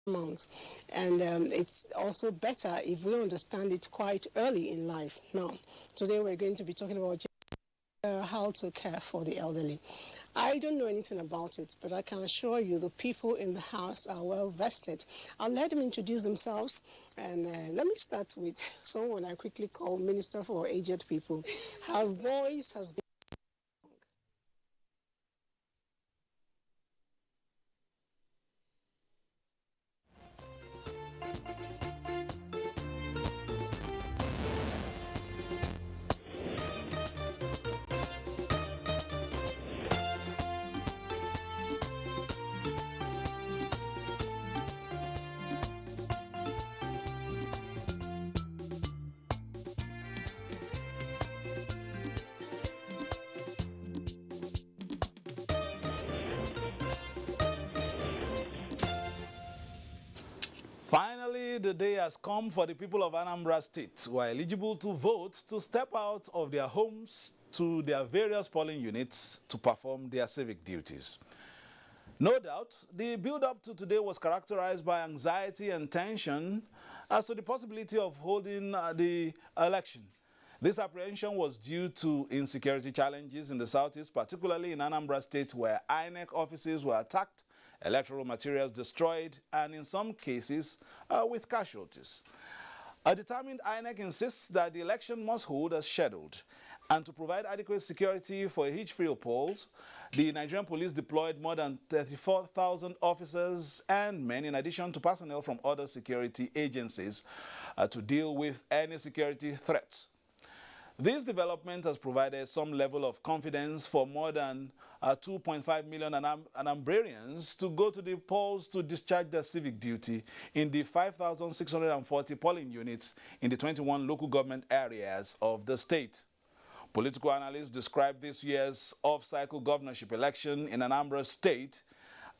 months. And it's also better if we understand it quite early in life. Now, today we're going to be talking about how to care for the elderly. I don't know anything about it, but I can assure you the people in the house are well vested. I'll let them introduce themselves, and let me start with someone I quickly call Minister for Aged People. Her voice has been Finally, the day has come for the people of Anambra State who are eligible to vote to step out of their homes to their various polling units to perform their civic duties. No doubt, the build-up to today was characterized by anxiety and tension as to the possibility of holding the election. This apprehension was due to insecurity challenges in the southeast, particularly in Anambra State, where INEC offices were attacked, electoral materials destroyed, and in some cases with casualties. A determined INEC insists that the election must hold as scheduled. And to provide adequate security for hitch-free polls, the Nigerian police deployed more than 34,000 officers and men, in addition to personnel from other security agencies, to deal with any security threats. This development has provided some level of confidence for more than 2.5 million Anambrarians to go to the polls to discharge their civic duty in the 5,640 polling units in the 21 local government areas of the state. Political analysts describe this year's off-cycle governorship election in Anambra State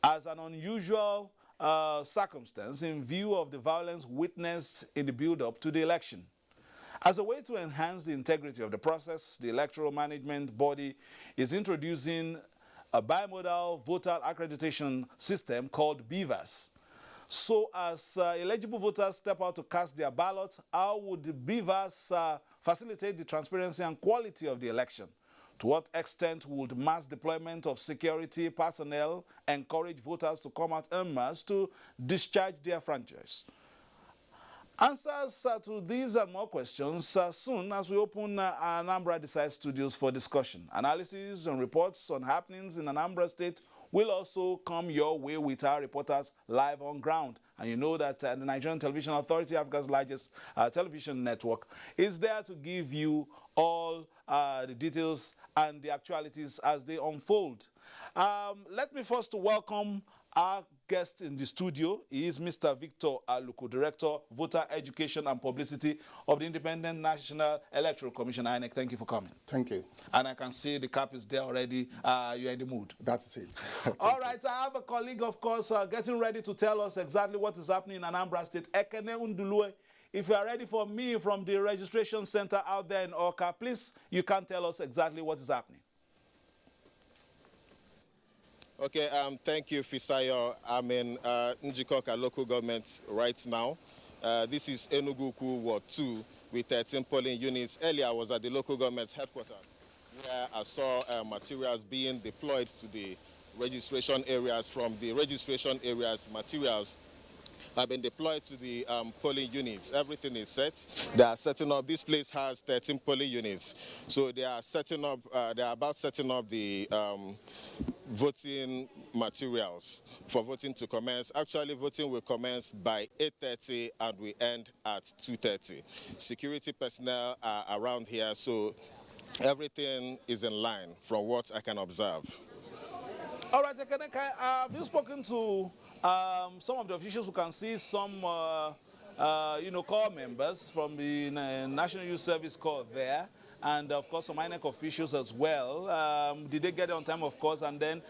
as an unusual circumstance in view of the violence witnessed in the build-up to the election. As a way to enhance the integrity of the process, the Electoral Management Body is introducing a bimodal voter accreditation system called BVAS. So as eligible voters step out to cast their ballots, how would the BVAS facilitate the transparency and quality of the election? To what extent would mass deployment of security personnel encourage voters to come out en masse to discharge their franchise? Answers to these and more questions soon as we open Anambra Decide Studios for discussion. Analysis and reports on happenings in Anambra State will also come your way with our reporters live on ground. And you know that the Nigerian Television Authority, Africa's largest television network, is there to give you all the details and the actualities as they unfold. Let me first welcome our guest in the studio. He is Mr. Victor Aluko, Director, Voter Education and Publicity of the Independent National Electoral Commission, INEC. Thank you for coming. Thank you. And I can see the cap is there already. You're in the mood. That's it. All right, I have a colleague, of course, getting ready to tell us exactly what is happening in Anambra State. Ekene Undulue, if you are ready for me from the registration center out there in Oka, please, you can tell us exactly what is happening. Okay, thank you, Fisayo. I'm in Njikoka local government right now. This is Enugu Ward 2 with 13 polling units. Earlier, I was at the local government headquarters where I saw materials being deployed to the registration areas. From the registration areas, materials have been deployed to the polling units. Everything is set. They are setting up. This place has 13 polling units. So they are setting up, they are about setting up the voting materials for voting to commence. Actually, voting will commence by 8:30 and we end at 2:30. Security personnel are around here, so everything is in line from what I can observe. All right, have you spoken to some of the officials who can see some, corps members from the National Youth Service Corps there, and of course some INEC officials as well? Did they get there on time, of course? And then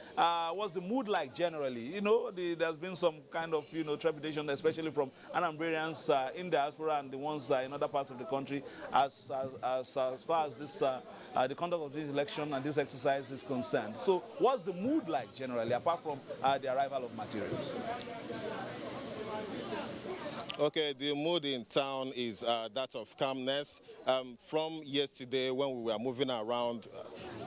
what's the mood like generally? You know, there's been some kind of, trepidation, especially from Anambrarians in diaspora and the ones in other parts of the country as far as this the conduct of this election and this exercise is concerned. So what's the mood like generally, apart from the arrival of materials? Okay, the mood in town is that of calmness. From yesterday when we were moving around,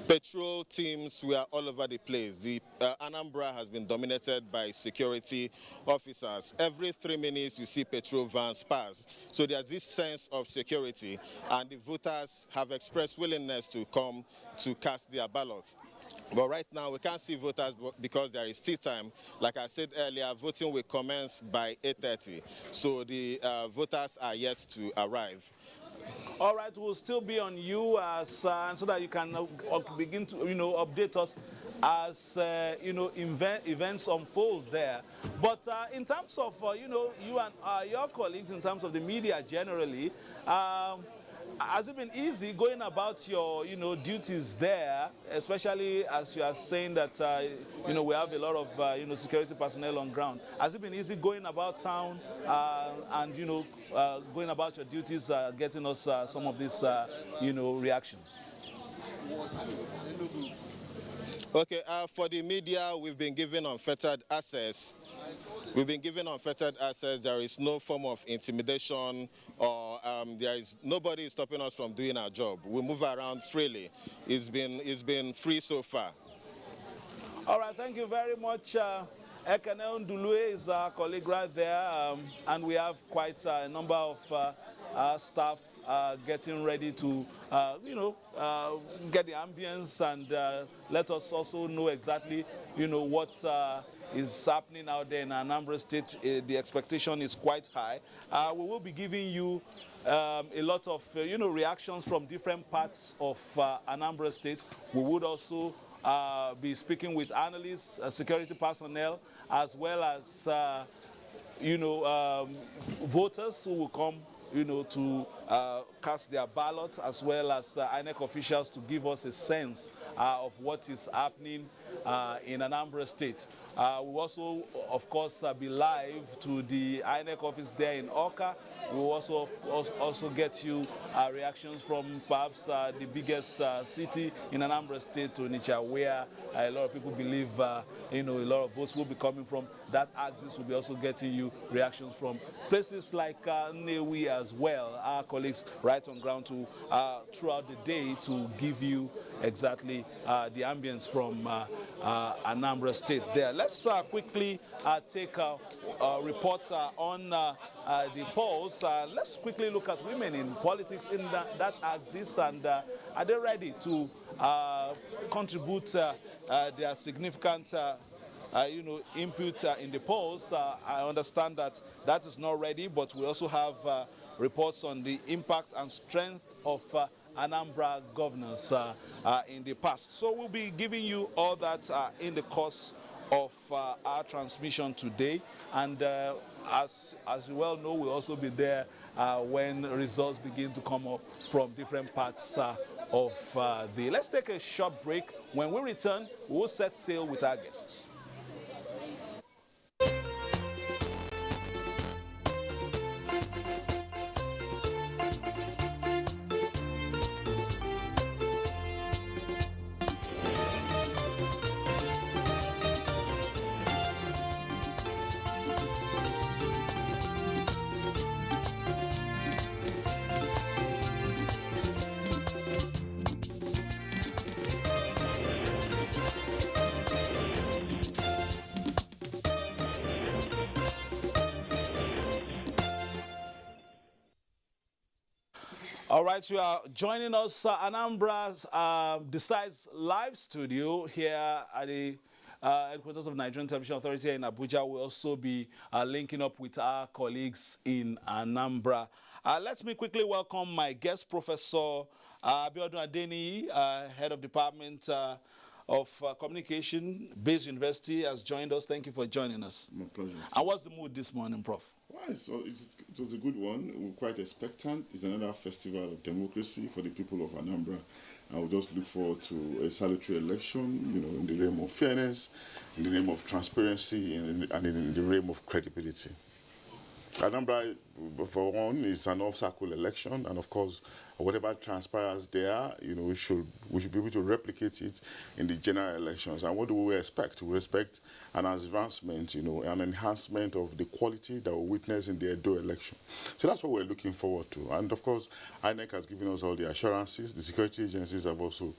patrol teams were all over the place. The Anambra has been dominated by security officers. Every 3 minutes you see patrol vans pass. So there's this sense of security, and the voters have expressed willingness to come to cast their ballots. But right now, we can't see voters because there is still time. Like I said earlier, voting will commence by 8:30. So the voters are yet to arrive. All right, we'll still be on you as so that you can begin to update us as events unfold there. But in terms of you and your colleagues, in terms of the media generally, has it been easy going about your duties there, especially as you are saying that we have a lot of security personnel on ground? Has it been easy going about town and going about your duties, getting us some of these reactions? Okay, for the media, we've been given unfettered access. We've been given unfettered access. There is no form of intimidation, or there is nobody stopping us from doing our job. We move around freely. It's been free so far. All right, thank you very much. Ekene Ndulue is our colleague right there, and we have quite a number of staff getting ready to, get the ambience and let us also know exactly, what is happening out there in Anambra State. The expectation is quite high. We will be giving you a lot of, reactions from different parts of Anambra State. We would also be speaking with analysts, security personnel, as well as, voters who will come to cast their ballots, as well as INEC officials to give us a sense of what is happening in Anambra State. We will also, of course, be live to the INEC office there in Oka. We will also get you reactions from perhaps the biggest city in Anambra State, to Onitsha, where a lot of people believe a lot of votes will be coming from. That axis will be also getting you reactions from places like Nnewi as well. Our colleagues right on ground to throughout the day to give you exactly the ambience from Anambra State there. Let's quickly take a report on the polls. Let's quickly look at women in politics in that axis, and are they ready to contribute their significant input in the polls? I understand that is not ready, but we also have reports on the impact and strength of Anambra governance in the past. So we'll be giving you all that in the course of our transmission today, and as you well know, we'll also be there when results begin to come up from different parts of the. Let's take a short break. When we return, we will set sail with our guests. All right, you are joining us, Anambra's Decides Live studio here at the headquarters of Nigerian Television Authority in Abuja. We'll also be linking up with our colleagues in Anambra. Let me quickly welcome my guest, Professor Abiodun Adeniyi, Head of Department of Communication, Bayes University, has joined us. Thank you for joining us. My pleasure. And what's the mood this morning, Prof? Well, it was a good one. We're quite expectant. It's another festival of democracy for the people of Anambra. I will just look forward to a salutary election, in the realm of fairness, in the realm of transparency, and in the realm of credibility. Anambra for one, it's an off-cycle election, and of course, whatever transpires there, we should be able to replicate it in the general elections. And what do we expect? We expect an advancement, an enhancement of the quality that we witness in the Edo election. So that's what we're looking forward to. And of course, INEC has given us all the assurances. The security agencies have also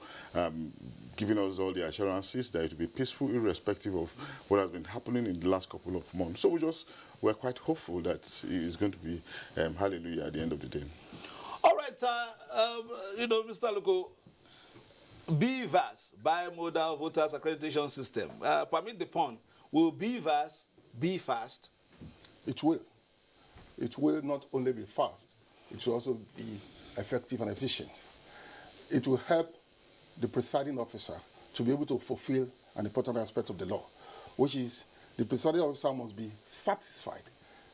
given us all the assurances that it will be peaceful, irrespective of what has been happening in the last couple of months. So we're quite hopeful that it's going to be hallelujah at the end of the day. All right, Mr. Loko, BVAS, Bimodal Voters Accreditation System, permit the pun, will BVAS be fast? It will. It will not only be fast, it will also be effective and efficient. It will help the presiding officer to be able to fulfill an important aspect of the law, which is the presiding officer must be satisfied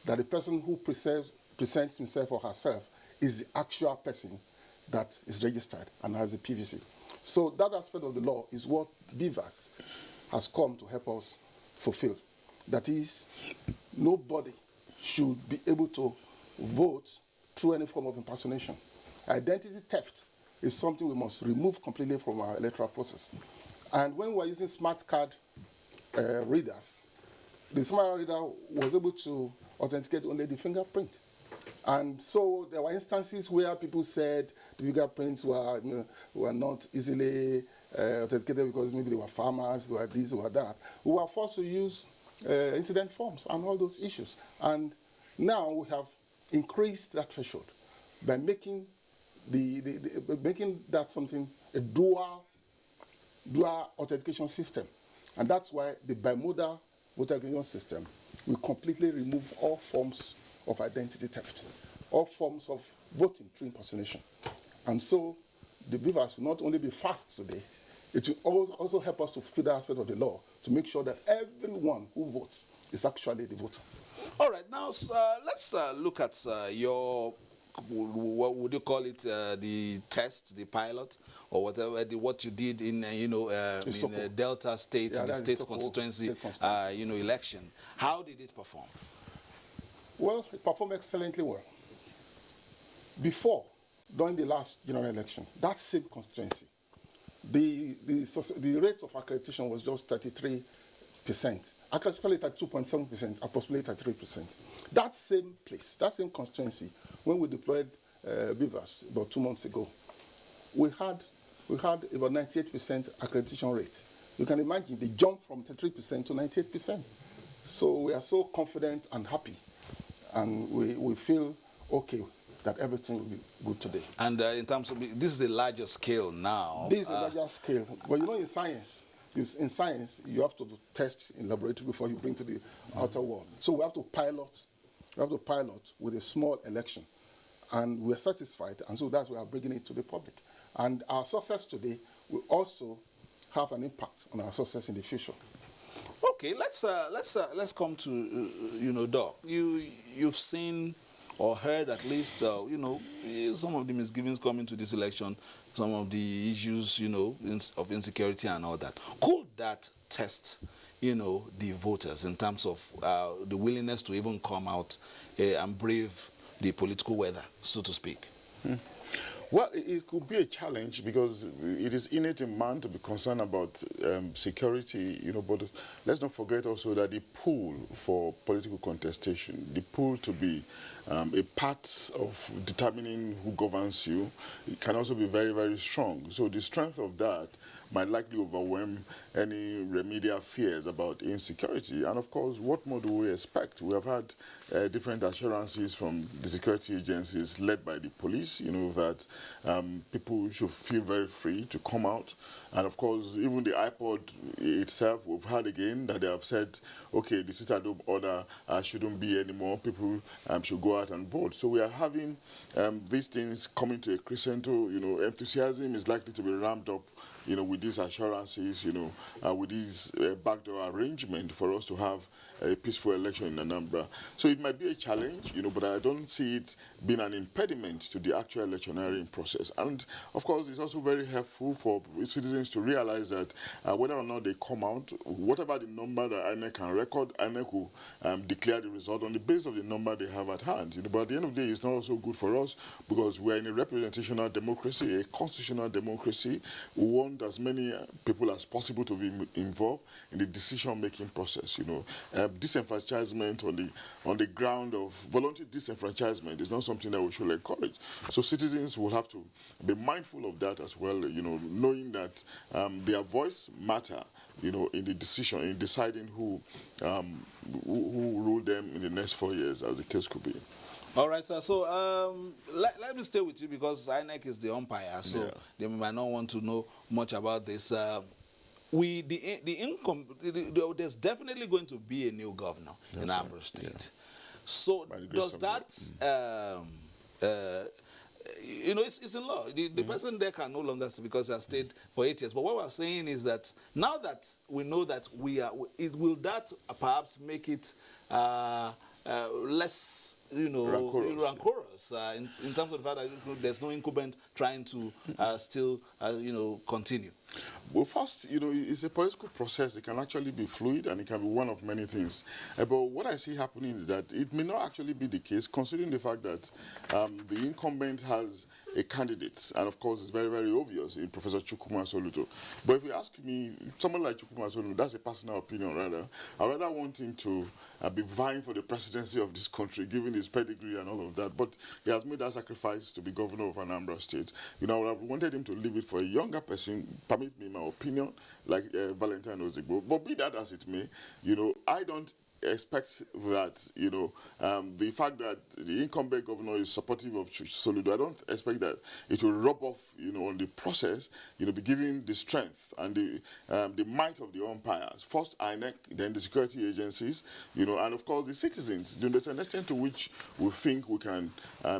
that the person who presents himself or herself is the actual person that is registered and has the PVC. So that aspect of the law is what BVAS has come to help us fulfill. That is, nobody should be able to vote through any form of impersonation. Identity theft is something we must remove completely from our electoral process. And when we're using smart card readers, the smart card reader was able to authenticate only the fingerprint. And so there were instances where people said the fingerprints were not easily authenticated because maybe they were farmers, they were this, they were that. We were forced to use incident forms and all those issues. And now we have increased that threshold by making making that something a dual authentication system. And that's why the bimodal voter authentication system will completely remove all forms of identity theft, all forms of voting through impersonation. And so the BVAS will not only be fast today, it will also help us to fulfill that aspect of the law to make sure that everyone who votes is actually the voter. All right, now let's look at your, what would you call it, the test, the pilot, or whatever, what you did in, in Delta State, the state constituency, election. How did it perform? Well, it performed excellently well. Before, during the last general election, that same constituency, the rate of accreditation was just 33%. Actually, 32.7%, approximately 33%. That same place, that same constituency, when we deployed BVAS about 2 months ago, we had about 98% accreditation rate. You can imagine the jump from 33% to 98%. So we are so confident and happy, and we feel okay that everything will be good today. And in terms of, this is a larger scale now. This is a larger scale. But in science, you have to test in laboratory before you bring to the outer world. So we have to pilot with a small election. And we're satisfied, and so that's why we're bringing it to the public. And our success today will also have an impact on our success in the future. Okay, let's come to Doc. You've seen or heard at least some of the misgivings coming to this election, some of the issues of insecurity and all that. Could that test the voters in terms of the willingness to even come out and brave the political weather, so to speak? Well, it could be a challenge because it is innate in man to be concerned about security, but let's not forget also that the pool for political contestation, the pool to be a part of determining who governs you, it can also be very, very strong. So the strength of that might likely overwhelm any remedial fears about insecurity. And of course, what more do we expect? We have had different assurances from the security agencies led by the police, that people should feel very free to come out. And of course, even the iPod itself, we've heard again that they have said, okay, the sit-at-home order shouldn't be anymore. People should go out and vote. So we are having these things coming to a crescendo. Enthusiasm is likely to be ramped up with these assurances, with this backdoor arrangement for us to have a peaceful election in Anambra. So it might be a challenge, but I don't see it being an impediment to the actual electioneering process. And of course, it's also very helpful for citizens to realize that whether or not they come out, whatever the number that INEC can record, INEC will declare the result on the basis of the number they have at hand. But at the end of the day, it's not also good for us because we're in a representational democracy, a constitutional democracy. We want as many people as possible to be involved in the decision-making process. Disenfranchisement on the ground of voluntary disenfranchisement is not something that we should encourage. So citizens will have to be mindful of that as well, knowing that their voice matter, in the decision, in deciding who will rule them in the next 4 years, as the case could be. All right, sir. So let me stay with you because INEC is the umpire, so they might not want to know much about this. There's definitely going to be a new governor in Anambra State. Yeah. So does that, it's in law. The person there can no longer stay because he has stayed for 8 years. But what we're saying is that now that we know that will that perhaps make it less, rancorous in terms of the fact that there's no incumbent trying to still, continue? Well, first, it's a political process. It can actually be fluid and it can be one of many things. But what I see happening is that it may not actually be the case, considering the fact that the incumbent has a candidate. And of course, it's very, very obvious in Professor Chukwuma Soludo. But if you ask me, someone like Chukwuma Soludo, that's a personal opinion rather. I rather want him to be vying for the presidency of this country, given his pedigree and all of that. But he has made that sacrifice to be governor of Anambra State. I would have wanted him to leave it for a younger person, permit me my opinion, like Valentine Ozigbo. But be that as it may, I don't expect that, the fact that the incumbent governor is supportive of Soludo, I don't expect that it will rub off, on the process, be given the strength and the might of the umpires. First INEC, then the security agencies, and of course the citizens. There's an extent to which we think we can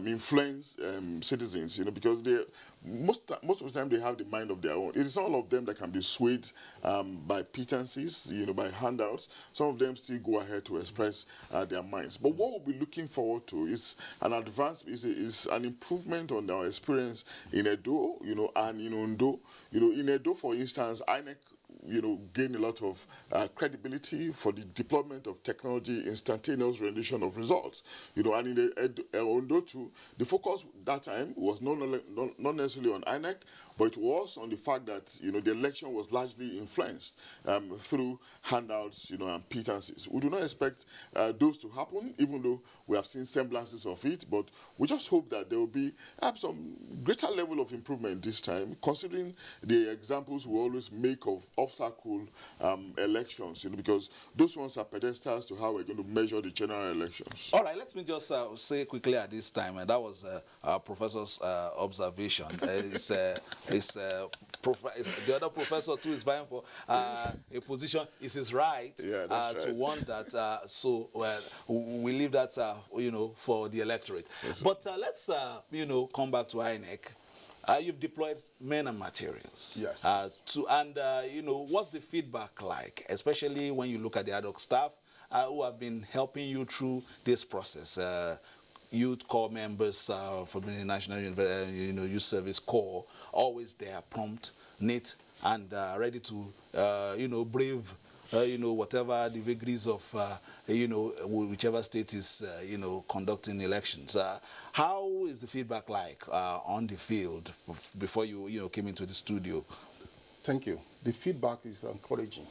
influence citizens, because they most of the time they have the mind of their own. It is all of them that can be swayed by pretenses, by handouts. Some of them still go ahead to express their minds. But what we'll be looking forward to is an advance, is an improvement on our experience in Edo, and in Ondo. In Edo, for instance, INEC gain a lot of credibility for the deployment of technology, instantaneous rendition of results. And in the Ondo too, the focus that time was not necessarily on INEC, but it was on the fact that the election was largely influenced through handouts, and pretenses. We do not expect those to happen, even though we have seen semblances of it. But we just hope that there will be some greater level of improvement this time, considering the examples we always make of obstacle elections, because those ones are pedestals to how we're going to measure the general elections. All right, let me just say quickly at this time, and that was our professor's observation. The other professor too is vying for a position. It's his right, to want that. So we leave that for the electorate. Yes, but let's come back to INEC. You've deployed men and materials. Yes. What's the feedback like, especially when you look at the ad hoc staff who have been helping you through this process? Youth Corps members from the National Youth Service Corps, always there, prompt, neat, and ready to, brave, whatever the vagaries of, whichever state is, conducting elections. How is the feedback like on the field before you came into the studio? Thank you. The feedback is encouraging,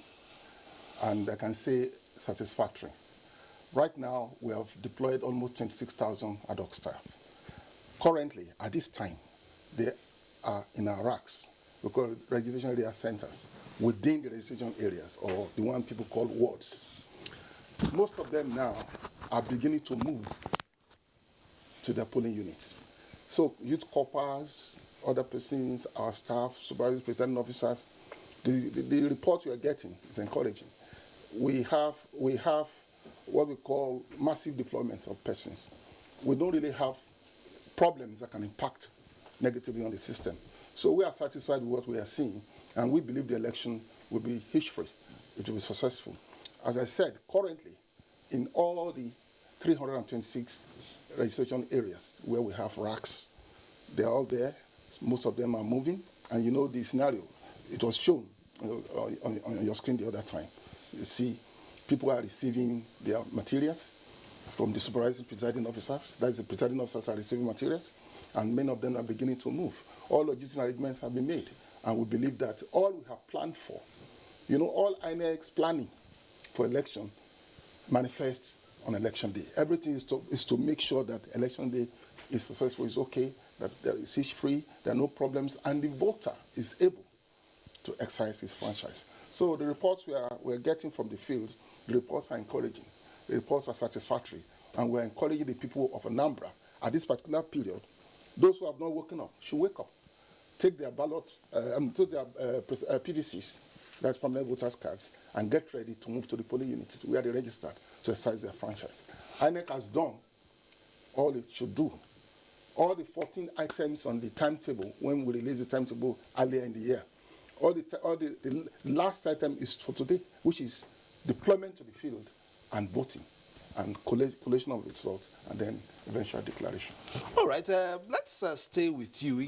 and I can say satisfactory. Right now, we have deployed almost 26,000 ad hoc staff. Currently, at this time, they are in our racks. We call it registration area centers within the registration areas, or the one people call wards. Most of them now are beginning to move to their polling units. So youth corpers, other persons, our staff, supervisors, presiding officers, the report we are getting is encouraging. We have what we call massive deployment of persons. We don't really have problems that can impact negatively on the system. So we are satisfied with what we are seeing, And we believe the election will be hitch-free. It will be successful. As I said, currently, in all the 326 registration areas where we have racks, they're all there. Most of them are moving. And you know the scenario. It was shown on your screen the other time. You see, people are receiving their materials from the supervising presiding officers. That is, the presiding officers are receiving materials, and many of them are beginning to move. All logistic arrangements have been made, and we believe that all we have planned for, all INEC's planning for election manifests on election day. Everything is to make sure that election day is successful, is okay, that there is hitch-free, there are no problems, and the voter is able to exercise his franchise. So the reports we're getting from the field, the reports are encouraging. The reports are satisfactory, and we're encouraging the people of Anambra at this particular period. Those who have not woken up should wake up, take their ballot, take their PVCs, that's permanent voters cards, and get ready to move to the polling units where they registered to exercise their franchise. INEC has done all it should do. All the 14 items on the timetable, when we release the timetable earlier in the year, the last item is for today, which is deployment to the field and voting and collation of results and then eventual declaration. All right, let's stay with you.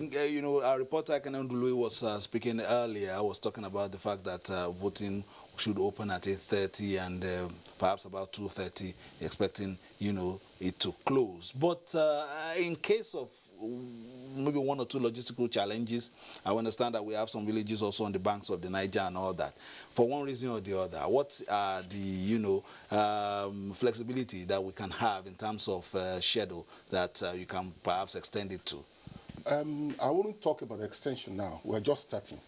Our reporter Kanandului was speaking earlier. I was talking about the fact that voting should open at 8:30 and perhaps about 2:30, expecting it to close. But in case of maybe one or two logistical challenges, I understand that we have some villages also on the banks of the Niger and all that. For one reason or the other, what are the flexibility that we can have in terms of schedule that you can perhaps extend it to? I wouldn't talk about extension now. We're just starting.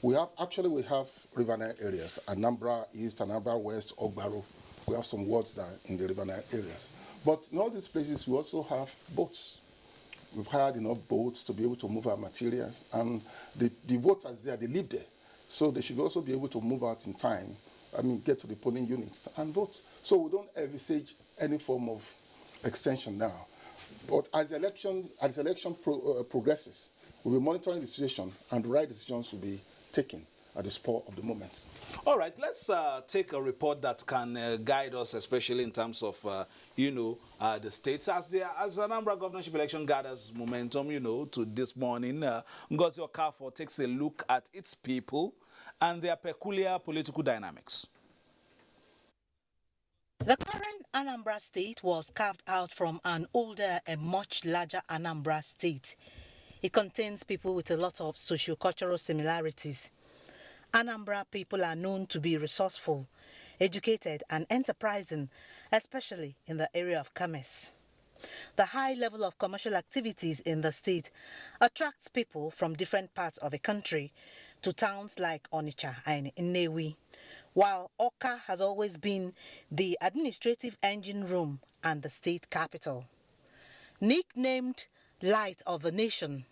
We have riverine areas: Anambra East, Anambra West, Ogbaro. We have some wards there in the riverine areas. But in all these places, we also have boats. We've hired enough boats to be able to move our materials, and the voters there, they live there. So they should also be able to move out in time, get to the polling units and vote. So we don't envisage any form of extension now. But as the election progresses, we'll be monitoring the situation, and the right decisions will be taken at the spur of the moment. All right, let's take a report that can guide us, especially in terms of, the states. As Anambra governorship election gathers momentum, to this morning, Ngozi Okafor takes a look at its people and their peculiar political dynamics. The current Anambra state was carved out from an older and much larger Anambra state. It contains people with a lot of socio-cultural similarities. Anambra people are known to be resourceful, educated and enterprising, especially in the area of commerce. The high level of commercial activities in the state attracts people from different parts of the country to towns like Onitsha and Nnewi, while Awka has always been the administrative engine room and the state capital. Nicknamed Light of the Nation,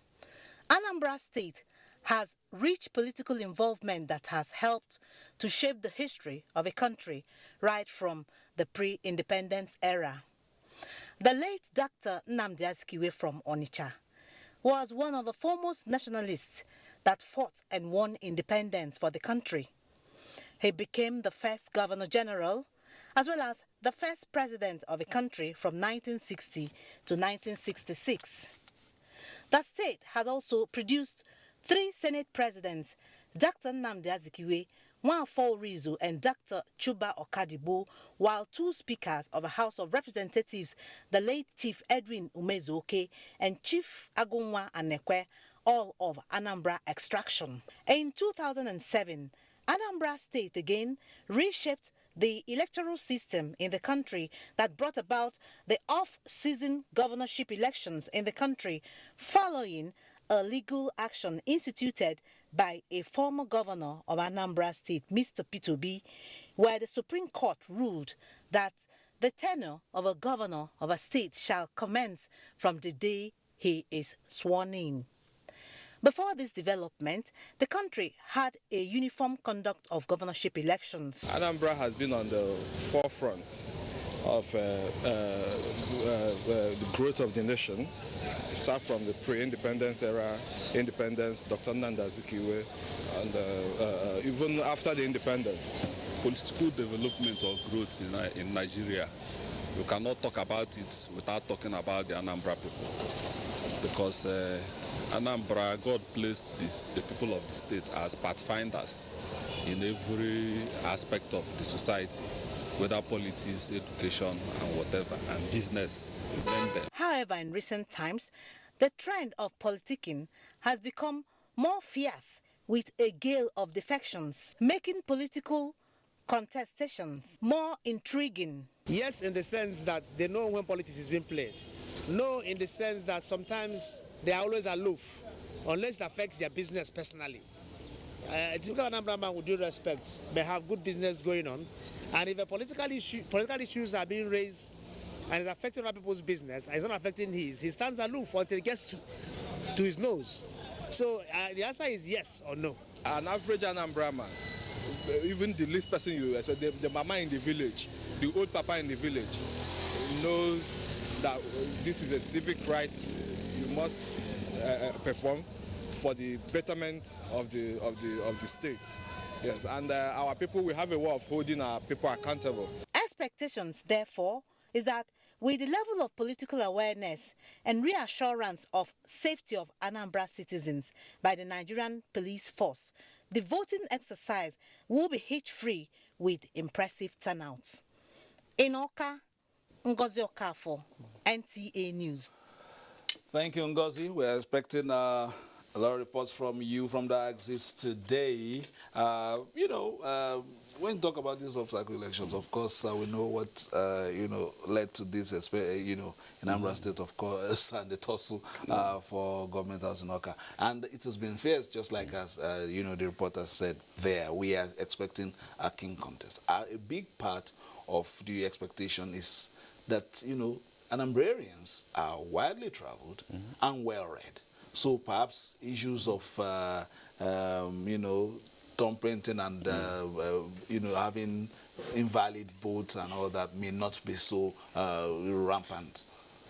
Anambra State has rich political involvement that has helped to shape the history of a country right from the pre-independence era. The late Dr. Nnamdi Azikiwe from Onitsha was one of the foremost nationalists that fought and won independence for the country. He became the first Governor General as well as the first president of the country from 1960 to 1966. The state has also produced 3 Senate presidents, Dr. Nnamdi Azikiwe, Nwafor Orizu, and Dr. Chuba Okadibo, while 2 speakers of the House of Representatives, the late Chief Edwin Umezuoke and Chief Agunwa Anekwe, all of Anambra extraction. In 2007, Anambra State again reshaped the electoral system in the country that brought about the off-season governorship elections in the country following a legal action instituted by a former governor of Anambra State, Mr. Peter Obi, where the Supreme Court ruled that the tenure of a governor of a state shall commence from the day he is sworn in. Before this development, the country had a uniform conduct of governorship elections. Anambra has been on the forefront of the growth of the nation, start from the pre-independence era, independence, Dr. Nnamdi Azikiwe, and even after the independence. Political development or growth in Nigeria, you cannot talk about it without talking about the Anambra people. Because Anambra, God placed the people of the state as pathfinders in every aspect of the society, whether politics, education, and whatever, and business. However, in recent times, the trend of politicking has become more fierce with a gale of defections, making political contestations more intriguing. Yes, in the sense that they know when politics is being played. No, in the sense that sometimes they are always aloof, unless it affects their business personally. A typical Anambra man, with due respect, may have good business going on, and if political issues are being raised and it's affecting other people's business, and it's not affecting his, he stands aloof until it gets to his nose. So the answer is yes or no. An average Anambra man, even the least person you expect, the mama in the village, the old papa in the village, knows that this is a civic right you must perform for the betterment of the state. Yes, and our people, we have a way of holding our people accountable. Expectations, therefore, is that with the level of political awareness and reassurance of safety of Anambra citizens by the Nigerian police force, the voting exercise will be hitch-free with impressive turnouts. In Awka, Ngozi Okafor, NTA News. Thank you, Ngozi. We're expecting a lot of reports from you from the axis today. When you talk about these off-cycle elections, of course, we know what, led to this, in Anambra State, of course, and the tussle for government house in Awka. And it has been fierce, just like as, the reporter said there. We are expecting a king contest. A big part of the expectation is that, Anambrarians are widely traveled and well-read. So perhaps issues of, thumbprinting and, having invalid votes and all that may not be so rampant.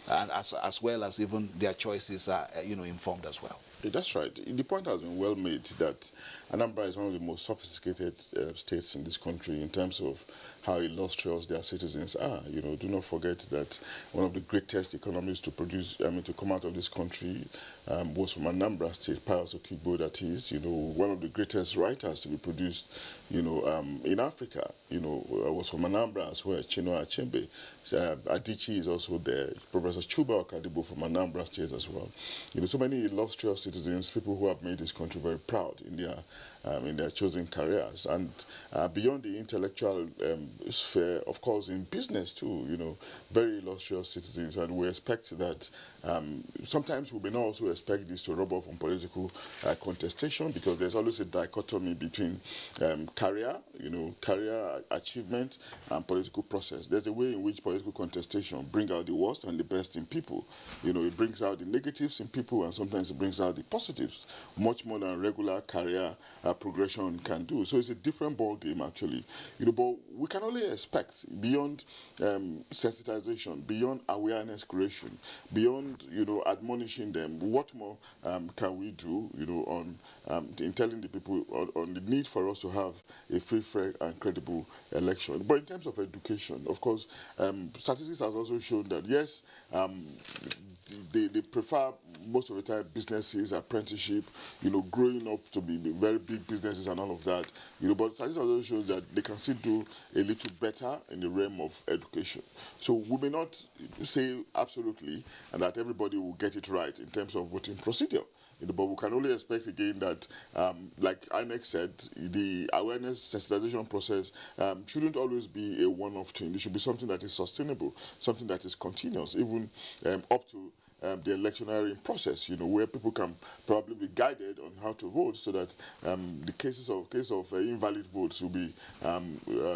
And as well as even their choices are, informed as well. That's right. The point has been well made that Anambra is one of the most sophisticated states in this country in terms of how illustrious their citizens are. Do not forget that one of the greatest economies to to come out of this country was from Anambra State, Pius Okigbo, that is, one of the greatest writers to be produced, in Africa, was from Anambra as well, Chinua Achebe. Adichie is also there, Professor Chuba Okadibo from Anambra State as well. So many illustrious citizens, people who have made this country very proud in their chosen careers. And beyond the intellectual sphere, of course, in business too, very illustrious citizens. And we expect that sometimes we may not also expect this to rub off on political contestation, because there's always a dichotomy between career achievement and political process. There's a way in which political contestation brings out the worst and the best in people. It brings out the negatives in people, and sometimes it brings out the positives, much more than regular career progression can do. So it's a different ball game, actually. But we can only expect, beyond sensitization, beyond awareness creation, beyond admonishing them, what more can we do in telling the people on the need for us to have a free, fair and credible election. But in terms of education, of course, statistics has also shown that yes, they prefer most of the time businesses, apprenticeship, growing up to be very big businesses and all of that. But statistics also shows that they can still do a little better in the realm of education. So we may not say absolutely and that everybody will get it right in terms of voting procedure. But we can only expect again that, like INEC said, the awareness sensitization process shouldn't always be a one-off thing. It should be something that is sustainable, something that is continuous, even up to the electioneering process, where people can probably be guided on how to vote, so that the case of invalid votes will be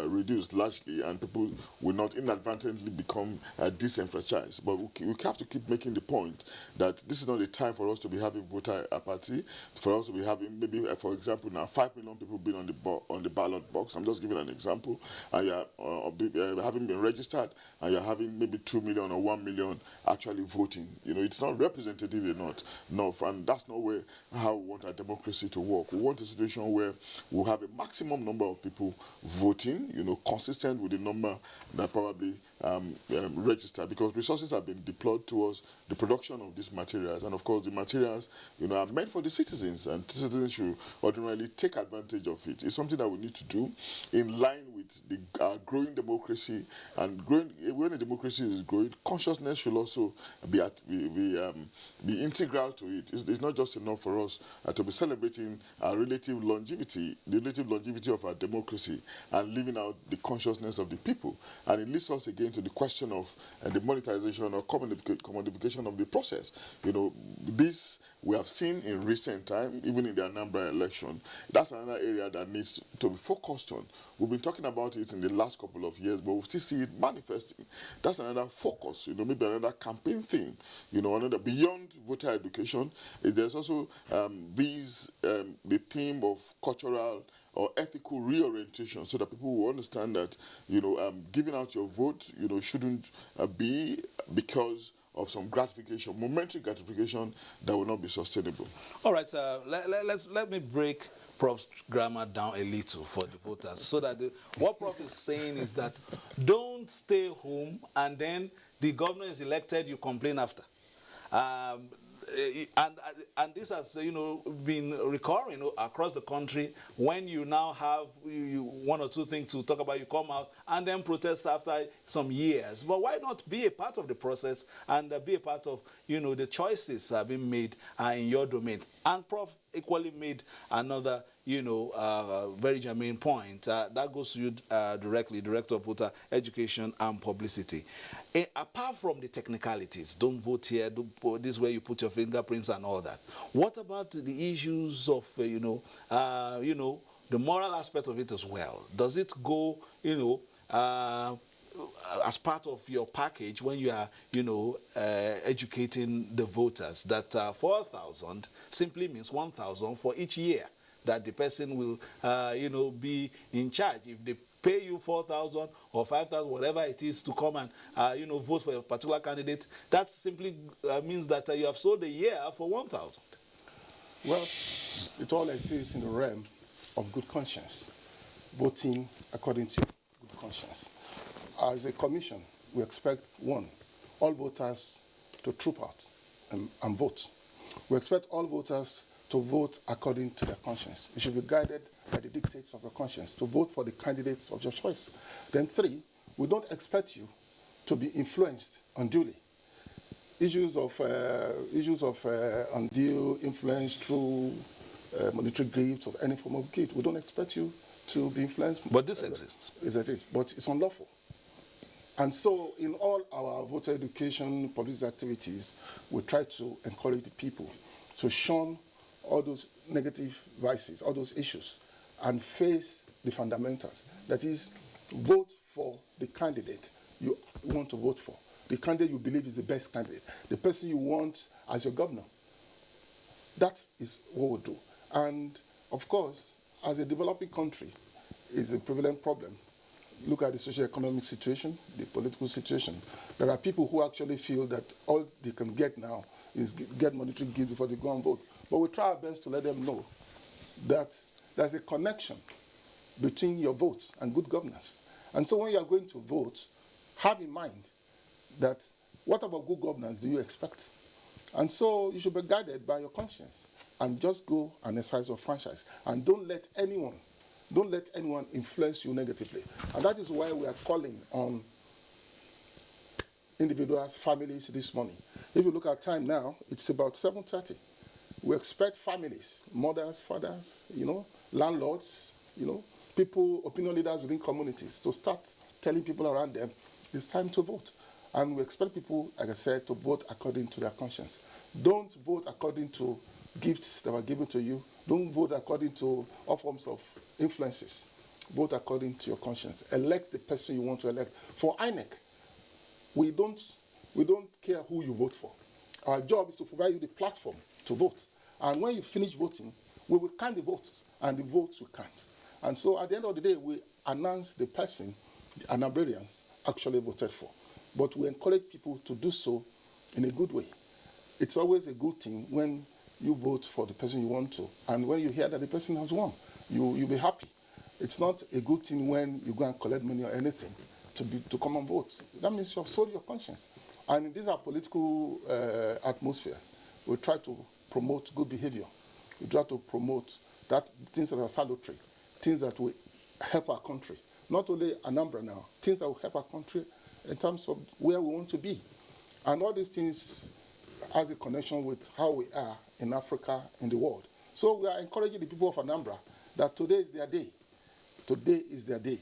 reduced largely, and people will not inadvertently become disenfranchised. But we have to keep making the point that this is not the time for us to be having voter apathy, for us to be having, maybe, for example, now 5 million people being on the ballot box. I'm just giving an example. And you're having been registered, and you're having maybe 2 million or 1 million actually voting. It's not representative enough. No, and that's not how we want our democracy to work. We want a situation where we'll have a maximum number of people voting, consistent with the number that probably register, because resources have been deployed towards the production of these materials, and of course the materials are meant for the citizens, and citizens should ordinarily take advantage of it. It's something that we need to do in line with the growing democracy, and when a democracy is growing, consciousness should also be integral to it. It's not just enough for us to be celebrating the relative longevity of our democracy and living out the consciousness of the people, and it leads us again to the question of the monetization or commodification of the process. This we have seen in recent time, even in the Anambra election. That's another area that needs to be focused on. We've been talking about it in the last couple of years, but we still see it manifesting. That's another focus, maybe another campaign theme, another beyond voter education. There's also the theme of cultural or ethical reorientation, so that people will understand that, giving out your vote, shouldn't be because of some gratification, momentary gratification that will not be sustainable. All right, let me break Prof's grammar down a little for the voters, so that what Prof is saying is that don't stay home and then the governor is elected, you complain after. And this has been recurring across the country. When you now have one or two things to talk about, you come out and then protest after some years. But why not be a part of the process and be a part of the choices being made in your domain? And Prof equally made another very germane point that goes to you directly, Director of Voter Education and Publicity. Apart from the technicalities, don't vote here, this is where you put your fingerprints and all that. What about the issues of the moral aspect of it as well? Does it go as part of your package when you are educating the voters that 4,000 simply means 1,000 for each year that the person will be in charge? If they pay you 4,000 or 5,000, whatever it is, to come and vote for a particular candidate, that simply means that you have sold a year for 1,000. Well, it all exists in the realm of good conscience, voting according to good conscience. As a commission, we expect, one, all voters to troop out and vote. We expect all voters to vote according to their conscience. You should be guided by the dictates of your conscience to vote for the candidates of your choice. Then three, we don't expect you to be influenced unduly. Issues of undue influence through monetary gifts of any form of gift, we don't expect you to be influenced. But this exists. It exists, but it's unlawful. And so in all our voter education, publicity activities, we try to encourage the people to shun all those negative vices, all those issues, and face the fundamentals. That is, vote for the candidate you want to vote for, the candidate you believe is the best candidate, the person you want as your governor. That is what we do. And of course, as a developing country, it's a prevalent problem. Look at the socio-economic situation, the political situation. There are people who actually feel that all they can get now is get monetary gift before they go and vote. But we try our best to let them know that there's a connection between your vote and good governance. And so when you are going to vote, have in mind that what about good governance do you expect? And so you should be guided by your conscience and just go and exercise your franchise. And don't let anyone influence you negatively. And that is why we are calling on individuals, families this morning. If you look at time now, it's about 7:30. We expect families, mothers, fathers, landlords, people, opinion leaders within communities to start telling people around them it's time to vote. And we expect people, like I said, to vote according to their conscience. Don't vote according to gifts that were given to you. Don't vote according to all forms of influences. Vote according to your conscience. Elect the person you want to elect. For INEC, we don't care who you vote for. Our job is to provide you the platform to vote. And when you finish voting, we will count the votes, and the votes will count. And so at the end of the day, we announce the person the Anambrarians actually voted for. But we encourage people to do so in a good way. It's always a good thing when you vote for the person you want to, and when you hear that the person has won, you'll be happy. It's not a good thing when you go and collect money or anything to come and vote. That means you have sold your conscience. And in this our political atmosphere, we try to promote good behavior. We try to promote that things that are salutary, things that will help our country. Not only Anambra now, things that will help our country in terms of where we want to be. And all these things has a connection with how we are in Africa and the world. So we are encouraging the people of Anambra that today is their day. Today is their day.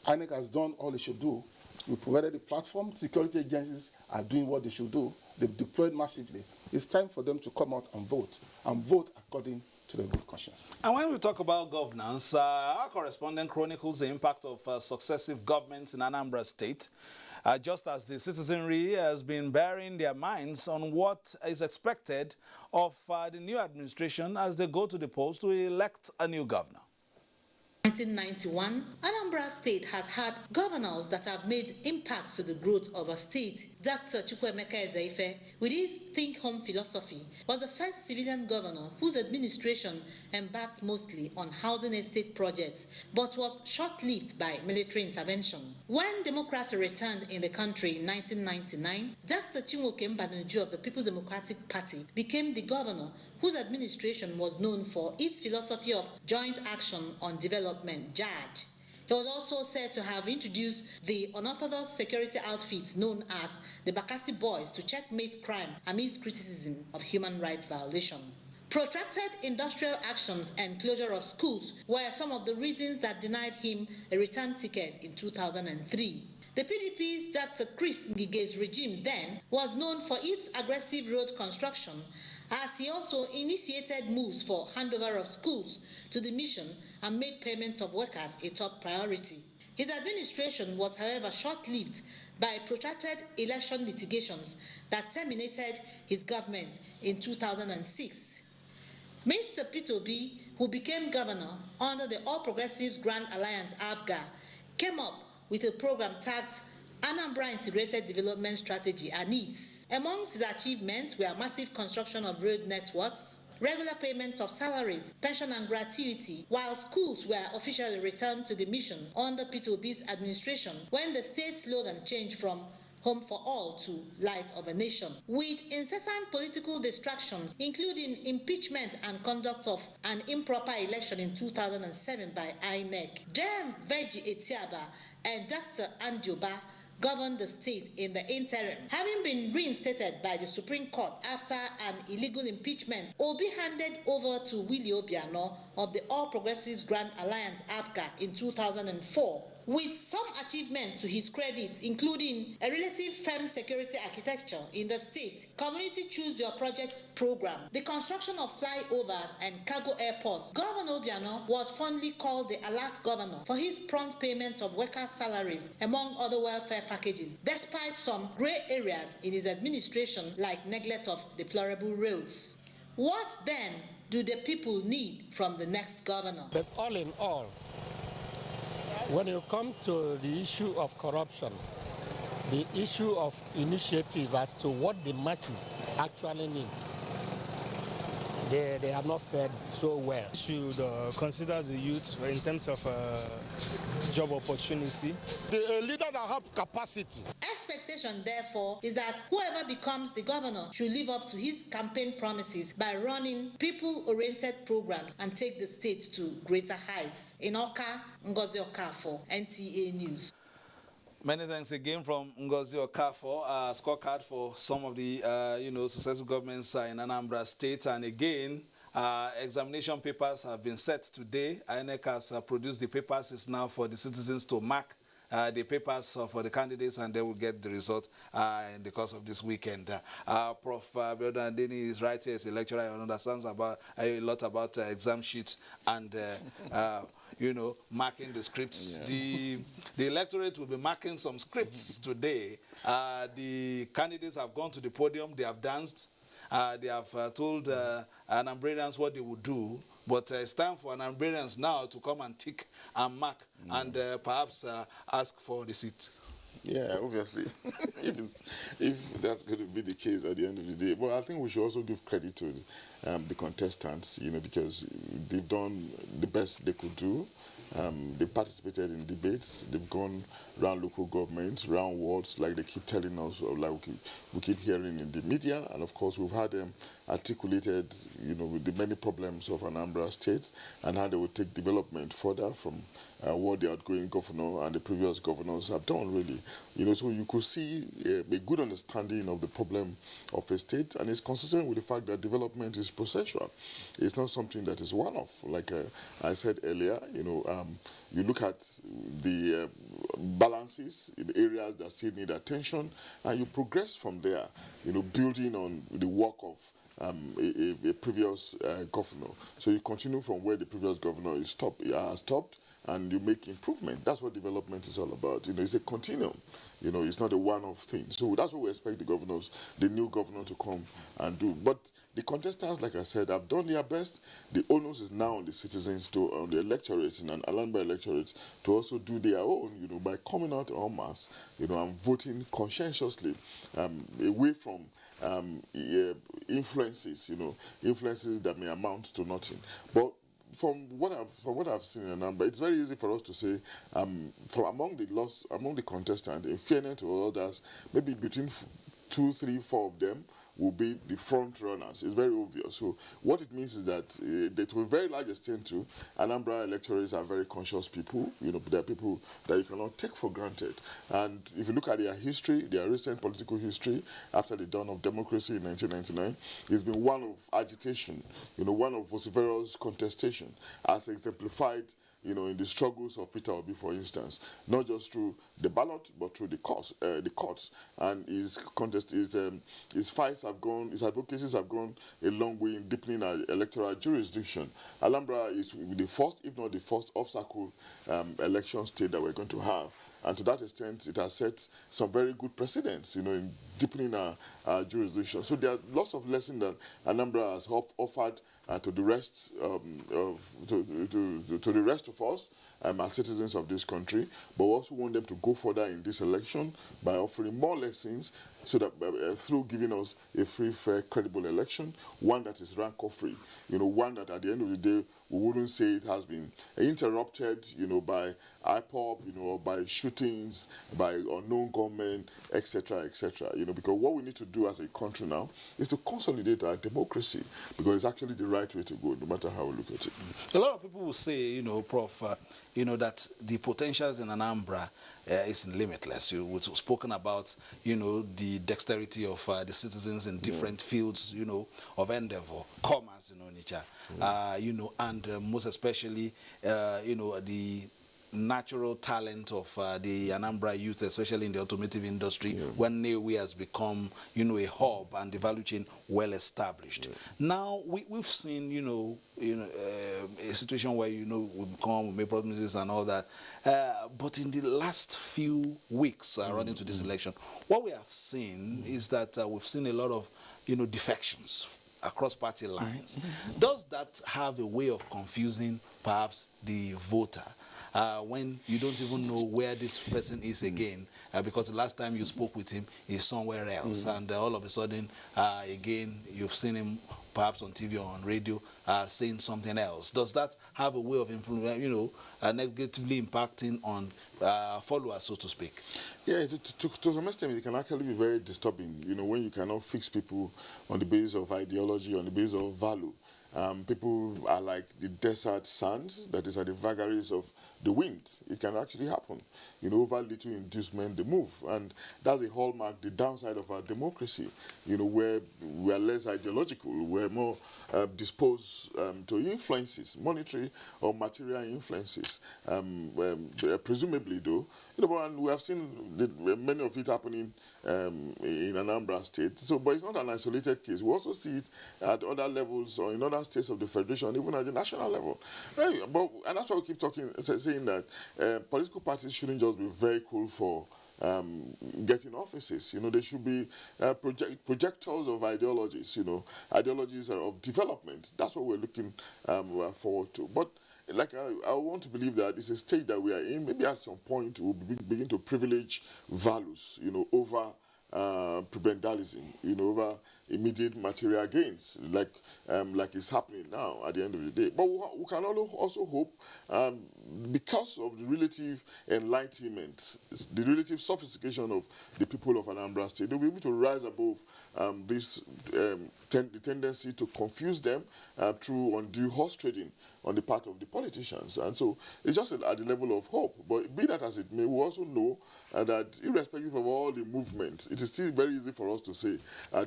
INEC has done all it should do. We provided the platform. Security agencies are doing what they should do. They've deployed massively. It's time for them to come out and vote according to their good conscience. And when we talk about governance, our correspondent chronicles the impact of successive governments in Anambra State, just as the citizenry has been bearing their minds on what is expected of the new administration as they go to the polls to elect a new governor. 1991, Anambra State has had governors that have made impacts to the growth of a state. Dr. Chukwuemeka Ezeife, with his Think Home philosophy, was the first civilian governor whose administration embarked mostly on housing estate projects, but was short-lived by military intervention. When democracy returned in the country in 1999, Dr. Chinwoke Mbanuju of the People's Democratic Party became the governor whose administration was known for its philosophy of joint action on development, JAD. He was also said to have introduced the unorthodox security outfits known as the Bakassi Boys to checkmate crime amidst criticism of human rights violation. Protracted industrial actions and closure of schools were some of the reasons that denied him a return ticket in 2003. The PDP's Dr. Chris Ngige's regime then was known for its aggressive road construction, as he also initiated moves for handover of schools to the mission and made payment of workers a top priority. His administration was, however, short-lived by protracted election litigations that terminated his government in 2006. Mr. Peter Obi, who became governor under the All Progressives Grand Alliance ABGA, came up with a program tagged Anambra Integrated Development Strategy, ANITS. Amongst his achievements were massive construction of road networks, regular payments of salaries, pension and gratuity, while schools were officially returned to the mission under Peter Obi's administration when the state slogan changed from Home for All to Light of a Nation. With incessant political distractions, including impeachment and conduct of an improper election in 2007 by INEC, Dem Veji Etiaba and Dr. Andioba governed the state in the interim. Having been reinstated by the Supreme Court after an illegal impeachment, Obi handed over to Willie Obiano of the All Progressives Grand Alliance ABGA in 2004. With some achievements to his credit, including a relative firm security architecture in the state, Community Choose Your Project program, the construction of flyovers and cargo airports, Governor Obiano was fondly called the Alert Governor for his prompt payment of workers' salaries, among other welfare packages, despite some grey areas in his administration like neglect of deplorable roads. What then do the people need from the next governor? But all in all, when you come to the issue of corruption, the issue of initiative as to what the masses actually needs, they have not fared so well. Should consider the youth in terms of job opportunity. The leader that have capacity. Expectation, therefore, is that whoever becomes the governor should live up to his campaign promises by running people-oriented programs and take the state to greater heights. In Oka, Ngozi Okafor, NTA News. Many thanks again from Ngozi Okafor, scorecard for some of the, successive governments in Anambra State. And again, examination papers have been set today. INEC has produced the papers. It's now for the citizens to mark the papers for the candidates, and they will get the result in the course of this weekend. Prof. Abiodun Adeni is right here as a lecturer. He understands about a lot about exam sheets and you know, marking the scripts. Yeah. The electorate will be marking some scripts today. The candidates have gone to the podium. They have danced. They have told Anambrarians what they would do. But it's time for Anambrarians now to come and tick and mark and perhaps ask for the seat. Yeah, obviously, if that's going to be the case at the end of the day. But I think we should also give credit to the contestants, you know, because they've done the best they could do. They participated in debates. They've gone around local governments, around wards, like they keep telling us, or like we keep hearing in the media. And of course, we've had them articulated, you know, with the many problems of Anambra State and how they will take development further from what the outgoing governor and the previous governors have done, really. You know, so you could see a good understanding of the problem of a state, and it's consistent with the fact that development is processual. It's not something that is one-off. Like I said earlier, you know, you look at the balances in areas that still need attention, and you progress from there, you know, building on the work of a previous governor. So you continue from where the previous governor has stopped, and you make improvement. That's what development is all about. You know, it's a continuum. You know, it's not a one-off thing. So that's what we expect the new governor to come and do. But the contestants, like I said, have done their best. The onus is now on the citizens, on the electorates and Anambra electorates, to also do their own, you know, by coming out en masse, you know, and voting conscientiously, away from influences, you know, influences that may amount to nothing. But from what I've seen in Anambra, it's very easy for us to say, from among the contestants, in fairness to others, maybe between 2, 3, 4 of them will be the front runners. It's very obvious. So what it means is that to a very large extent too, Anambra electorates are very conscious people. You know, they're people that you cannot take for granted. And if you look at their history, their recent political history after the dawn of democracy in 1999, it's been one of agitation, you know, one of vociferous contestation, as exemplified, you know, in the struggles of Peter Obi, for instance, not just through the ballot, but through the courts. And his fights have gone, his advocacies have gone a long way in deepening our electoral jurisdiction. Anambra is the first, if not the first, off-cycle election state that we're going to have. And to that extent, it has set some very good precedents, you know, in deepening our jurisdiction. So there are lots of lessons that Anambra has offered to the rest to the rest of us, as citizens of this country. But we also want them to go further in this election by offering more lessons, so that through giving us a free, fair, credible election, one that is rancor-free, you know, one that at the end of the day we wouldn't say it has been interrupted, you know, by IPOB, you know, or by shootings, by unknown gunmen, etc., etc. You know, because what we need to do as a country now is to consolidate our democracy, because it's actually the right way to go, no matter how we look at it. A lot of people will say, you know, Prof, you know, that the potentials in Anambra is limitless. We've spoken about, you know, the dexterity of the citizens in different fields, you know, of endeavor, commerce, you know, nature, you know, and most especially, you know, the natural talent of the Anambra youth, especially in the automotive industry, when Nnewi has become, you know, a hub and the value chain well established. Now, we've seen, you know, a situation where, you know, we make promises and all that. But in the last few weeks running to this election, what we have seen is that we've seen a lot of, you know, defections across party lines. Does that have a way of confusing perhaps the voter when you don't even know where this person is again, because the last time you spoke with him is somewhere else, and all of a sudden again you've seen him perhaps on TV or on radio saying something else? Does that have a way of influencing, you know, negatively impacting on followers, so to speak? Yeah, to some extent, it can actually be very disturbing, you know, when you cannot fix people on the basis of ideology, on the basis of value. People are like the desert sands that is at the vagaries of the wind. It can actually happen. Over little inducement, they move. And that's a hallmark, the downside of our democracy, where we are less ideological, we're more disposed to influences, monetary or material influences, presumably though. And we have seen many of it happening in Anambra State. But it's not an isolated case. We also see it at other levels or in other states of the federation, even at the national level. And that's why we keep saying that political parties shouldn't just be vehicle for getting offices. They should be projectors of ideologies. Ideologies of development. That's what we're looking forward to. But I want to believe that it's a stage that we are in. Maybe at some point we'll begin to privilege values, over prebendalism, over immediate material gains, like it's happening now at the end of the day. But we can also hope, because of the relative enlightenment, the relative sophistication of the people of Anambra State, they'll be able to rise above the tendency to confuse them through undue horse trading on the part of the politicians. And so it's just at the level of hope. But be that as it may, we also know that irrespective of all the movements, it is still very easy for us to say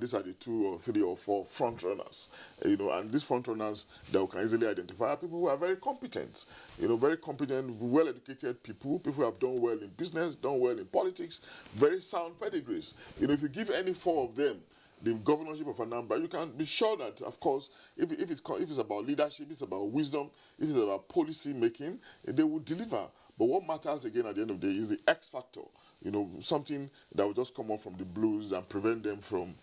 these are the 2 or 3 or 4 front runners. And these front runners that we can easily identify are people who are very competent, very competent, well-educated people who have done well in business, done well in politics, very sound pedigrees. If you give any 4 of them the governorship of Anambra, you can be sure that, of course, if it's about leadership, it's about wisdom, if it's about policy making, they will deliver. But what matters, again, at the end of the day is the X factor, something that will just come off from the blues and prevent them from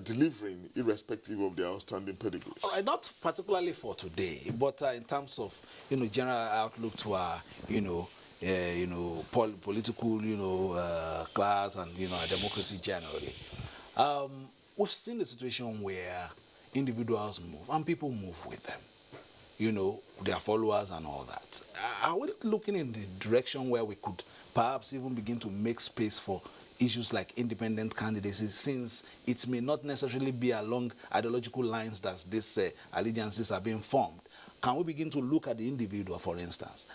delivering, irrespective of their outstanding pedigrees. All right, not particularly for today, but in terms of, general outlook to our, political, class and, our democracy generally. We've seen the situation where individuals move and people move with them, their followers and all that. Are we looking in the direction where we could perhaps even begin to make space for issues like independent candidacy, since it may not necessarily be along ideological lines that these allegiances are being formed? Can we begin to look at the individual, for instance,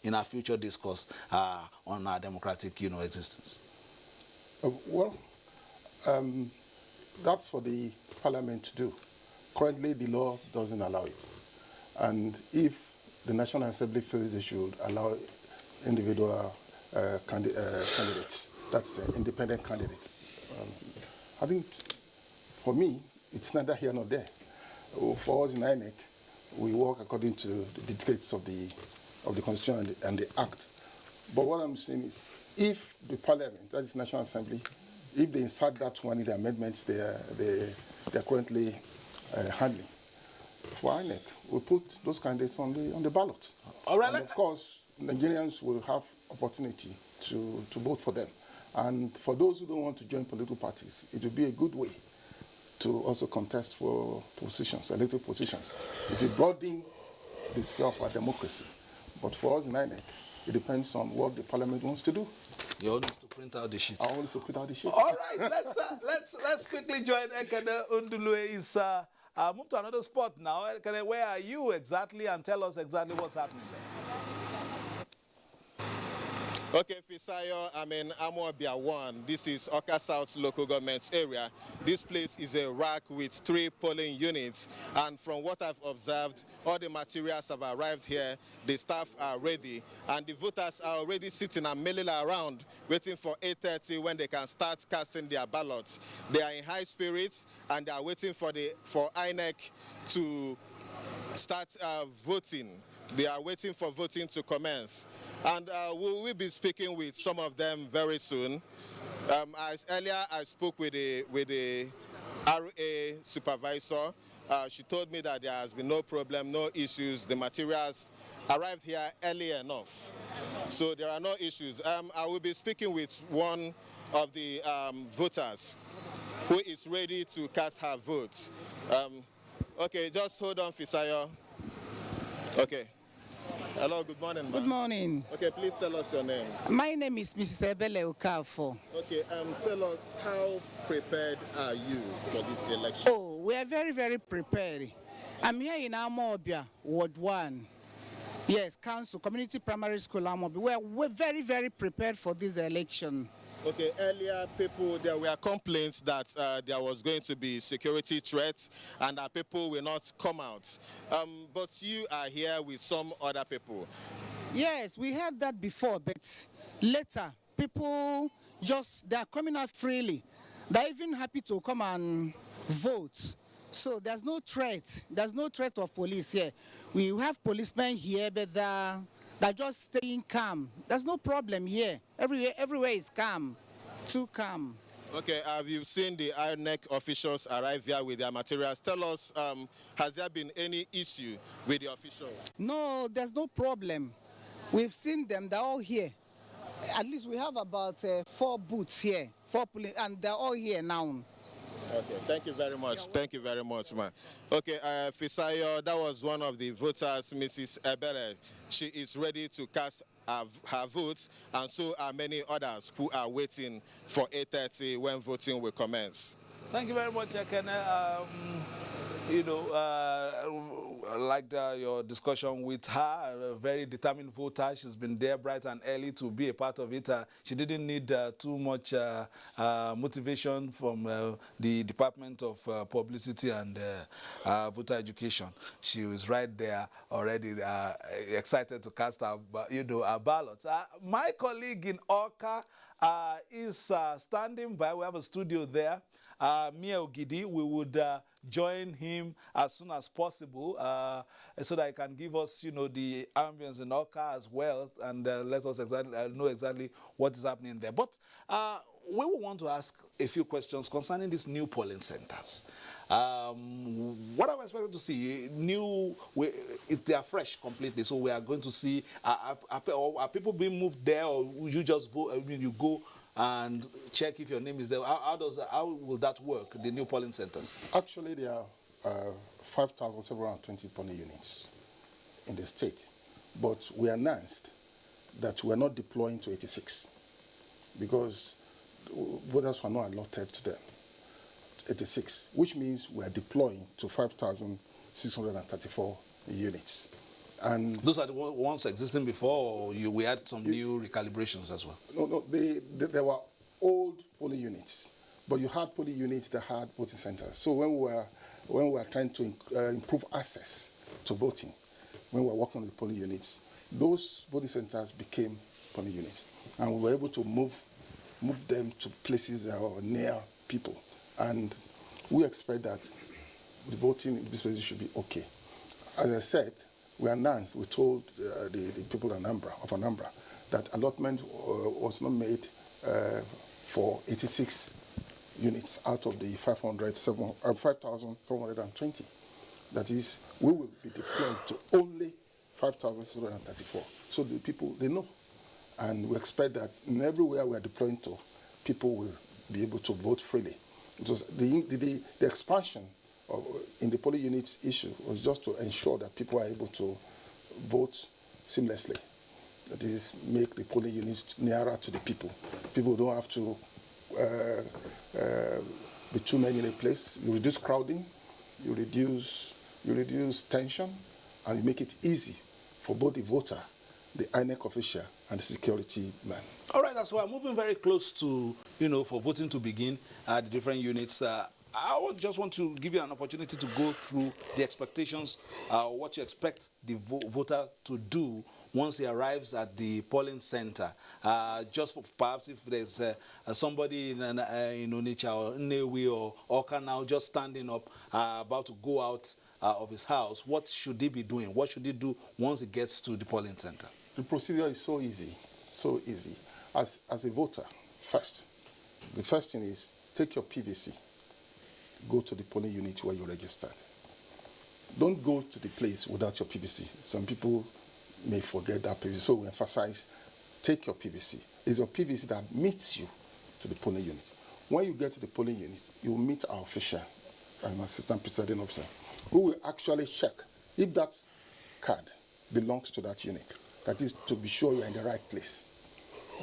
in our future discourse on our democratic, existence? That's for the parliament to do. Currently, the law doesn't allow it. And if the National Assembly feels they should allow individual candidates, that's independent candidates, I think, for me, it's neither here nor there. For us in INEC, we work according to the dictates of the Constitution and the Act. But what I'm saying is, if the Parliament, that is National Assembly, if they insert that one in the amendments they're currently handling, for INEC, we put those candidates on the ballot. All right. And of course, Nigerians will have opportunity to vote for them. And for those who don't want to join political parties, it will be a good way to also contest for positions, elected positions. It will broaden the sphere of our democracy. But for us in INEC, it depends on what the Parliament wants to do. You want us to print out the sheets. I want us to print out the sheets. All right, let's quickly join Ekene Undulue. Move to another spot now. Ekene, where are you exactly, and tell us exactly what's happening there. Okay, Fisayo, I'm in Amwabia 1. This is Oka South local government area. This place is a rack with 3 polling units. And from what I've observed, all the materials have arrived here. The staff are ready. And the voters are already sitting and milling around, waiting for 8:30 when they can start casting their ballots. They are in high spirits and they are waiting for INEC to start voting. They are waiting for voting to commence. And we will be speaking with some of them very soon. Earlier, I spoke with the RA supervisor. She told me that there has been no problem, no issues. The materials arrived here early enough. So there are no issues. I will be speaking with one of the voters who is ready to cast her vote. Okay, just hold on, Fisayo. Okay. Hello, good morning, ma'am. Good morning. Okay, please tell us your name. My name is Mrs. Ebele Okafo. Okay, tell us, how prepared are you for this election? Oh, we are very, very prepared. I'm here in Amobia, Ward 1. Yes, Council, Community Primary School Amobia. We're very, very prepared for this election. Okay, earlier there were complaints that there was going to be security threats and that people will not come out. But you are here with some other people. Yes, we heard that before, but later people they're coming out freely. They're even happy to come and vote. So there's no threat. There's no threat of police here. We have policemen here, but they're just staying calm. There's no problem here. Everywhere is calm, too calm. Okay, have you seen the INEC officials arrive here with their materials? Tell us, has there been any issue with the officials? No, there's no problem. We've seen them, they're all here. At least we have about 4 booths here, 4 police, and they're all here now. Okay, thank you very much. Thank you very much, man. Okay, Fisayo, that was one of the voters, Mrs. Ebele. She is ready to cast her vote, and so are many others who are waiting for 8:30 when voting will commence. Thank you very much, Ekene. You know, I liked your discussion with her, a very determined voter. She's been there bright and early to be a part of it. She didn't need too much motivation from the Department of Publicity and Voter Education. She was right there already, excited to cast her ballots. My colleague in Oka is standing by. We have a studio there. Mia Ogidi, we would join him as soon as possible so that he can give us, the ambience in Oka as well and let us know exactly what is happening there. But we will want to ask a few questions concerning these new polling centers. What are we expecting to see? They are fresh completely, so we are going to see, are people being moved there, or you just vote, you go and check if your name is there? How will that work, the new polling centers? Actually, there are 5,720 polling units in the state, but we announced that we are not deploying to 86 because voters were not allotted to them. 86, which means we are deploying to 5,634 units. And those are the ones existing before, or we had some new recalibrations as well? No, there were old polling units, but you had polling units that had voting centers. So when we were trying to improve access to voting, when we were working on the polling units, those voting centers became polling units, and we were able to move them to places that were near people. And we expect that the voting in this place should be okay. As I said, we told the people of Anambra that allotment was not made for 86 units out of the 5,720. That is, we will be deployed to only 5,734. So the people, they know. And we expect that in everywhere we are deploying to, people will be able to vote freely. It was the expansion in the polling units issue was just to ensure that people are able to vote seamlessly. That is, make the polling units nearer to the people. People don't have to be too many in a place. You reduce crowding, you reduce tension, and you make it easy for both the voter, the INEC official, and the security man. All right, that's why I'm moving very close to, for voting to begin at the different units. I just want to give you an opportunity to go through the expectations, what you expect the voter to do once he arrives at the polling center. Just for perhaps if there's somebody in Onitsha or Nnewi or Oka now just standing up, about to go out of his house, what should he be doing? What should he do once he gets to the polling center? The procedure is so easy, so easy. As a voter, the first thing is take your PVC. Go to the polling unit where you registered. Don't go to the place without your PVC. Some people may forget that PVC, so we emphasize, take your PVC. It's your PVC that meets you to the polling unit. When you get to the polling unit, you will meet our official, an assistant presiding officer, who will actually check if that card belongs to that unit. That is, to be sure you're in the right place.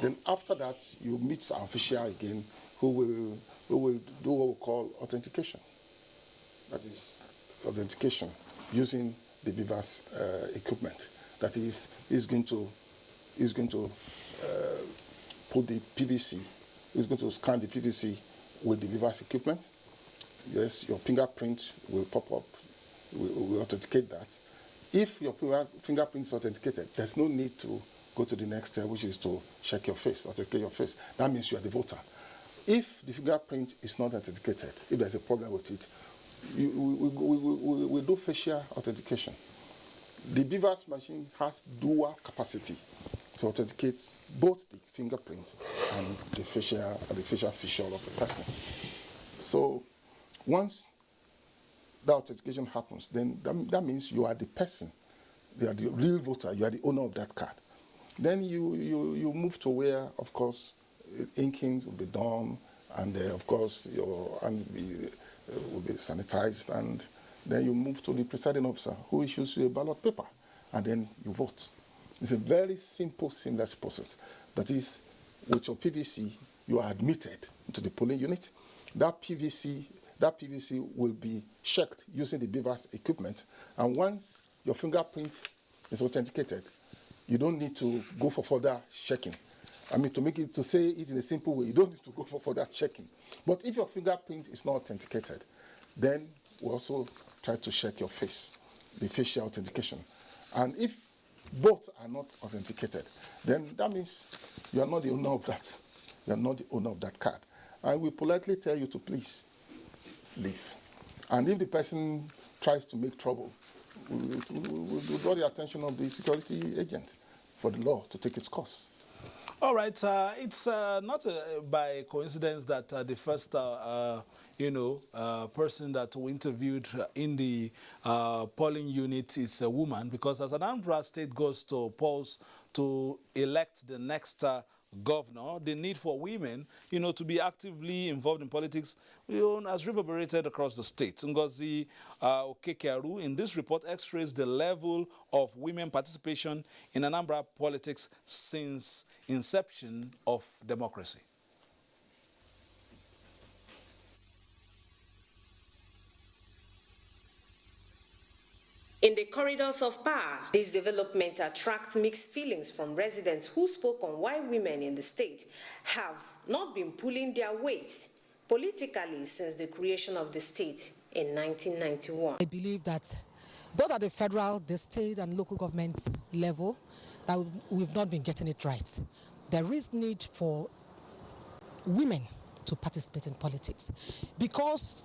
Then after that, you meet our official again, who will do what we call authentication. That is authentication. using the BVAS equipment. That is going to put the PVC, is going to scan the PVC with the BVAS equipment. Yes, your fingerprint will pop up, will authenticate that. If your fingerprint is authenticated, there's no need to go to the next step, which is to check your face, authenticate your face. That means you are the voter. If the fingerprint is not authenticated, if there's a problem with it, we do facial authentication. The BVAS machine has dual capacity to authenticate both the fingerprint and the facial feature of the person. So once the authentication happens, then that means you are the person, you are the real voter, you are the owner of that card. Then you move to where, of course, inking will be done, and of course your hand will be sanitized, and then you move to the presiding officer who issues you a ballot paper, and then you vote. It's a very simple, seamless process. That is, with your PVC, you are admitted into the polling unit. That PVC will be checked using the BVAS equipment, and once your fingerprint is authenticated, you don't need to go for further checking. I mean, to say it in a simple way, you don't need to go for further checking. But if your fingerprint is not authenticated, then we also try to check your face, the facial authentication. And if both are not authenticated, then that means you are not the owner of that. You are not the owner of that card. And we politely tell you to please leave. And if the person tries to make trouble, we'll draw the attention of the security agent for the law to take its course. All right, it's not by coincidence that the first, person that we interviewed in the polling unit is a woman, because as Anambra State goes to polls to elect the next governor, the need for women, to be actively involved in politics has reverberated across the state. Ngozi Okeke-Aru in this report x-rays the level of women participation in Anambra politics since inception of democracy. In the corridors of power, this development attracts mixed feelings from residents who spoke on why women in the state have not been pulling their weight politically since the creation of the state in 1991. I believe that both at the federal, the state and local government level, that we've not been getting it right. There is need for women to participate in politics because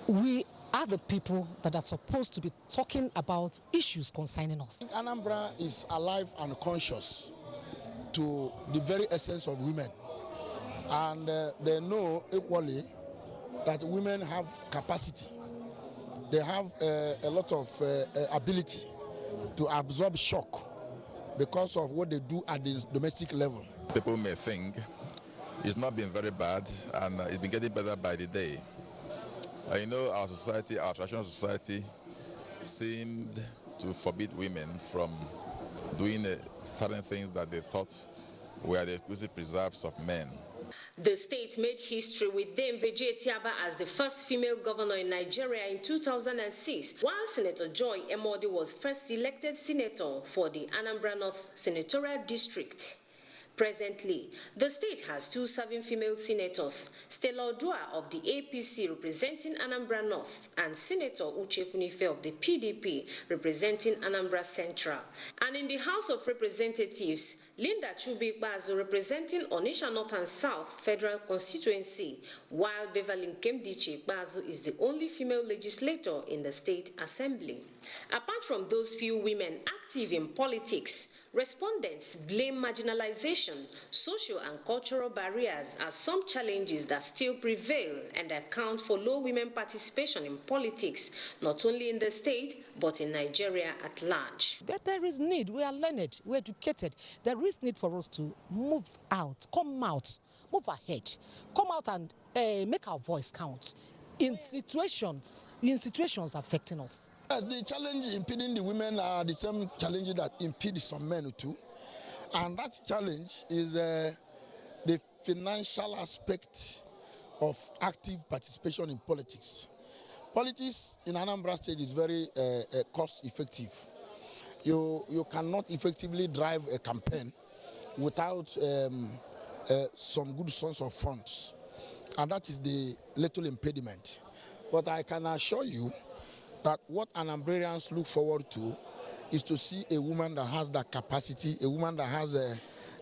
we are the people that are supposed to be talking about issues concerning us. Anambra is alive and conscious to the very essence of women. And they know equally that women have capacity. They have a lot of ability to absorb shock because of what they do at the domestic level. People may think it's not been very bad and it's been getting better by the day. Our society, our traditional society, seemed to forbid women from doing certain things that they thought were the exclusive preserves of men. The state made history with Dame Vijay Tiaba as the first female governor in Nigeria in 2006, while Senator Joy Emodi was first elected senator for the Anambra North Senatorial District. Presently, the state has two serving female senators, Stella Odua of the APC representing Anambra North and Senator Uche Kunife of the PDP representing Anambra Central. And in the House of Representatives, Linda Chubi-Bazu representing Onitsha North and South Federal Constituency, while Beverly Nkemdiche-Bazu is the only female legislator in the State Assembly. Apart from those few women active in politics, respondents blame marginalization, social and cultural barriers as some challenges that still prevail and account for low women participation in politics, not only in the state, but in Nigeria at large. But there is need. We are learned, we are educated. There is need for us to move out, move ahead, come out and make our voice count in situations affecting us. The challenge impeding the women are the same challenges that impede some men too. And that challenge is the financial aspect of active participation in politics. Politics in Anambra State is very cost effective. You cannot effectively drive a campaign without some good source of funds. And that is the little impediment. But I can assure you that what Anambrarians look forward to is to see a woman that has that capacity, a woman that has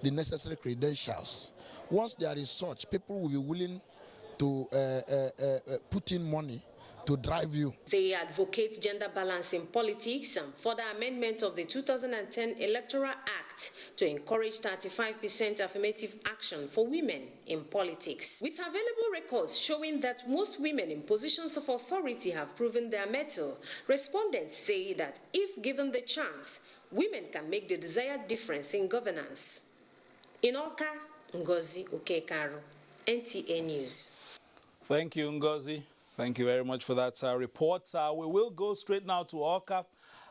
the necessary credentials. Once there is such, people will be willing to put in money to drive you. They advocate gender balance in politics and further amendments of the 2010 Electoral Act to encourage 35% affirmative action for women in politics. With available records showing that most women in positions of authority have proven their mettle, respondents say that if given the chance, women can make the desired difference in governance. In Awka, Ngozi Okekaru, NTA News. Thank you, Ngozi. Thank you very much for that report. We will go straight now to Awka.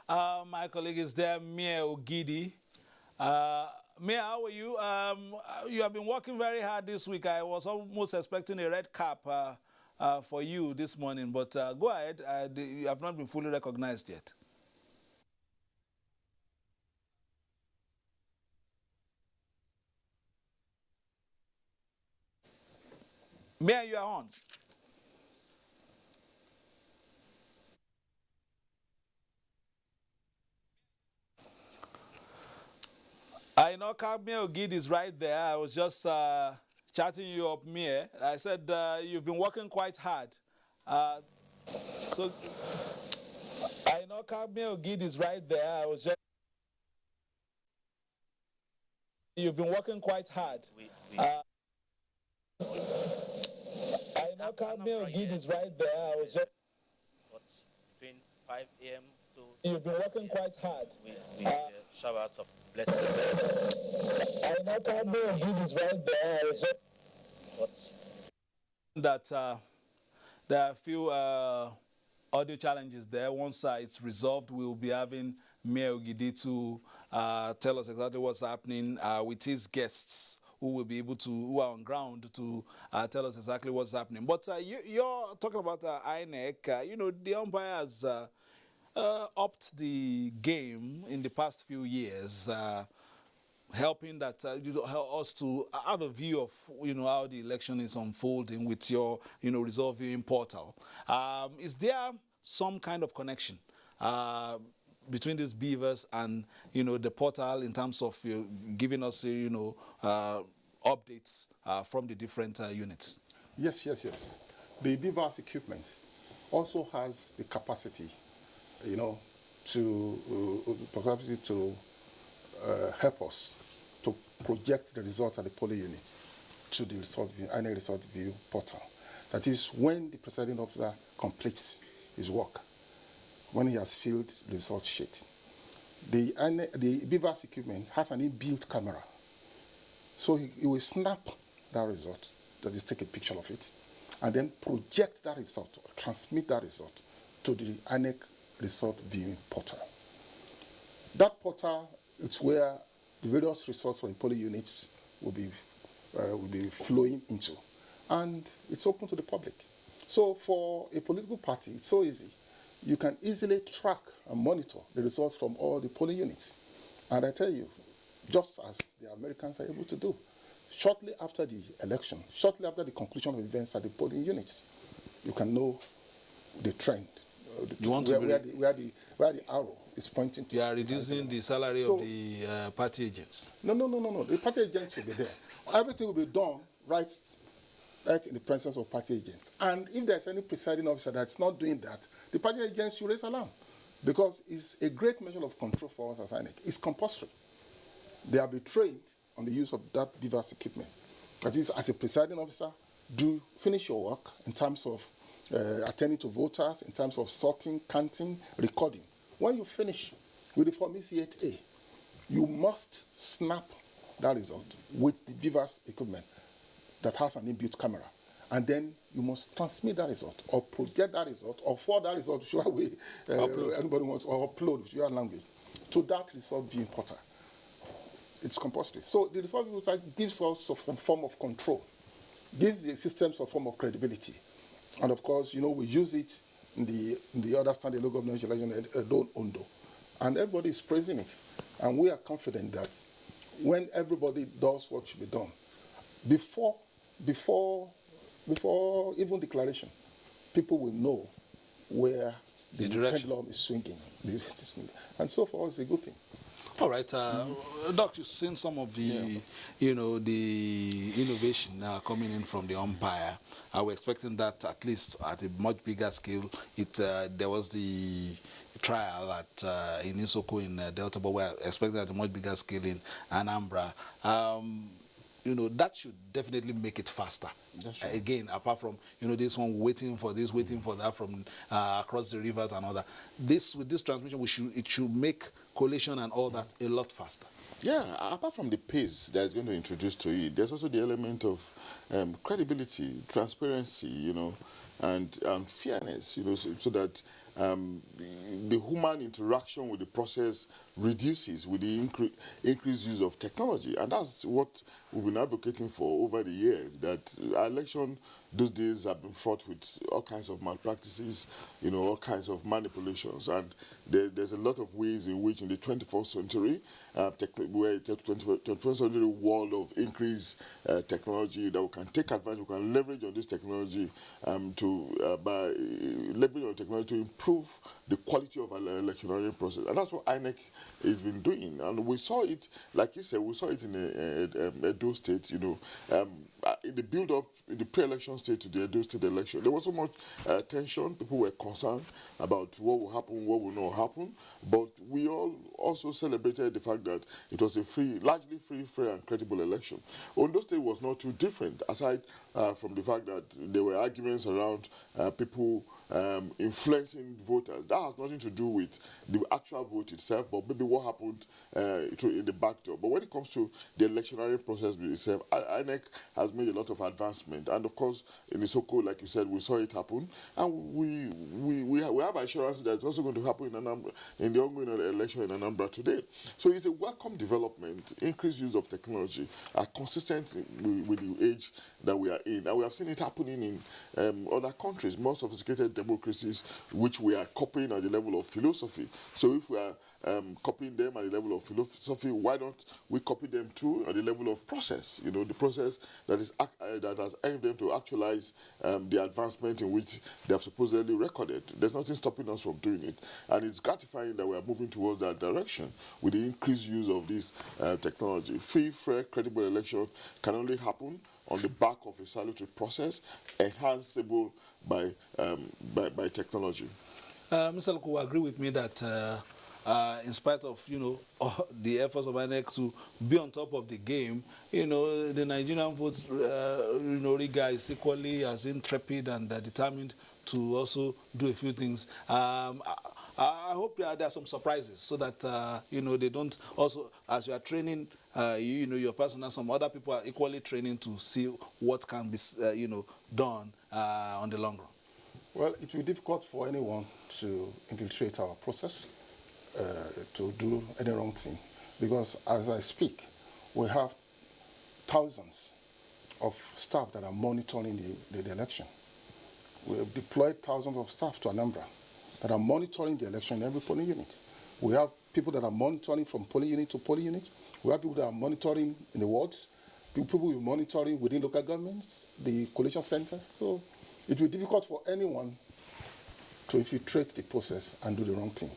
My colleague is there, Mia Ogidi. Mia, how are you? You have been working very hard this week. I was almost expecting a red cap for you this morning, but go ahead. You have not been fully recognized yet. Mia, you are on. I know Mia Ogidi is right there. I was just chatting you up, Mia. I said you've been working quite hard. So I know Mia Ogidi is right there. I was just. You've been working quite hard. I know Mia Ogidi is right there. I was just. Between 5 a.m. to. You've been working quite hard. With showers of blessings. I know Mia Ogidi is right there. I was just. That there are a few audio challenges there. Once it's resolved, we'll be having Mia Ogidi to tell us exactly what's happening with his guests who will be able to, who are on ground to tell us exactly what's happening. But you're talking about INEC. You know, the umpires upped the game in the past few years, helping that help us to have a view of how the election is unfolding with your result viewing portal. Is there some kind of connection between this BVAS and the portal in terms of giving us updates from the different units? Yes. The BVAS equipment also has the capacity, to help us to project the result at the polling unit to the INEC result view portal. That is when the presiding officer completes his work, when he has filled the result sheet. The BVAS equipment has an inbuilt camera. So he will snap that result, that is, take a picture of it, and then project that result, or transmit that result to the INEC result viewing portal. That portal, it's where the various results from the polling units will be flowing into. And it's open to the public. So for a political party, it's so easy. You can easily track and monitor the results from all the polling units. And I tell you, just as the Americans are able to do, shortly after the election, shortly after the conclusion of events at the polling units, you can know the trend, where the arrow is pointing to. You are reducing the salary of the party agents. No. The party agents will be there. Everything will be done right in the presence of party agents. And if there's any presiding officer that's not doing that, the party agents should raise alarm, because it's a great measure of control for us as INEC. It's compulsory. They are trained on the use of that BVAS equipment. That is, as a presiding officer, do finish your work in terms of attending to voters, in terms of sorting, counting, recording. When you finish with the Form EC8A, you must snap that result with the BVAS equipment that has an inbuilt camera. And then you must transmit that result, or project that result, or forward that result, whichever way anybody wants, or upload with your language, to that result viewing portal. It's compulsory. So the result viewing portal gives us a form of control, gives the systems a form of credibility. And of course, we use it in the other standing local government election, Ondo. And everybody is praising it. And we are confident that when everybody does what should be done, before even declaration, people will know where the pendulum is swinging. And so far, it's a good thing. All right, Doc, you've seen some of the, the innovation coming in from the umpire. Are we expecting that at least at a much bigger scale? There was the trial at in Isoko in Delta, but we're expecting at a much bigger scale in Anambra. That should definitely make it faster. Again, apart from, this one waiting for this, waiting for that from across the rivers and all that. With this transmission, it should make collation and all that a lot faster. Yeah, apart from the pace that's going to introduce to it, there's also the element of credibility, transparency, and fairness, so that the human interaction with the process reduces with the increased use of technology. And that's what we've been advocating for over the years, that our election those days have been fraught with all kinds of malpractices, all kinds of manipulations. And there's a lot of ways in which in the 21st century, where the 21st century world of increased technology, that we can take advantage, we can leverage on this technology by leveraging on technology to improve the quality of our electoral process. And that's what INEC has been doing. And we saw it, like you said, we saw it in Edo State, in the build-up, in the pre-election state to the Edo State election. There was so much tension. People were concerned about what will happen, what will not happen. But we all also celebrated the fact that it was a largely free, fair, and credible election. Ondo State was not too different, aside from the fact that there were arguments around people influencing voters. That has nothing to do with the actual vote itself, but maybe what happened in the back door. But when it comes to the electionary process itself, INEC has made a lot of advancement. And of course, in Isoko, like you said, we saw it happen. And we have assurance that it's also going to happen in Anambra, in the ongoing election in Anambra today. So it's a welcome development, increased use of technology, consistent with the age that we are in. And we have seen it happening in other countries, more sophisticated democracies, which we are copying at the level of philosophy. So if we are copying them at the level of philosophy, why don't we copy them too at the level of process? The process that has helped them to actualize the advancement in which they have supposedly recorded. There's nothing stopping us from doing it, and it's gratifying that we are moving towards that direction with the increased use of this technology. Free, fair, credible election can only happen on the back of a salutary process, enhanceable by technology. Mr. Luku will agree with me that in spite of the efforts of INEC to be on top of the game, the Nigerian vote rigger is equally as intrepid and determined to also do a few things. I hope there are some surprises so that they don't also, as you are training your personnel, some other people are equally training to see what can be done on the long run. Well, it will be difficult for anyone to infiltrate our process, to do any wrong thing, because as I speak, we have thousands of staff that are monitoring the election. We have deployed thousands of staff to Anambra that are monitoring the election in every polling unit. We have people that are monitoring from polling unit to polling unit. We have people that are monitoring in the wards. People will be monitoring within local governments, the collation centers. So it will be difficult for anyone to infiltrate the process and do the wrong thing.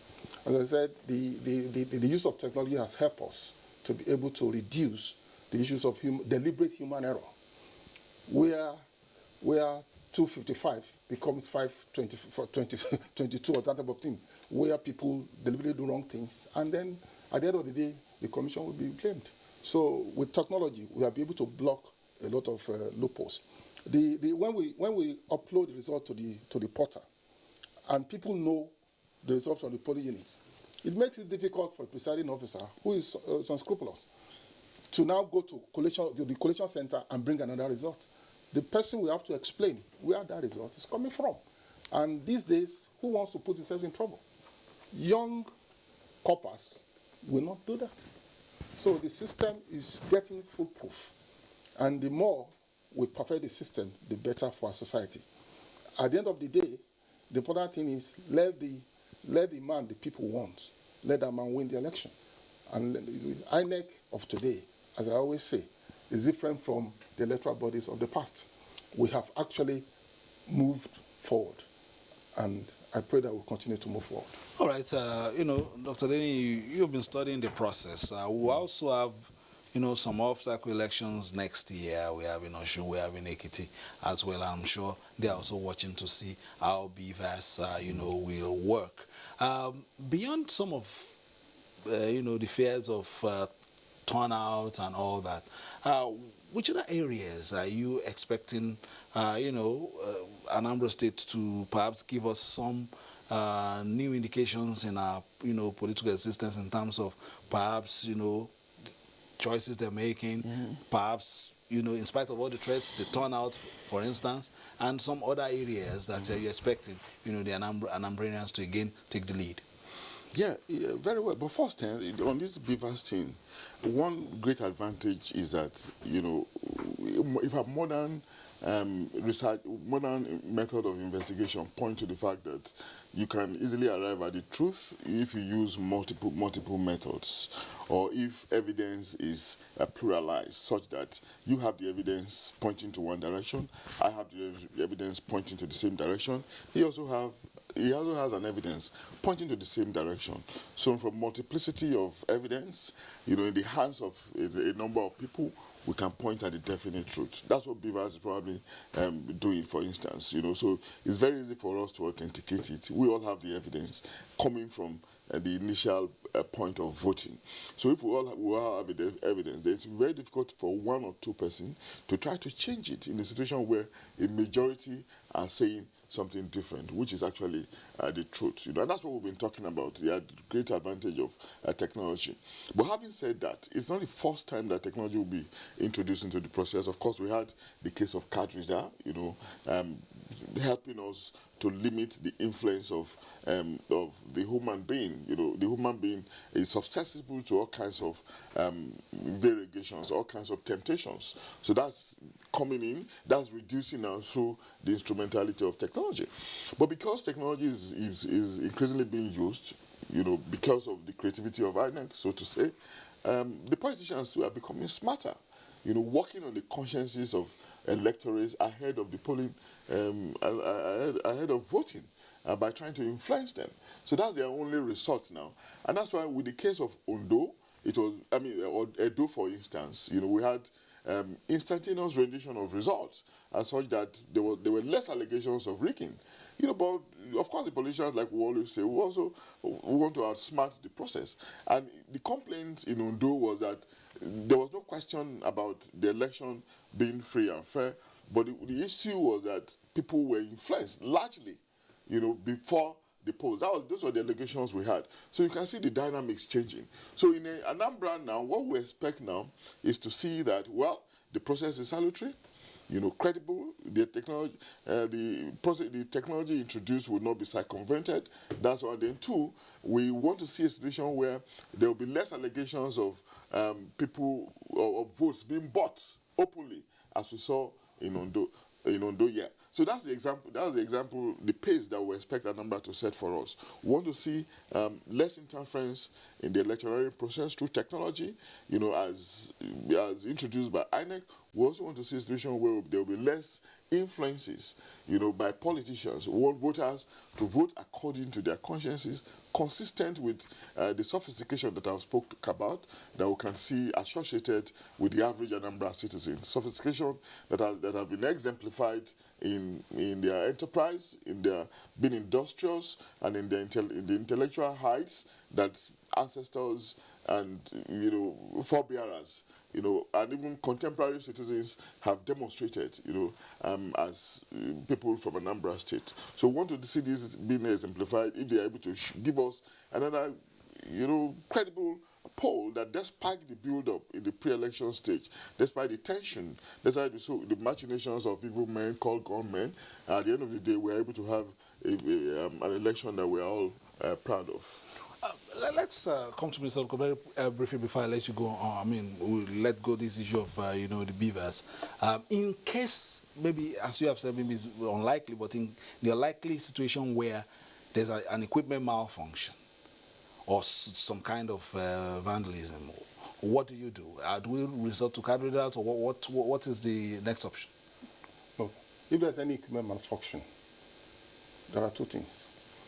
As I said, the use of technology has helped us to be able to reduce the issues of deliberate human error, where 255 becomes 522 or that type of thing, where people deliberately do wrong things, and then at the end of the day, the commission will be blamed. So with technology, we will be able to block a lot of loopholes. When we upload the result to the portal, and people know the results from the polling units, it makes it difficult for a presiding officer who is unscrupulous to now go to the collation center and bring another result. The person will have to explain where that result is coming from. And these days, who wants to put themselves in trouble? Young coppers will not do that. So the system is getting foolproof. And the more we perfect the system, the better for our society. At the end of the day, The important thing is let the man the people want, let that man win the election. And the INEC of today, as I always say, is different from the electoral bodies of the past. We have actually moved forward, and I pray that we'll continue to move forward. All right, Dr. Denny, you've been studying the process. We also have, some off-cycle elections next year. We have in Osun, we have in Ekiti as well. I'm sure they're also watching to see how BVAS, will work. Beyond some of, the fears of turnout and all that, which other areas are you expecting, Anambra State to perhaps give us some new indications in our, political existence in terms of perhaps, choices they're making, perhaps, in spite of all the threats, the turnout, for instance, and some other areas that you're expecting, the Anambranians to again take the lead? Yeah, very well. But first, on this BVAS thing, one great advantage is that, if a modern research, modern method of investigation point to the fact that you can easily arrive at the truth if you use multiple methods, or if evidence is pluralized, such that you have the evidence pointing to one direction, I have the evidence pointing to the same direction. He also has an evidence pointing to the same direction. So from multiplicity of evidence, in the hands of a number of people, we can point at the definite truth. That's what BVAS is probably doing, for instance. So it's very easy for us to authenticate it. We all have the evidence coming from the initial point of voting. So if we all have the evidence, then it's very difficult for one or two persons to try to change it in a situation where a majority are saying something different, which is actually the truth. And that's what we've been talking about, the great advantage of technology. But having said that, it's not the first time that technology will be introduced into the process. Of course, we had the case of card reader, helping us to limit the influence of the human being. The human being is susceptible to all kinds of variegations, all kinds of temptations. So that's coming in, that's reducing now through the instrumentality of technology. But because technology is increasingly being used, because of the creativity of INEC, so to say, the politicians too are becoming smarter, working on the consciences of electorates ahead of the polling, ahead of voting, by trying to influence them. So that's their only resort now. And that's why with the case of Ondo, or Edo, for instance, we had instantaneous rendition of results, as such that there were less allegations of rigging. But of course the politicians, like we always say, we want to outsmart the process. And the complaint in Ondo was that there was no question about the election being free and fair, but the issue was that people were influenced largely, before the polls. Those were the allegations we had. So you can see the dynamics changing. So in Anambra now, what we expect now is to see that, well, the process is salutary, credible. The technology introduced will not be circumvented. That's one. Then two, we want to see a situation where there will be less allegations of people or of votes being bought openly, as we saw in Ondo. Yeah. So that's the example, the pace that we expect Anambra to set for us. We want to see less interference in the electoral process through technology, as introduced by INEC. We also want to see a situation where there will be less influences, by politicians. We want voters to vote according to their consciences, consistent with the sophistication that I've spoken about, that we can see associated with the average Anambra citizen. Sophistication that have been exemplified in their enterprise, in their being industrious, and in the intellectual heights that ancestors and forebearers, and even contemporary citizens have demonstrated, as people from Anambra State. So we want to see this being exemplified if they are able to give us another, credible poll that despite the build-up in the pre-election stage, despite the tension, despite the machinations of evil men called gunmen, at the end of the day, we're able to have an election that we're all proud of. Let's come to Mr. Oko very briefly before I let you go on. I mean, we'll let go this issue of, the BVAS. In case, maybe, as you have said, maybe it's unlikely, but in the likely situation where there's an equipment malfunction or some kind of vandalism, what do you do? Do we resort to card readers, or what is the next option? Look, if there's any equipment malfunction, there are two things.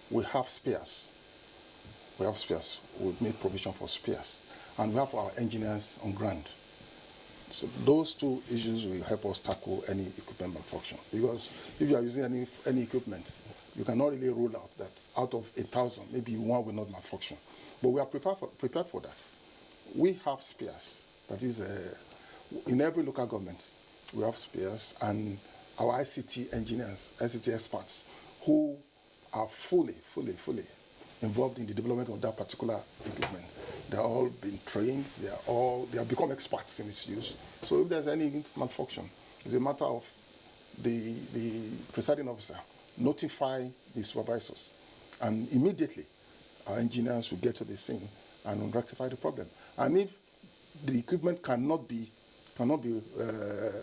We have spares. We have spares. We make provision for spares. And we have our engineers on ground. So those two issues will help us tackle any equipment malfunction. Because if you are using any equipment, you cannot really rule out that out of 1,000, maybe one will not malfunction. But we are prepared for that. We have spares. That is, in every local government, we have spares, and our ICT engineers, ICT experts, who are fully involved in the development of that particular equipment. They're all been trained. They have become experts in its use. So if there's any malfunction, it's a matter of the presiding officer notify the supervisors, and immediately our engineers will get to the scene and rectify the problem. And if the equipment cannot be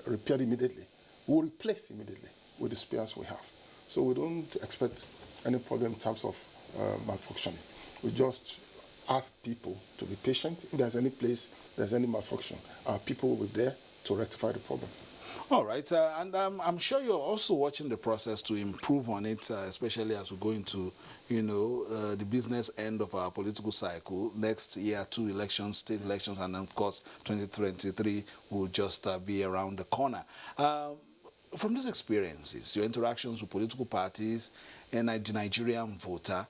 repaired immediately, we'll replace immediately with the spares we have. So we don't expect any problem in terms of malfunction. We just ask people to be patient. If there's any place there's any malfunction, our people will be there to rectify the problem. All right, and I'm sure you're also watching the process to improve on it, especially as we go into, the business end of our political cycle. Next year, 2 elections, state elections, and then, of course, 2023 will just be around the corner. From these experiences, your interactions with political parties and the Nigerian voter,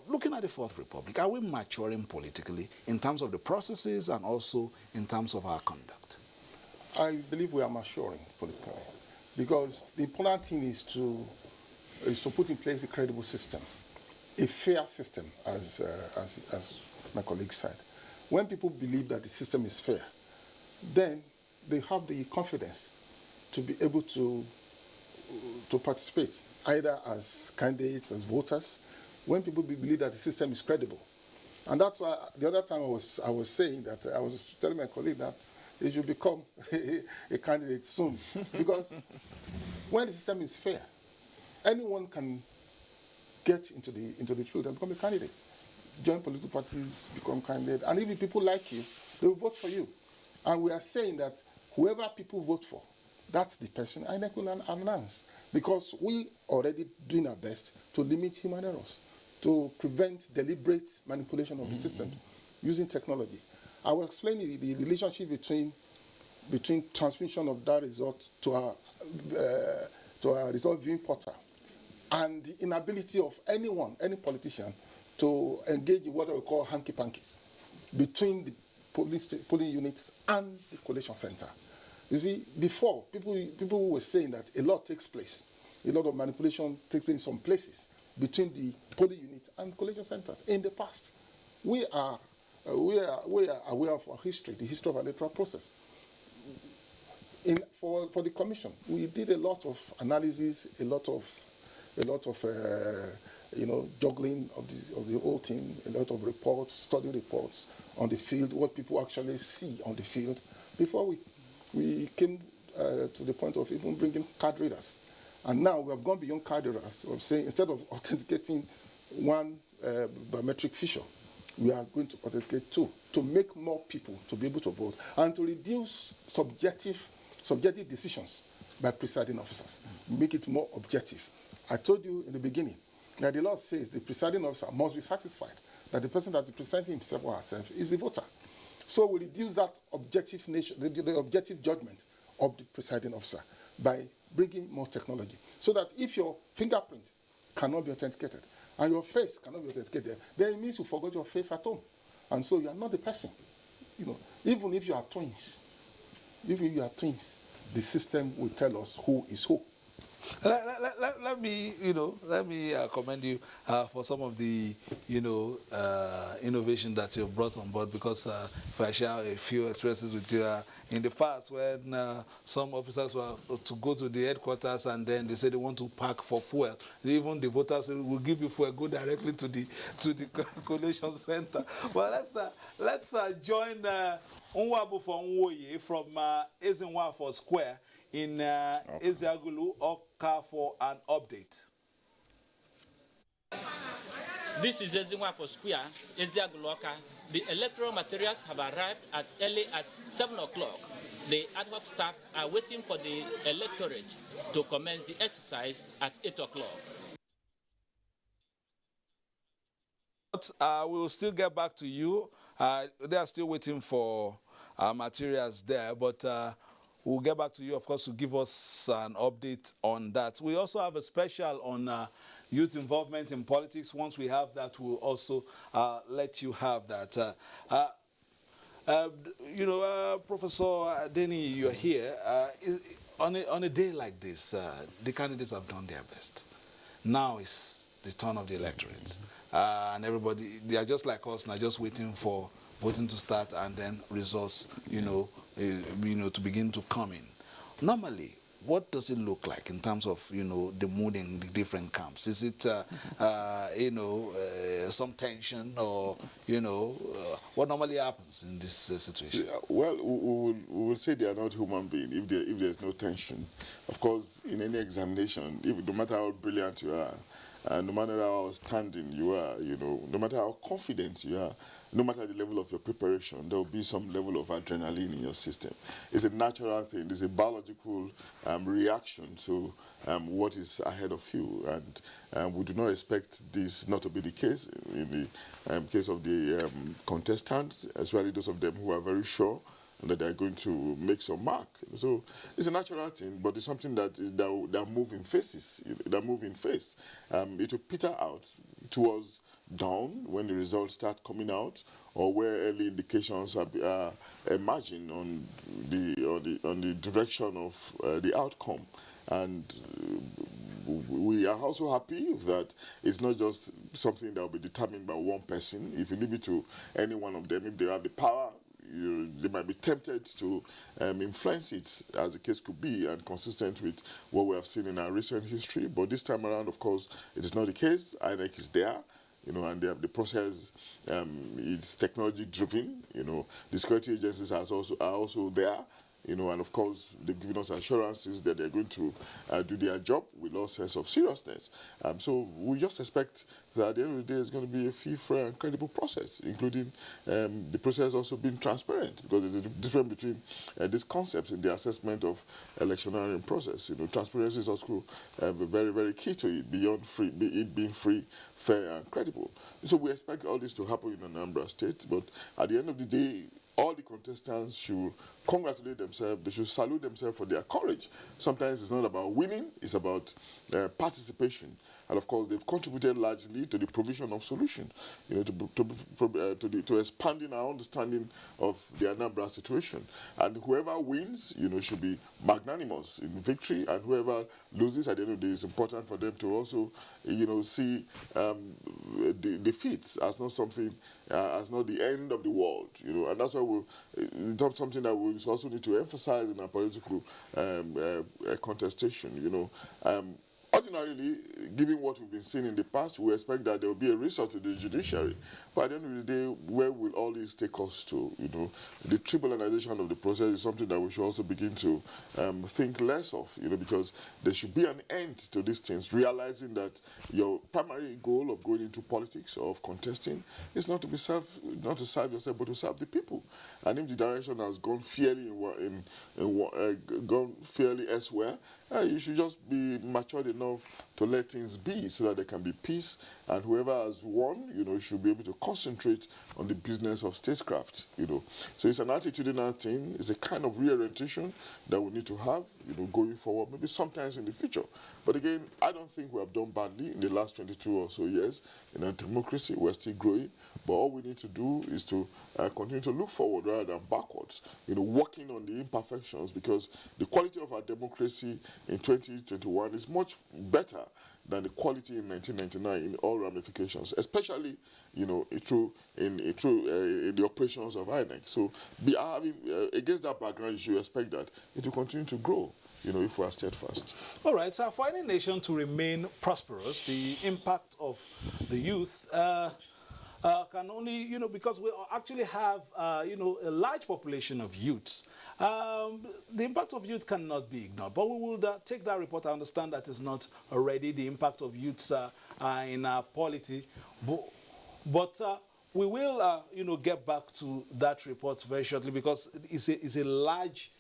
looking at the Fourth Republic, are we maturing politically in terms of the processes and also in terms of our conduct? I believe we are maturing politically, because the important thing is to put in place a credible system, a fair system, as my colleague said. When people believe that the system is fair, then they have the confidence to be able to participate, either as candidates, as voters, when people believe that the system is credible. And that's why the other time I was saying that I was telling my colleague that he should become a candidate soon, because when the system is fair, anyone can get into the field and become a candidate. Join political parties, become candidate, and if people like you, they will vote for you. And we are saying that whoever people vote for, that's the person INEC will announce, because we already doing our best to limit human errors, to prevent deliberate manipulation of the system using technology. I was explaining the relationship between transmission of that result to our result viewing portal, and the inability of anyone, any politician, to engage in what we call hanky-pankies between the polling units and the collation center. You see, before, people were saying that a lot takes place, a lot of manipulation takes place in some places between the polling unit and collation centers. In the past, we are aware of our history, the history of our electoral process. For the commission, we did a lot of analysis, a lot of juggling of the whole thing, a lot of reports, study reports on the field, what people actually see on the field, before we came to the point of even bringing card readers. And now we have gone beyond card readers. We're saying instead of authenticating one biometric feature, we are going to authenticate 2 to make more people to be able to vote and to reduce subjective decisions by presiding officers, make it more objective. I told you in the beginning that the law says the presiding officer must be satisfied that the person that is presenting himself or herself is the voter. So we reduce that objective nature, the objective judgment of the presiding officer by bringing more technology, so that if your fingerprint cannot be authenticated and your face cannot be authenticated, then it means you forgot your face at home, and so you are not the person. Even if you are twins, the system will tell us who is who. Let me, commend you for some of the, innovation that you've brought on board. Because if I share a few experiences with you, in the past when some officers were to go to the headquarters and then they said they want to park for fuel, even the voters will give you fuel, go directly to the collation center. Well, let's join Nwabu for Nwoye from Ezinwafo Square in Eziagulu, Oka, for an update. This is Ezinwafo Square, Eziagulu, Oka. The electoral materials have arrived as early as 7 o'clock. The ad hoc staff are waiting for the electorate to commence the exercise at 8 o'clock. But we'll still get back to you. They are still waiting for materials there, but we'll get back to you, of course, to give us an update on that. We also have a special on youth involvement in politics. Once we have that, we'll also let you have that. Professor Denny, you're here. On a day like this, the candidates have done their best. Now is the turn of the electorate. And everybody, they are just like us now, just waiting for voting to start and then results, to begin to come in. Normally, what does it look like in terms of, the mood in the different camps? Is it, some tension or, what normally happens in this situation? Well, we will say they are not human beings if there's no tension. Of course, in any examination, no matter how brilliant you are, no matter how outstanding you are, no matter how confident you are, no matter the level of your preparation, there will be some level of adrenaline in your system. It's a natural thing. It's a biological reaction to what is ahead of you. And we do not expect this not to be the case in the case of the contestants, especially those of them who are very sure that they're going to make some mark. So it's a natural thing, but it's something that move in phases. That move in phase. It will peter out towards dawn when the results start coming out, or where early indications are emerging on the direction of the outcome. And we are also happy that it's not just something that will be determined by one person. If you leave it to any one of them, if they have the power, they might be tempted to influence it, as the case could be, and consistent with what we have seen in our recent history. But this time around, of course, it is not the case. INEC is there, and the process is technology-driven. The security agencies are also there. And of course, they've given us assurances that they're going to do their job with no sense of seriousness. So we just expect that at the end of the day, it's going to be a free, fair, and credible process, including the process also being transparent, because there's a difference between these concepts in the assessment of electioneering process. Transparency is also very, very key to it, beyond it being free, fair, and credible. So we expect all this to happen in Anambra State, but at the end of the day, all the contestants should congratulate themselves. They should salute themselves for their courage. Sometimes it's not about winning, it's about participation. And of course, they've contributed largely to the provision of solution, to expanding our understanding of the Anambra situation. And whoever wins, should be magnanimous in victory, and whoever loses at the end of the day, it's important for them to also, see defeats as not something, as not the end of the world, and that's why it's something that we also need to emphasize in our political contestation, Ordinarily, given what we've been seeing in the past, we expect that there will be a resort to the judiciary. But at the end of the day, where will all this take us to? The tribunalization of the process is something that we should also begin to think less of, because there should be an end to these things, realizing that your primary goal of going into politics or of contesting is not to serve yourself, but to serve the people. And if the direction has gone fairly elsewhere, you should just be matured enough enough to let things be so that there can be peace, and whoever has won, should be able to concentrate on the business of statecraft, So it's an attitudinal thing. It's a kind of reorientation that we need to have, going forward, maybe sometimes in the future. But again, I don't think we have done badly in the last 22 or so years in our democracy. We're still growing, but all we need to do is to continue to look forward rather than backwards, working on the imperfections, because the quality of our democracy in 2021 is much better than the quality in 1999 in all ramifications, especially, through the operations of INEC. So, against that background, you should expect that it will continue to grow, if we are steadfast. All right, so for any nation to remain prosperous, the impact of the youth can only, because we actually have, a large population of youths. The impact of youth cannot be ignored, but we will take that report. I understand that is not already the impact of youths in our polity, but we will, get back to that report very shortly, because it's a large,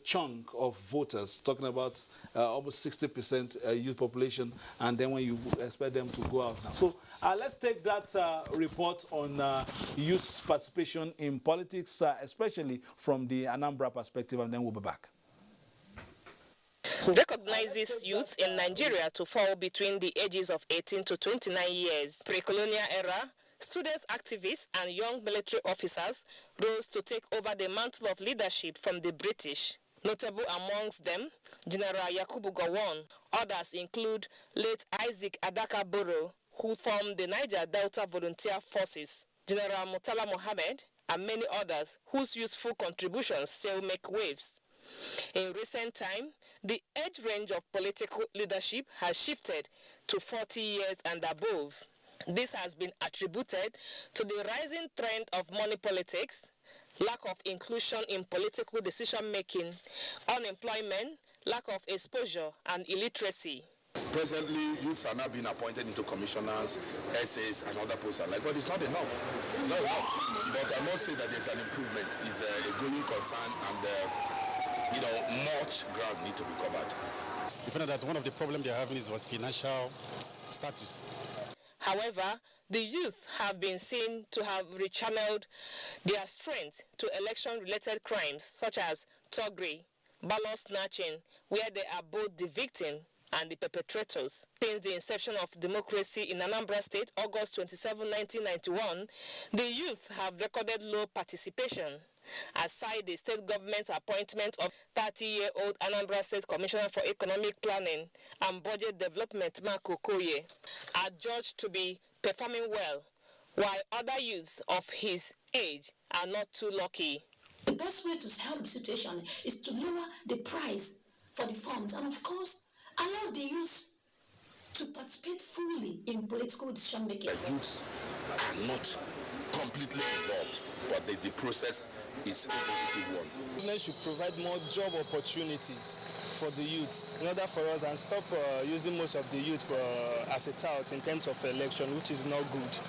chunk of voters, talking about almost 60% youth population, and then when you expect them to go out now. So let's take that report on youth participation in politics, especially from the Anambra perspective, and then we'll be back. Recognizes youth in Nigeria to fall between the ages of 18 to 29 years. Pre-colonial era, students, activists, and young military officers rose to take over the mantle of leadership from the British. Notable amongst them, General Yakubu Gowon. Others include late Isaac Adaka Boro, who formed the Niger Delta Volunteer Forces, General Murtala Mohammed, and many others whose useful contributions still make waves. In recent time, the age range of political leadership has shifted to 40 years and above. This has been attributed to the rising trend of money politics, lack of inclusion in political decision-making, unemployment, lack of exposure, and illiteracy. Presently, youths are now being appointed into commissioners, SAs, and other posts alike, but it's not enough. Not enough. But I must say that there's an improvement. It's a growing concern, and much ground needs to be covered. You find that one of the problems they're having was financial status. However, the youth have been seen to have rechanneled their strength to election-related crimes such as thuggery, ballot snatching, where they are both the victim and the perpetrators. Since the inception of democracy in Anambra State, August 27, 1991, the youth have recorded low participation. Aside the state government's appointment of 30-year-old Anambra State Commissioner for Economic Planning and Budget Development, Mark Okoye, are judged to be performing well, while other youths of his age are not too lucky. The best way to help the situation is to lower the price for the funds and, of course, allow the youth to participate fully in political decision making. The youths are not completely involved, but the process is a positive one. Government should provide more job opportunities for the youth in order for us and stop using most of the youth as a tout in terms of election, which is not good.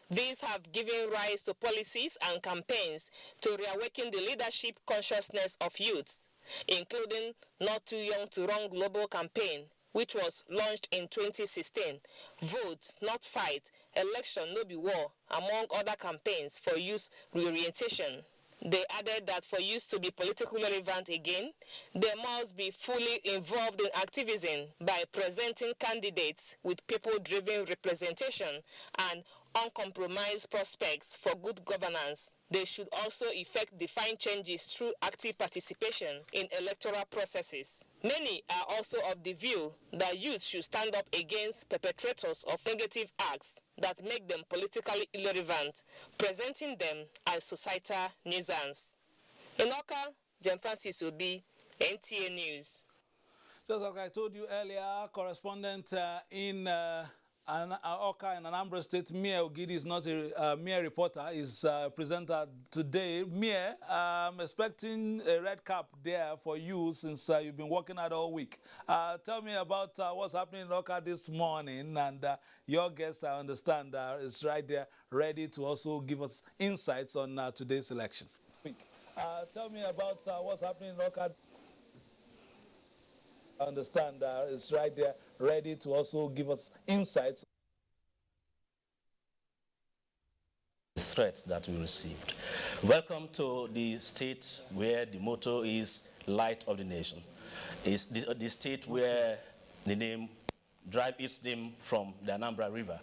These have given rise to policies and campaigns to reawaken the leadership consciousness of youths, including Not Too Young to Run Global Campaign, which was launched in 2016, Vote, Not Fight, Election, No Be War, among other campaigns for youth reorientation. They added that for youth to be politically relevant again, they must be fully involved in activism by presenting candidates with people-driven representation and uncompromised prospects for good governance. They should also effect defined changes through active participation in electoral processes. Many are also of the view that youth should stand up against perpetrators of negative acts that make them politically irrelevant, presenting them as societal nuisance. In Oka, Jen Francis Obi, NTA News. Just like I told you earlier, correspondent in Oka in Anambra State, Mia Ogidi is not a mere reporter, is presenter today. Mia, I'm expecting a red cap there for you since you've been working out all week. Tell me about what's happening in Oka this morning, and your guest, I understand, is right there ready to also give us insights on today's election. Tell me about what's happening in Oka. understand is right there, ready to also give us insights. The threats that we received. Welcome to the state where the motto is Light of the Nation. It's the state where the name derives its name from the Anambra River.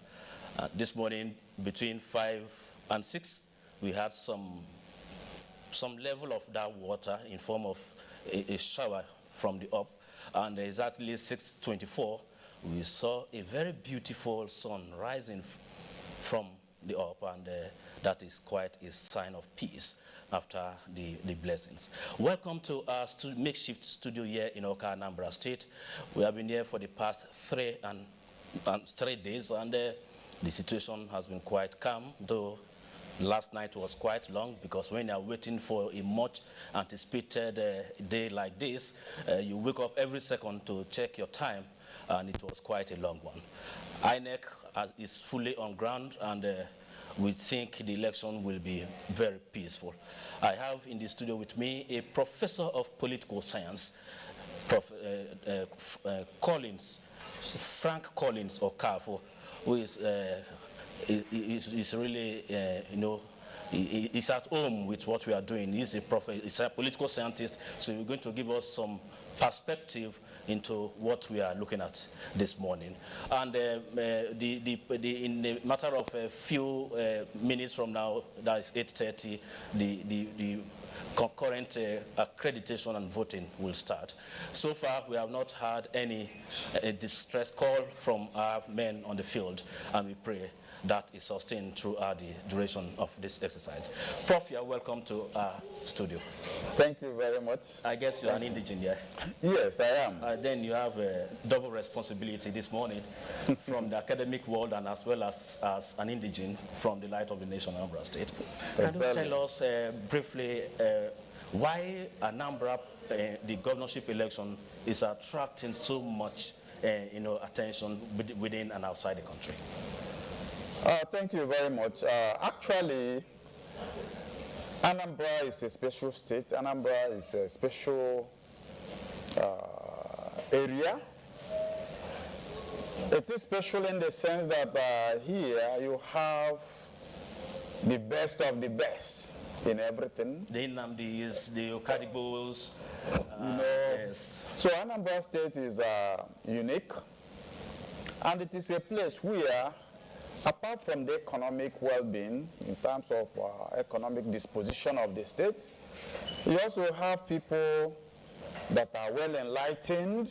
This morning, between 5 and 6, we had some level of that water in form of a shower from the up, and exactly 6:24, we saw a very beautiful sun rising from the up, and that is quite a sign of peace after the blessings. Welcome to our makeshift studio here in Oka, Anambra State. We have been here for the past 3 days, and the situation has been quite calm, though last night was quite long, because when you are waiting for a much anticipated day like this, you wake up every second to check your time, and it was quite a long one. INEC is fully on ground, and we think the election will be very peaceful. I have in the studio with me a professor of political science, Frank Collins Okafo, who is really, he's at home with what we are doing. He's a political scientist, so he's going to give us some perspective into what we are looking at this morning. And in a matter of a few minutes from now, that is 8:30, the concurrent accreditation and voting will start. So far, we have not had any distress call from our men on the field, and we pray that is sustained throughout the duration of this exercise. Prof, you are welcome to our studio. Thank you very much. I guess you're an indigene, yeah? Yes, I am. Then you have a double responsibility this morning from the academic world and as well as an indigene from the Light of the Nation, Anambra State. Can you tell us briefly why Anambra, the governorship election, is attracting so much attention within and outside the country? Thank you very much. Actually, Anambra is a special state. Anambra is a special area. It is special in the sense that here you have the best of the best in everything. The Nnamdis, the Okadigbo's. Yes. So Anambra State is unique, and it is a place where, apart from the economic well-being, in terms of economic disposition of the state, you also have people that are well enlightened,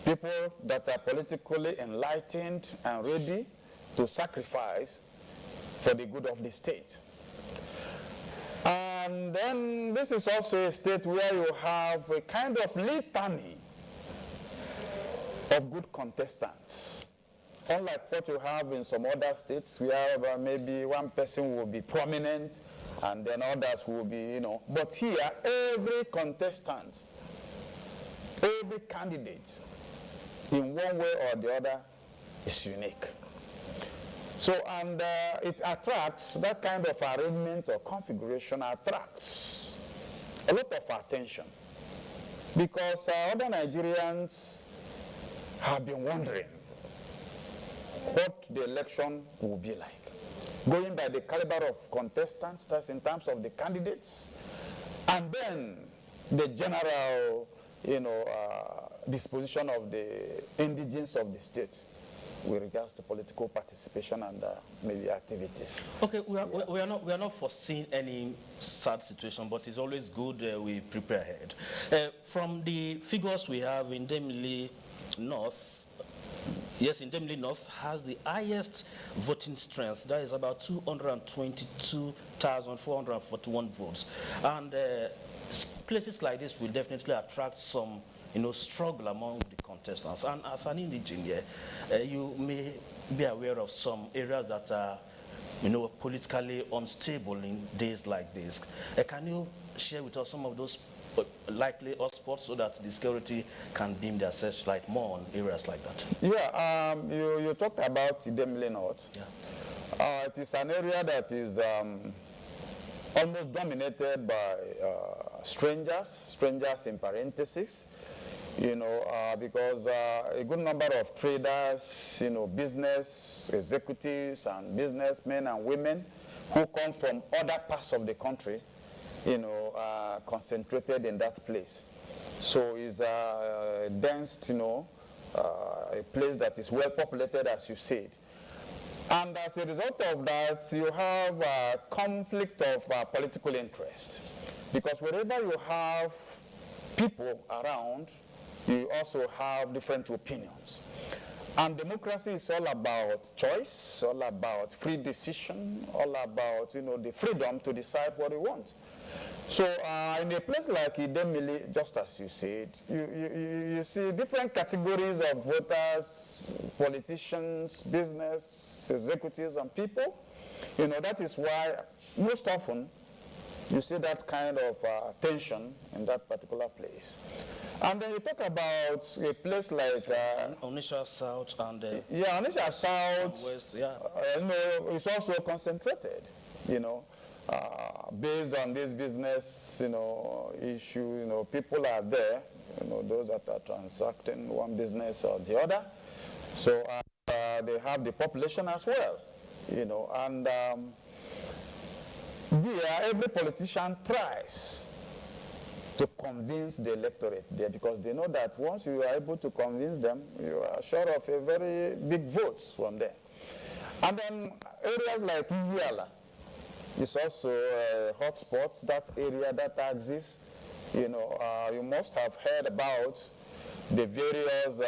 people that are politically enlightened and ready to sacrifice for the good of the state. And then this is also a state where you have a kind of litany of good contestants. Unlike what you have in some other states, where maybe one person will be prominent and then others will be, But here, every contestant, every candidate, in one way or the other, is unique. So, and it attracts, that kind of arrangement or configuration attracts a lot of attention. Because other Nigerians have been wondering what the election will be like. Going by the caliber of contestants, that's in terms of the candidates, and then the general, disposition of the indigenes of the state with regards to political participation and maybe activities. Okay, we are not foreseeing any sad situation, but it's always good we prepare ahead. From the figures we have in Demili North, yes, in Demili North has the highest voting strength. That is about 222,441 votes. And places like this will definitely attract some, struggle among the contestants. And as an indigene here, you may be aware of some areas that are, politically unstable in days like this. Can you share with us some of those likely hotspots so that the security can beam their searchlight more on areas like that? Yeah, you talked about Demili North. Yeah. It is an area that is almost dominated by strangers in parentheses. because a good number of traders, business executives and businessmen and women who come from other parts of the country, are concentrated in that place. So it's a dense, a place that is well populated, as you said. And as a result of that, you have a conflict of political interest. Because wherever you have people around, you also have different opinions. And democracy is all about choice, all about free decision, all about, the freedom to decide what you want. So in a place like Idemili, just as you said, you see different categories of voters, politicians, business, executives, and people. That is why most often you see that kind of tension in that particular place. And then you talk about a place like Onitsha South and Onitsha South, West, yeah. It's also concentrated, based on this business, issue, people are there, those that are transacting one business or the other. So they have the population as well, and every politician tries to convince the electorate there, because they know that once you are able to convince them, you are sure of a very big vote from there. And then areas like Iyala is also a hotspot, that area that exists. You must have heard about the various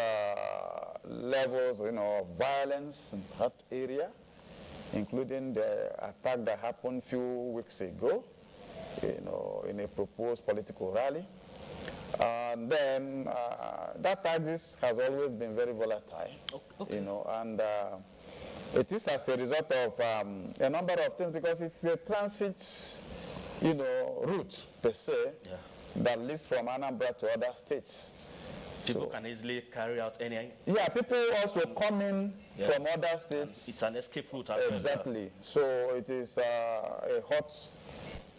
levels, of violence in that area, including the attack that happened a few weeks ago, in a proposed political rally. And then that axis has always been very volatile, and it is as a result of a number of things, because it's a transit, route per se, that leads from Anambra to other states. People can easily carry out any... Yeah, people also come in from other states. And it's an escape route. Exactly. So it is a hot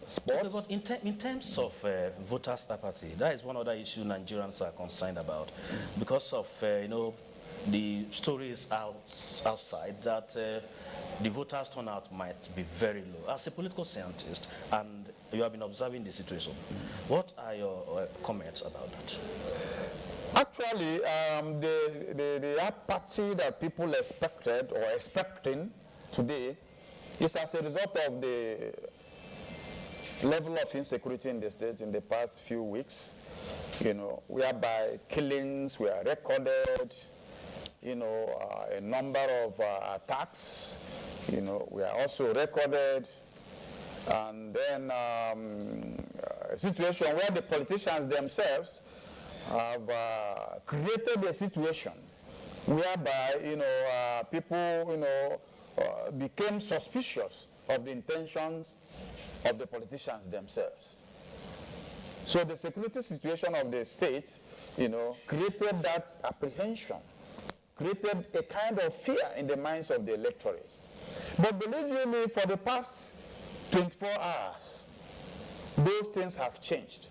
spot. Okay, but in terms of voters' apathy, that is one other issue Nigerians are concerned about. Because of, the stories outside that the voters' turnout might be very low. As a political scientist, and you have been observing the situation, what are your comments about that? Actually, the apathy that people expected or expecting today is as a result of the level of insecurity in the state in the past few weeks, whereby killings were recorded, a number of attacks, were also recorded, and then a situation where the politicians themselves have created a situation whereby, people, became suspicious of the intentions of the politicians themselves. So the security situation of the state, created that apprehension, created a kind of fear in the minds of the electorate. But believe you me, for the past 24 hours, those things have changed.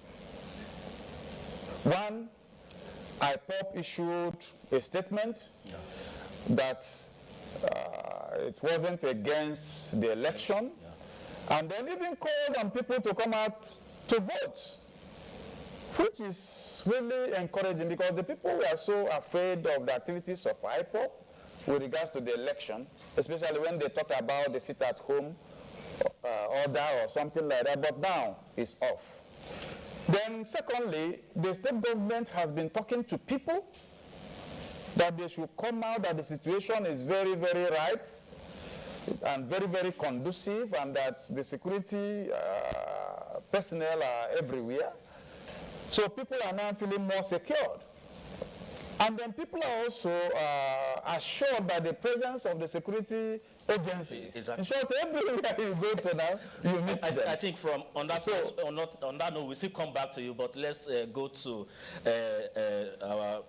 One, IPOP issued a statement that it wasn't against the election, and then even called on people to come out to vote, which is really encouraging, because the people were so afraid of the activities of IPOP with regards to the election, especially when they talk about the sit-at-home order or something like that, but now it's off. Then secondly, the state government has been talking to people that they should come out, that the situation is very, very ripe and very, very conducive, and that the security personnel are everywhere. So people are now feeling more secured. And then people are also assured by the presence of the security agencies. Exactly. In short, everywhere you go to now, you meet them. I think from on that note, we'll still come back to you, but let's go to our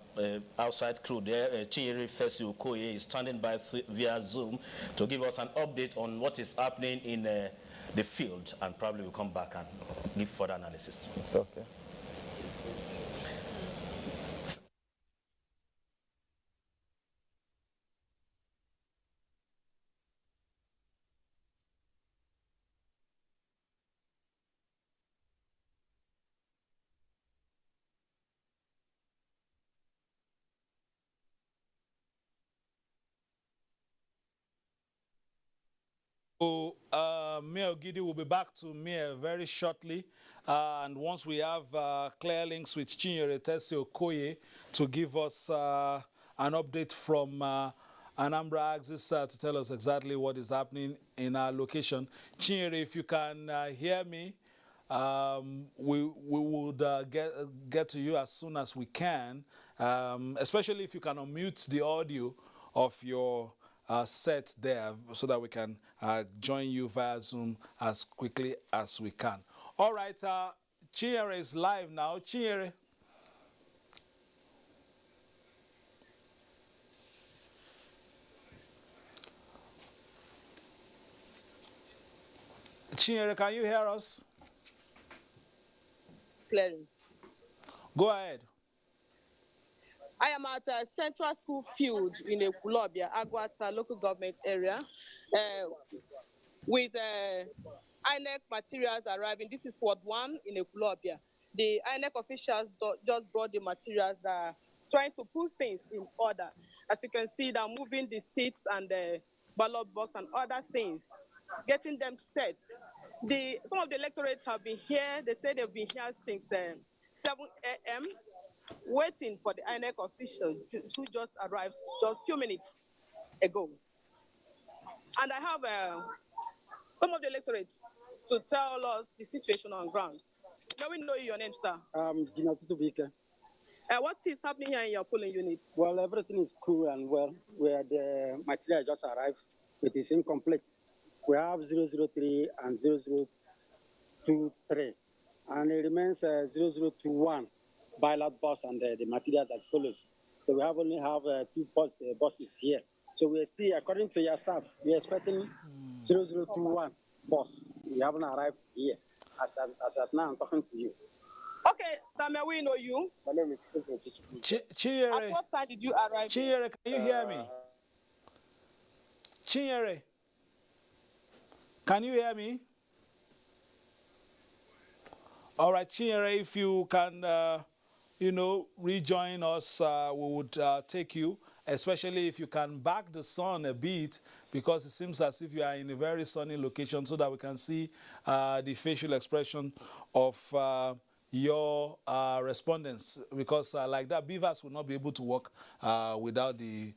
outside crew there. Chinyere Fesi Okoye is standing by via Zoom to give us an update on what is happening in the field, and probably we'll come back and give further analysis. It's okay. So, Mayor Gidi will be back to Mayor very shortly. And once we have clear links with Chinyere Tessie Okoye to give us an update from Anambra Axis to tell us exactly what is happening in our location. Chinyere, if you can hear me, we would get to you as soon as we can, especially if you can unmute the audio of your set there so that we can join you via Zoom as quickly as we can. All right, Chinyere is live now. Chinyere. Chinyere, can you hear us? Clearly. Go ahead. I am at Central School Field in Ekulobia, Agwata local government area, with INEC materials arriving. This is Ward 1 in Ekulobia. The INEC officials just brought the materials that are trying to put things in order. As you can see, they're moving the seats and the ballot box and other things, getting them set. Some of the electorates have been here. They say they've been here since 7 a.m. waiting for the INEC officials who just arrived just a few minutes ago. And I have some of the electorates to tell us the situation on ground. May we know your name, sir? What is happening here in your polling units? Well, everything is cool and well. Where the material just arrived, it is incomplete. We have 003 and 0023, and it remains 0021 ballot box and the material that follows. So we only have 2 buses here. So we are still, according to your staff, we are expecting 0021 bus. We haven't arrived here. As at now, I'm talking to you. Okay, Samuel, we know you. My name is Chinyere. At what time did you arrive? Chinyere, can you hear me? Chinyere, can you hear me? All right, Chinyere, if you can, rejoin us, we would take you, especially if you can back the sun a bit, because it seems as if you are in a very sunny location so that we can see the facial expression of your respondents, because like that, BVAS will not be able to work without the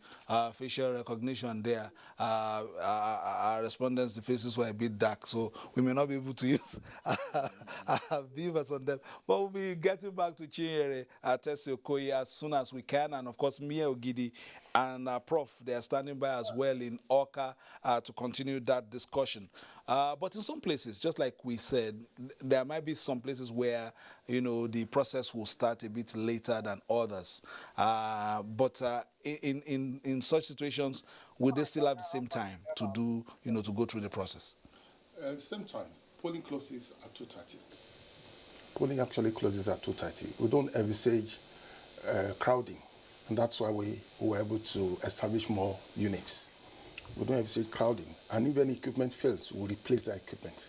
facial recognition there. Our respondents, the faces were a bit dark, so we may not be able to use BVAS on them. But we'll be getting back to Chinyere Tessie Okoye as soon as we can, and of course, Mia Ogidi and Prof, they are standing by as well in Oka to continue that discussion. But in some places, just like we said, there might be some places where, the process will start a bit later than others. But in such situations, would they still have the same time to do, to go through the process? At the same time, polling closes at 2:30. Polling actually closes at 2:30. We don't envisage crowding, and that's why we were able to establish more units. We don't envisage crowding, and if any equipment fails, we replace the equipment.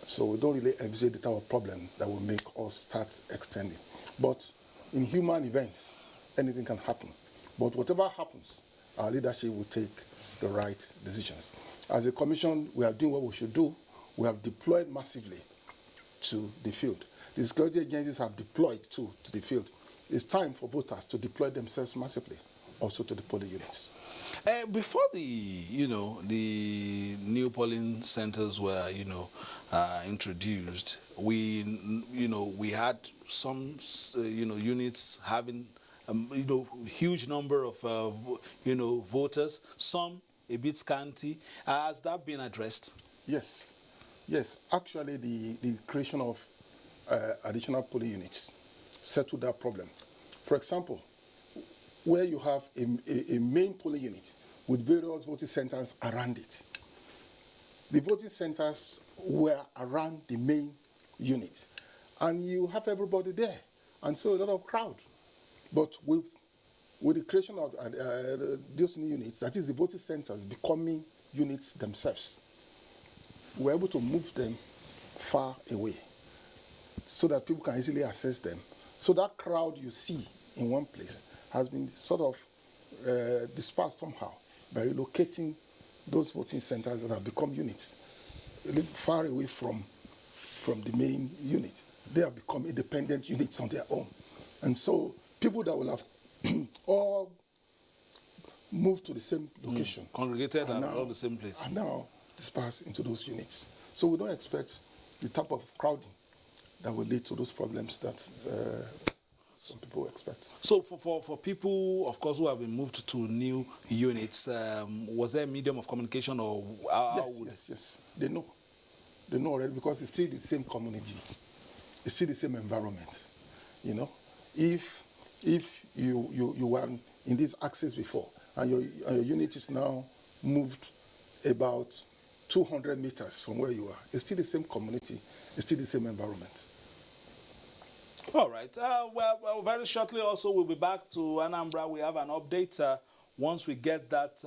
So we don't really envisage the type of problem that will make us start extending. But in human events, anything can happen. But whatever happens, our leadership will take the right decisions. As a commission, we are doing what we should do. We have deployed massively to the field. The security agencies have deployed to the field. It's time for voters to deploy themselves massively also to the polling units. Before the new polling centers were, introduced, we had some, units having, huge number of, voters, some a bit scanty. Has that been addressed? Yes. Yes. Actually, the creation of additional polling units settled that problem. For example, where you have a main polling unit with various voting centers around it. The voting centers were around the main unit, and you have everybody there, and so a lot of crowd. But with the creation of those new units, that is the voting centers becoming units themselves, we're able to move them far away so that people can easily access them. So that crowd you see in one place has been sort of dispersed somehow by relocating those voting centers that have become units, a little far away from the main unit. They have become independent units on their own. And so people that will have all moved to the same location. Congregated and all the same place. Are now dispersed into those units. So we don't expect the type of crowding that will lead to those problems that some people expect. So for people, of course, who have been moved to new units, was there a medium of communication or how would yes. They know. They know already because it's still the same community. It's still the same environment. You know, if you were in this axis before and your unit is now moved about 200 meters from where you are, it's still the same community. It's still the same environment. All right. Well, very shortly also we'll be back to Anambra. We have an update. Once we get that,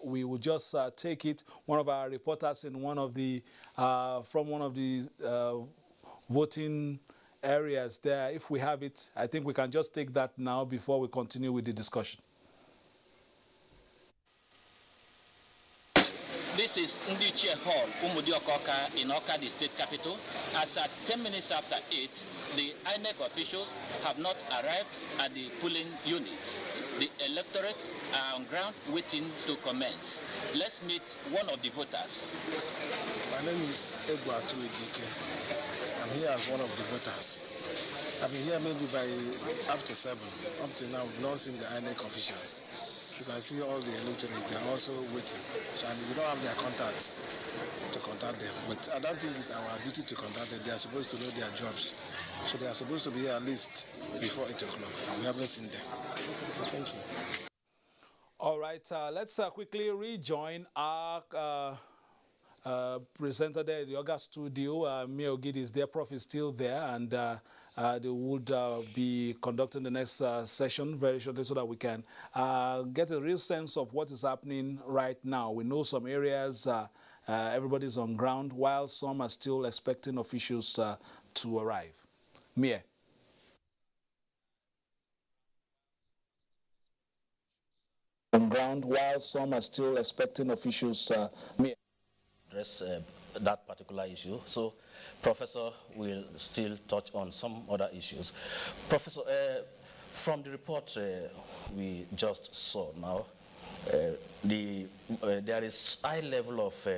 we will just take it. One of our reporters in one of the from one of the voting areas there, if we have it, I think we can just take that now before we continue with the discussion. This is Ndiche Hall, Umudiokoka in Oka, the state capital. As at 10 minutes after 8, the INEC officials have not arrived at the polling units. The electorate are on ground waiting to commence. Let's meet one of the voters. My name is Ebuatu Ejike. I'm here as one of the voters. I've been here maybe by after 7. Up till now, we've not seen the INEC officials. You can see all the electorates, they're also waiting. So, and we don't have their contacts to contact them. But I don't think it's our duty to contact them. They are supposed to know their jobs. So they are supposed to be here at least before 8 o'clock. And we haven't seen them. Thank you. All right, let's quickly rejoin our presenter there in the Yoga studio. Mio Gid is there, Prof is still there, and they would be conducting the next session very shortly so that we can get a real sense of what is happening right now. We know some areas everybody's on ground, while some are still expecting officials to arrive. Mia. On ground, while some are still expecting officials address that particular issue. So, Professor will still touch on some other issues. Professor, from the report we just saw now, there is high level of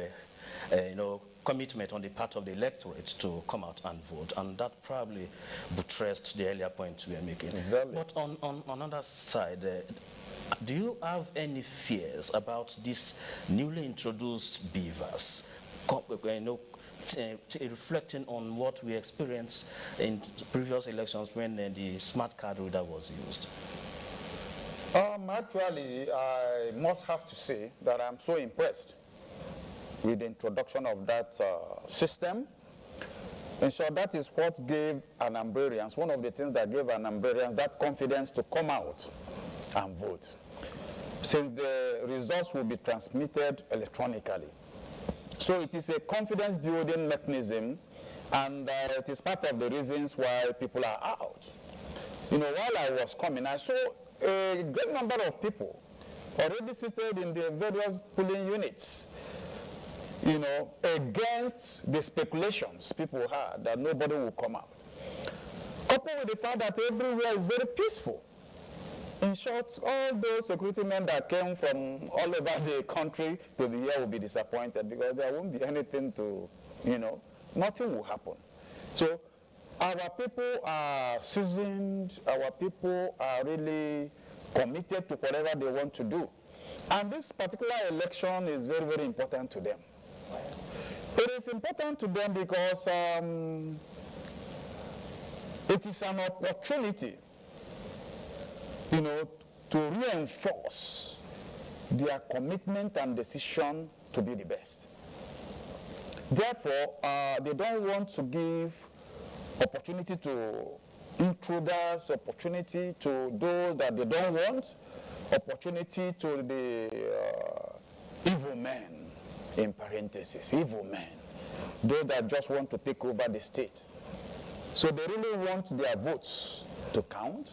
commitment on the part of the electorate to come out and vote, and that probably buttressed the earlier point we are making. Exactly. But on another side, do you have any fears about this newly introduced BVAS, reflecting on what we experienced in previous elections when the smart card reader was used? Actually, I must have to say that I'm so impressed with the introduction of that system. And so that is what gave Anambrarians, one of the things that gave Anambrarians that confidence to come out and vote, since the results will be transmitted electronically. So it is a confidence building mechanism, and it is part of the reasons why people are out. You know, while I was coming, I saw a great number of people already seated in the various polling units, you know, against the speculations people had that nobody will come out. Coupled with the fact that everywhere is very peaceful. In short, all those security men that came from all over the country to be here will be disappointed because there won't be anything to, you know, nothing will happen. So our people are seasoned, our people are really committed to whatever they want to do. And this particular election is very, very important to them. It is important to them because it is an opportunity, you know, to reinforce their commitment and decision to be the best. Therefore, they don't want to give opportunity to intruders, opportunity to those that they don't want, opportunity to the evil men, in parentheses, evil men, those that just want to take over the state. So they really want their votes to count,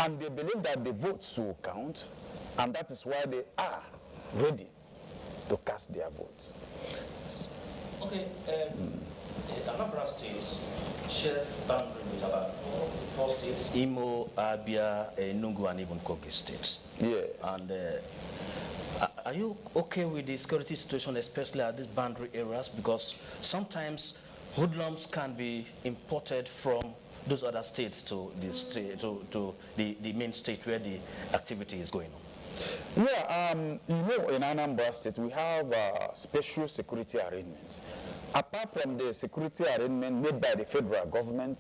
and they believe that the votes will count, and that is why they are ready to cast their votes. Okay, Anambra State shares boundary with about four states: Imo, Abia, Enugu, and even Kogi states. Yes. And are you okay with the security situation, especially at these boundary areas? Because sometimes hoodlums can be imported from those other states to the state, to the main state where the activity is going on. Yeah, you know, in Anambra State, we have special security arrangements. Apart from the security arrangement made by the federal government,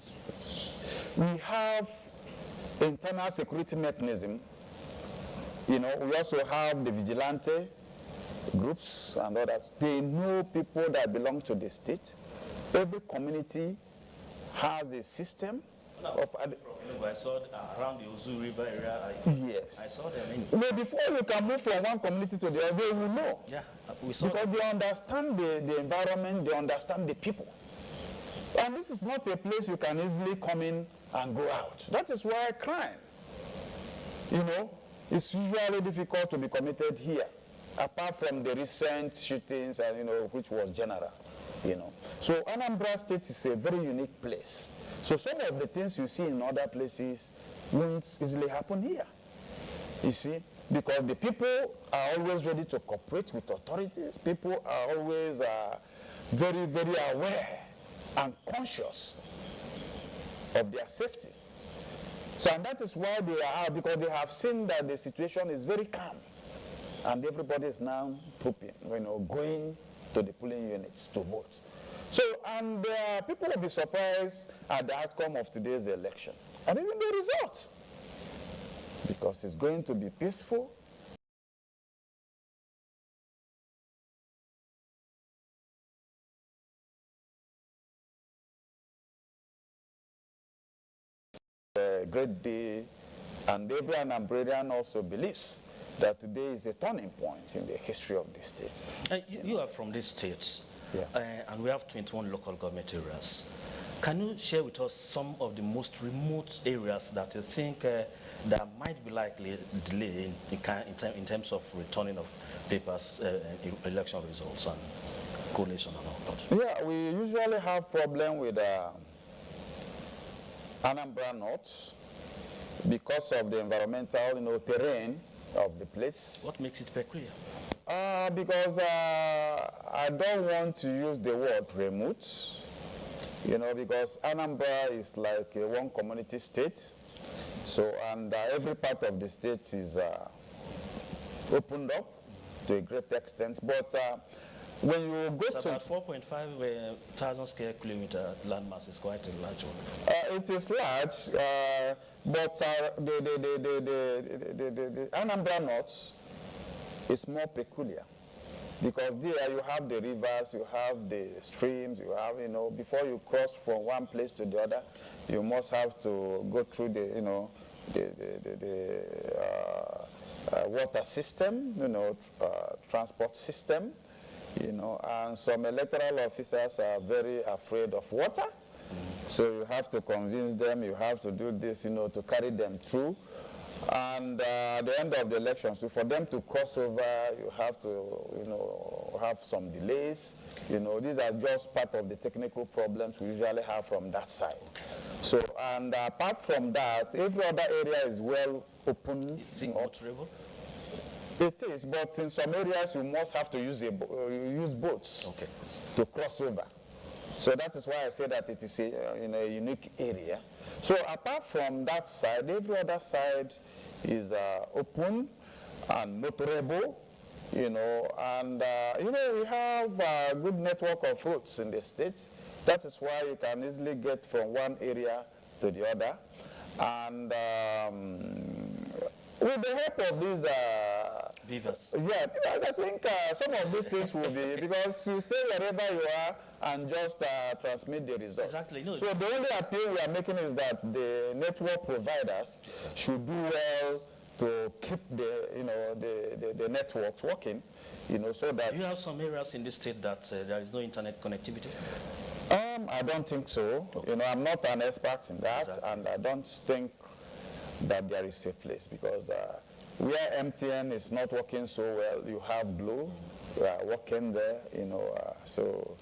we have internal security mechanism. You know, we also have the vigilante groups and others. They know people that belong to the state. Every community has a system of... I saw around the Ozu River area. Yes. I saw them. But before you can move from one community to the other, they will know. Yeah, we saw because they understand the environment, they understand the people. And this is not a place you can easily come in and go out. That is why crime, you know, it's usually difficult to be committed here, apart from the recent shootings, and you know, which was general, you know. So Anambra State is a very unique place. So some of the things you see in other places won't easily happen here. You see, because the people are always ready to cooperate with authorities. People are always very, very aware and conscious of their safety. So, and that is why they are, because they have seen that the situation is very calm, and everybody is now trooping, you know, going to the polling units to vote. So, and people will be surprised at the outcome of today's election, and even the results, because it's going to be peaceful. A great day, and every Anambrarian also believes that today is a turning point in the history of the state. You are from these states, yeah. And we have 21 local government areas. Can you share with us some of the most remote areas that you think that might be likely delay in terms of returning of papers, election results and coalition and all that? Yeah, we usually have problem with Anambra North because of the environmental, you know, terrain of the place. What makes it peculiar? Because I don't want to use the word remote, you know, because Anambra is like a one community state. So, and every part of the state is opened up to a great extent. But when you go it's about 4.5 thousand square kilometer landmass is quite a large one. It is large, but the Anambra North is more peculiar because there you have the rivers, you have the streams, you have, you know, before you cross from one place to the other, you must have to go through the, you know, the water system, you know, transport system. You know, and some electoral officers are very afraid of water. So you have to convince them, you have to do this, you know, to carry them through. And at the end of the election, so for them to cross over, you have to, you know, have some delays. You know, these are just part of the technical problems we usually have from that side. So, and apart from that, every other area is well open. Is it motorable? It is, but in some areas you must have to use use boats to cross over. So that is why I say that it is in a unique area. So apart from that side, every other side is open and motorable, you know, and you know, we have a good network of roads in the state. That is why you can easily get from one area to the other. And with the help of these BVAS. Yeah, I think some of these things will be, because you stay wherever you are and just transmit the results. Exactly. No. So the only appeal we are making is that the network providers should do well to keep the, you know, the networks working, you know, so that... Do you have some areas in this state that there is no internet connectivity? I don't think so. Okay. You know, I'm not an expert in that, and I don't think that there is a place, because where MTN is not working so well, you have Blue, working there, so,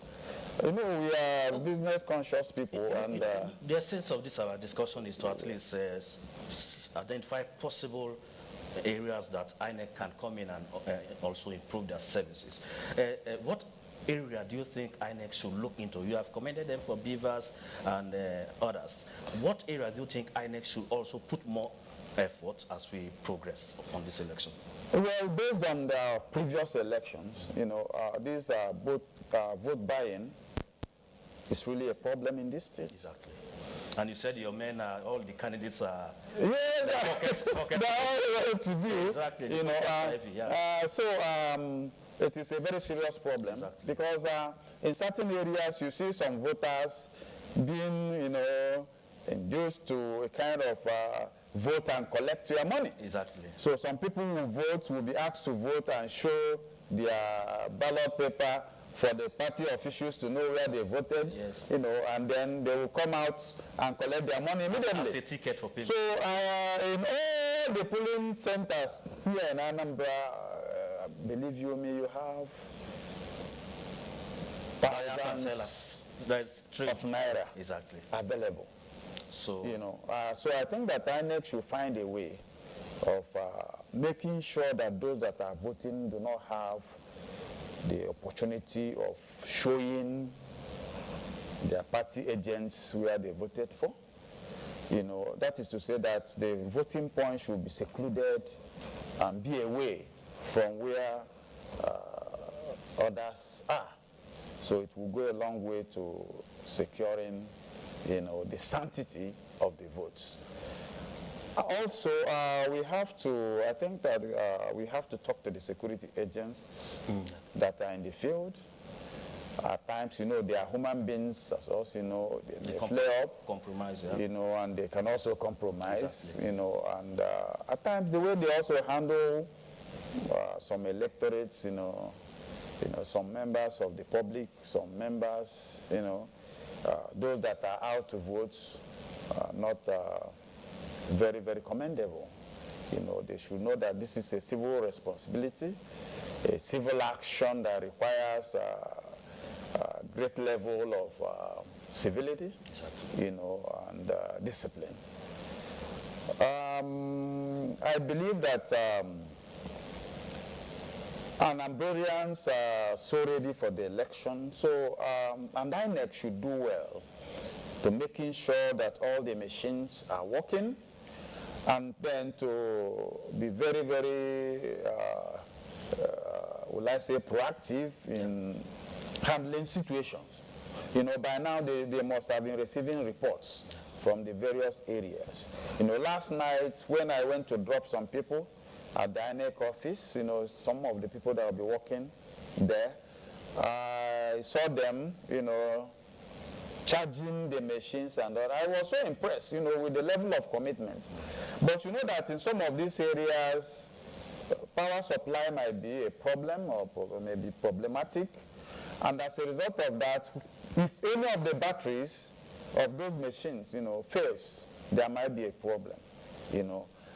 we are business conscious people, and the essence of this our discussion is to at least identify possible areas that INEC can come in and also improve their services. What area do you think INEC should look into? You have commended them for BVAS and others. What areas do you think INEC should also put more effort as we progress on this election? Well, based on the previous elections, these are both vote buying is really a problem in this state. Exactly. And you said your men are, all the candidates are... Yeah, they're all ready to do. Exactly. It is a very serious problem, because in certain areas you see some voters being, induced to a kind of vote and collect your money. Exactly. So some people who vote will be asked to vote and show their ballot paper for the party officials to know where they voted, yes. And then they will come out and collect their money immediately. As a ticket for people. So in all the polling centers here in Anambra, believe you me, you have thousands of naira exactly available. So so I think that INEC should find a way of making sure that those that are voting do not have the opportunity of showing their party agents where they voted for. That is to say that the voting point should be secluded and be away from where others are. So it will go a long way to securing, the sanctity of the votes. Also, we have to, I think that we have to talk to the security agents that are in the field. At times, they are human beings, as also, they flare up. Compromise, yeah. And they can also compromise, exactly. And at times the way they also handle some electorates, some members of the public, some members, those that are out to vote, not very, very commendable. They should know that this is a civil responsibility, a civil action that requires a great level of civility, exactly. And discipline. I believe that Anambrarians are so ready for the election, so and INEC should do well to making sure that all the machines are working, and then to be very, very, will I say, proactive in handling situations. By now they must have been receiving reports from the various areas. Last night when I went to drop some people at the INEC office, some of the people that will be working there, I saw them, charging the machines and all. I was so impressed, with the level of commitment. But that in some of these areas, power supply might be a problem or maybe problematic. And as a result of that, if any of the batteries of those machines, fails, there might be a problem,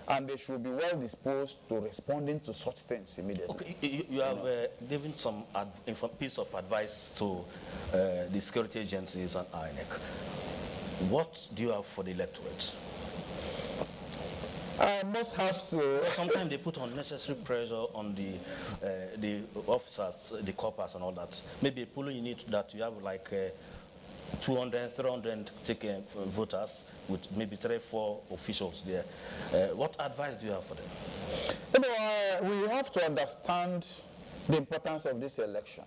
and they should be well disposed to responding to such things immediately. Okay, you have given some piece of advice to the security agencies and INEC. What do you have for the electorate? I must have to. Sometimes they put unnecessary pressure on the officers, the corpers and all that. Maybe a polling unit that you have like 200, 300 taken voters with maybe 3 or 4 officials there. What advice do you have for them? We have to understand the importance of this election.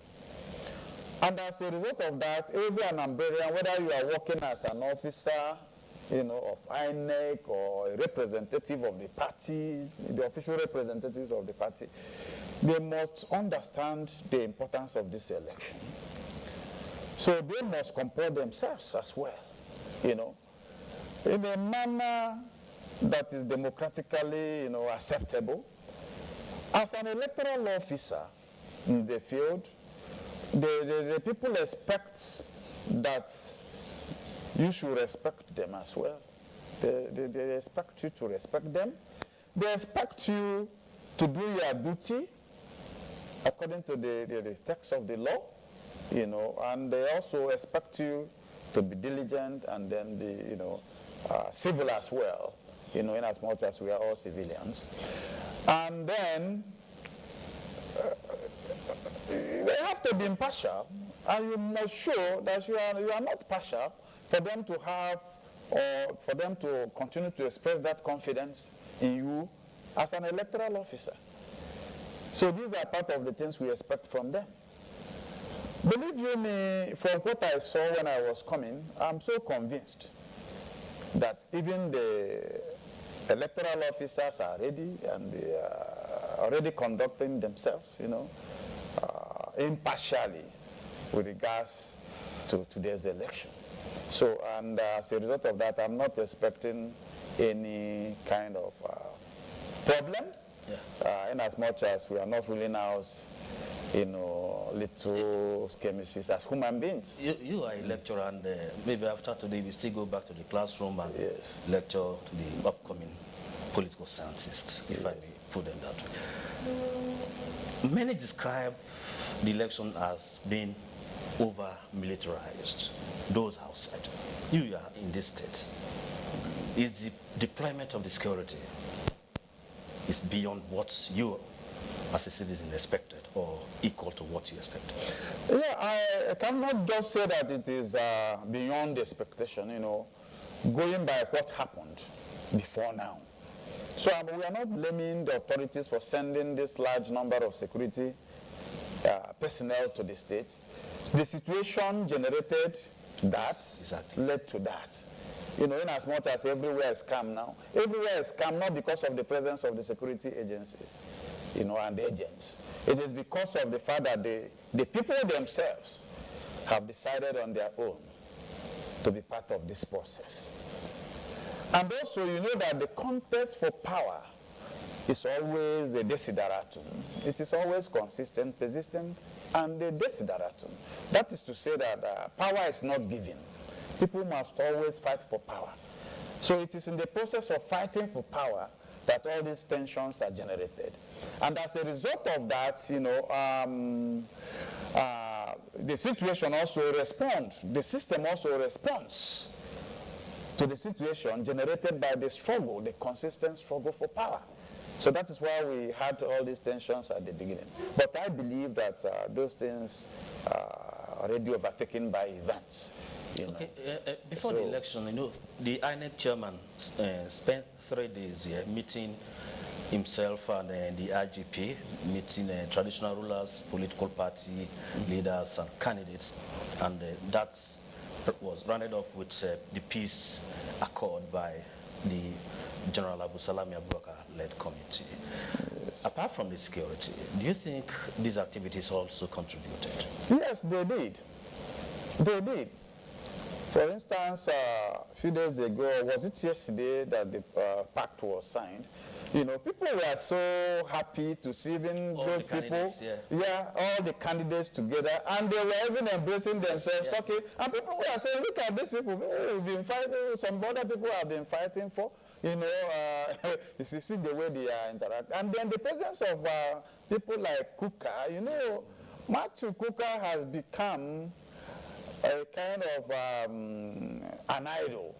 And as a result of that, every Anambrarian, whether you are working as an officer, of INEC or a representative of the party, the official representatives of the party, they must understand the importance of this election. So they must comport themselves as well, in a manner that is democratically, acceptable. As an electoral officer in the field, the people expect that you should respect them as well. They expect you to respect them. They expect you to do your duty according to the text of the law, you know, and they also expect you to be diligent and then be, you know, civil as well, you know, in as much as we are all civilians. And then they have to be impartial, and you must show that you are not partial for them to have, or for them to continue to express that confidence in you as an electoral officer. So these are part of the things we expect from them. Believe you me, from what I saw when I was coming, I'm so convinced that even the electoral officers are ready, and they are already conducting themselves, you know, impartially with regards to today's election. So, and as a result of that, I'm not expecting any kind of problem, in as much as we are not ruling out, you know, little skirmishes as human beings. You are a lecturer, and maybe after today we still go back to the classroom and lecture to the upcoming political scientists, if I may put them that way. Many describe the election as being over-militarized, those outside. You are in this state. Is the deployment of the security is beyond what you as a citizen expected, or equal to what you expected? Yeah, I cannot just say that it is beyond expectation, you know, going by what happened before now. So we are not blaming the authorities for sending this large number of security personnel to the state. The situation generated that, led to that. You know, in as much as everywhere is calm now. Everywhere is calm not because of the presence of the security agencies, you know, and agents. It is because of the fact that the people themselves have decided on their own to be part of this process. And also, you know that the contest for power is always a desideratum. It is always consistent, persistent, and a desideratum. That is to say that power is not given. People must always fight for power. So it is in the process of fighting for power that all these tensions are generated. And as a result of that, you know, the situation also responds, the system also responds to the situation generated by the struggle, the consistent struggle for power. So that is why we had all these tensions at the beginning. But I believe that those things are already overtaken by events. You know. Okay, before the election, you know, the INEC chairman spent 3 days here meeting himself and the IGP, meeting traditional rulers, political party leaders and candidates, and that was rounded off with the peace accord by the General Abu Salami Abubakar-led committee. Yes. Apart from the security, do you think these activities also contributed? Yes, they did. They did. For instance, a few days ago, was it yesterday that the pact was signed? You know, people were so happy to see even all those people, all the candidates together, and they were even embracing themselves, talking. And people were saying, look at these people, we've been fighting, some other people have been fighting for, you know, you see the way they are interacting. And then the presence of people like Kuka, you know, Matthew Kuka has become a kind of an idol,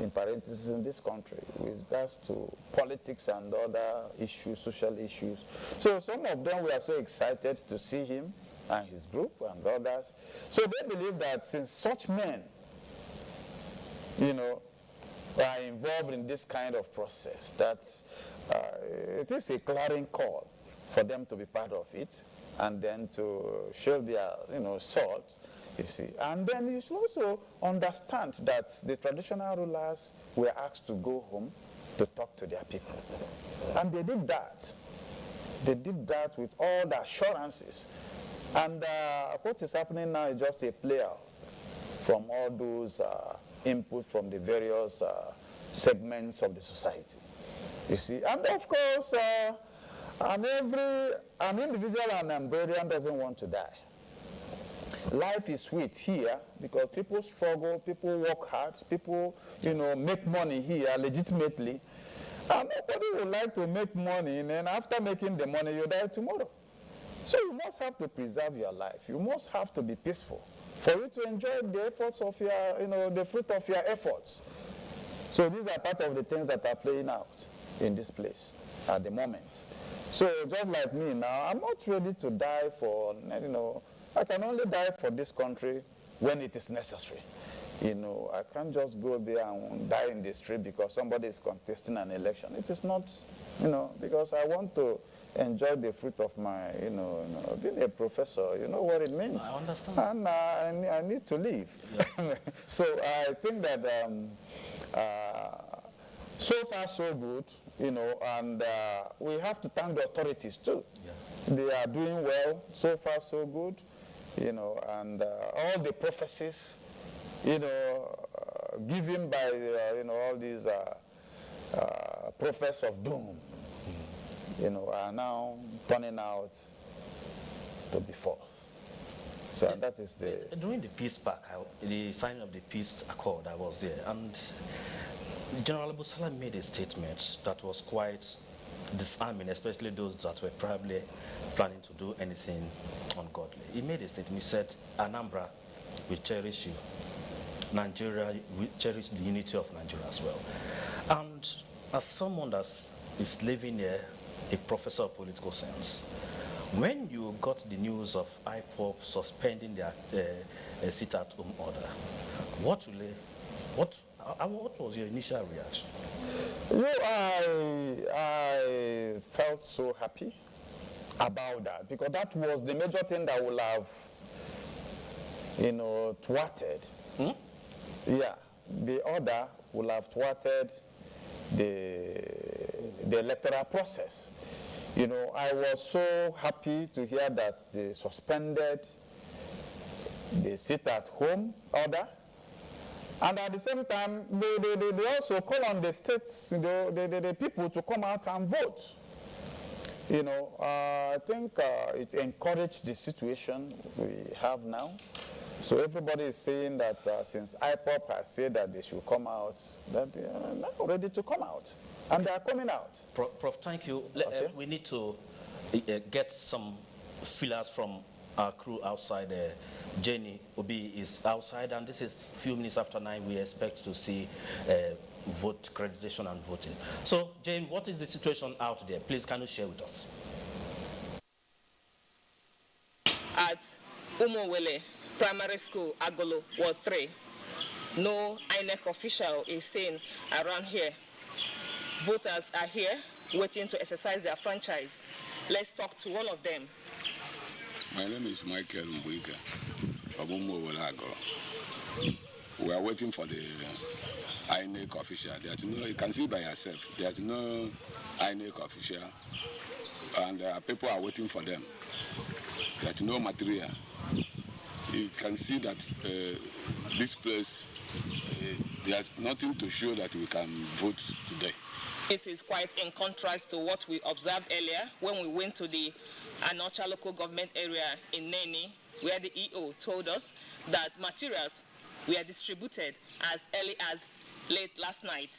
in parentheses, in this country with regards to politics and other issues, social issues. So some of them were so excited to see him and his group and others. So they believe that since such men, you know, are involved in this kind of process, that it is a clarion call for them to be part of it, and then to show their, you know, salt. You see. And then you should also understand that the traditional rulers were asked to go home to talk to their people. And they did that. They did that with all the assurances. And what is happening now is just a play out from all those input from the various segments of the society. You see. And of course, an individual Anambrian doesn't want to die. Life is sweet here because people struggle, people work hard, people, you know, make money here legitimately. And nobody would like to make money, and then after making the money, you die tomorrow. So you must have to preserve your life. You must have to be peaceful for you to enjoy the efforts of your, the fruit of your efforts. So these are part of the things that are playing out in this place at the moment. So just like me now, I'm not ready to die for, I can only die for this country when it is necessary. I can't just go there and die in the street because somebody is contesting an election. It is not, because I want to enjoy the fruit of my, being a professor, you know what it means. I understand. And I need to live. Yeah. So I think that so far so good, and we have to thank the authorities too. Yeah. They are doing well, so far so good, and all the prophecies, given by, all these prophets of doom, are now turning out to be false. So that is the... During the peace pact, the signing of the peace accord, I was there, and General Abusala made a statement that was quite disarming, especially those that were probably planning to do anything ungodly. He made a statement, he said, Anambra will cherish you. Nigeria will cherish the unity of Nigeria as well. And as someone that is living here, a professor of political science, when you got the news of IPOP suspending their sit-at-home order, what was your initial reaction? I felt so happy about that because that was the major thing that would have, thwarted. Yeah, the order would have thwarted the electoral process. I was so happy to hear that they suspended the sit-at-home order. And at the same time, they also call on the states, the people to come out and vote. I think it encouraged the situation we have now. So everybody is saying that since IPOP has said that they should come out, that they are now ready to come out. And they are coming out. Prof, thank you. Okay. We need to get some fillers from our crew outside. Jenny Obi is outside, and this is a few minutes after 9. We expect to see vote accreditation and voting. So, Jane, what is the situation out there? Please, can you share with us? At Umowele Primary School, Agolo, Ward 3, no INEC official is seen around here. Voters are here waiting to exercise their franchise. Let's talk to one of them. My name is Michael Mbuika from Umowele Agolo. We are waiting for the INEC official. You can see by yourself, there's no INEC official, and people are waiting for them. There's no material. You can see that this place, there's nothing to show that we can vote today. This is quite in contrast to what we observed earlier when we went to the Anocha local government area in Neni, where the EO told us that materials were distributed as early as late last night.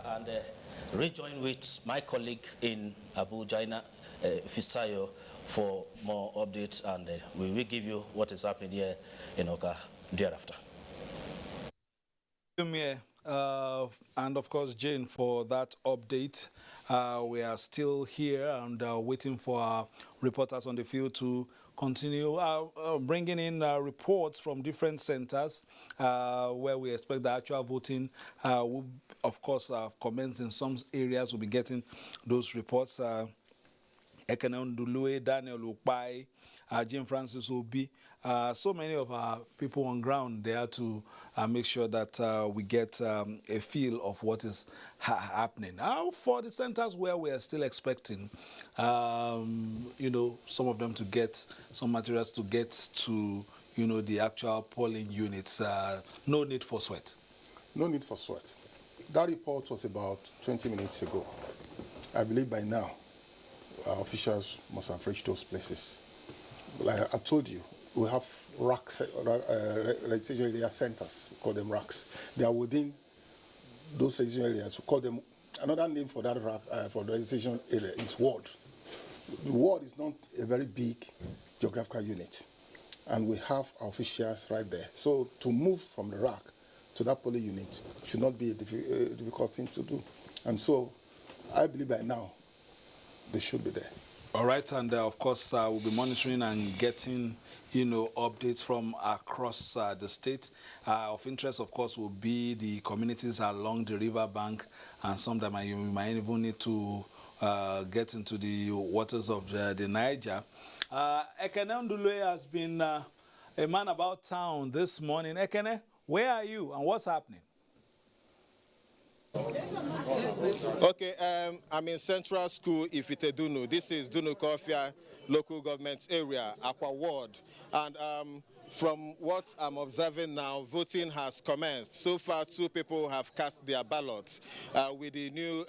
And rejoin with my colleague in Abuja, Fisayo, for more updates, and we will give you what is happening here in Oka thereafter. And of course, Jane, for that update. We are still here and waiting for our reporters on the field to continue bringing in reports from different centers where we expect the actual voting will, of course, commence in some areas. We'll be getting those reports. Ekene Ndulue, Daniel Ukpai, Jim Francis Obi, so many of our people on ground there to make sure that we get a feel of what is happening. Now, for the centers where we are still expecting, you know, some of them to get some materials to get to, you know, the actual polling units. No need for sweat. No need for sweat. That report was about 20 minutes ago. I believe by now, our officials must have reached those places. like I told you, we have racks, registration area centers, we call them racks. They are within those registration areas. We call them, another name for that rack, for the registration area is ward. The ward is not a very big geographical unit, and we have our officials right there. So to move from the rack to that polling unit should not be a difficult thing to do. And so I believe by now they should be there. All right, and of course we'll be monitoring and getting, updates from across the state. Of interest, of course, will be the communities along the river bank, and some that you might even need to get into the waters of the Niger. Ekene Ndulue has been a man about town this morning. Ekene, where are you and what's happening? Okay, I'm in Central School, Ifitedunu. This is Dunukofia local government area, Akwa Ward. And from what I'm observing now, voting has commenced. So far, 2 people have cast their ballots with the new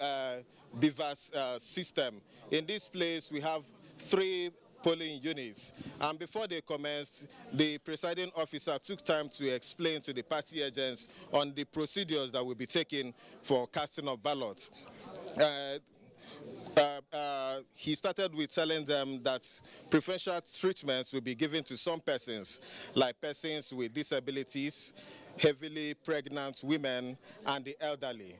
BVAS system. In this place, we have 3 polling units, and before they commenced, the presiding officer took time to explain to the party agents on the procedures that will be taken for casting of ballots. He started with telling them that preferential treatments will be given to some persons, like persons with disabilities, heavily pregnant women, and the elderly.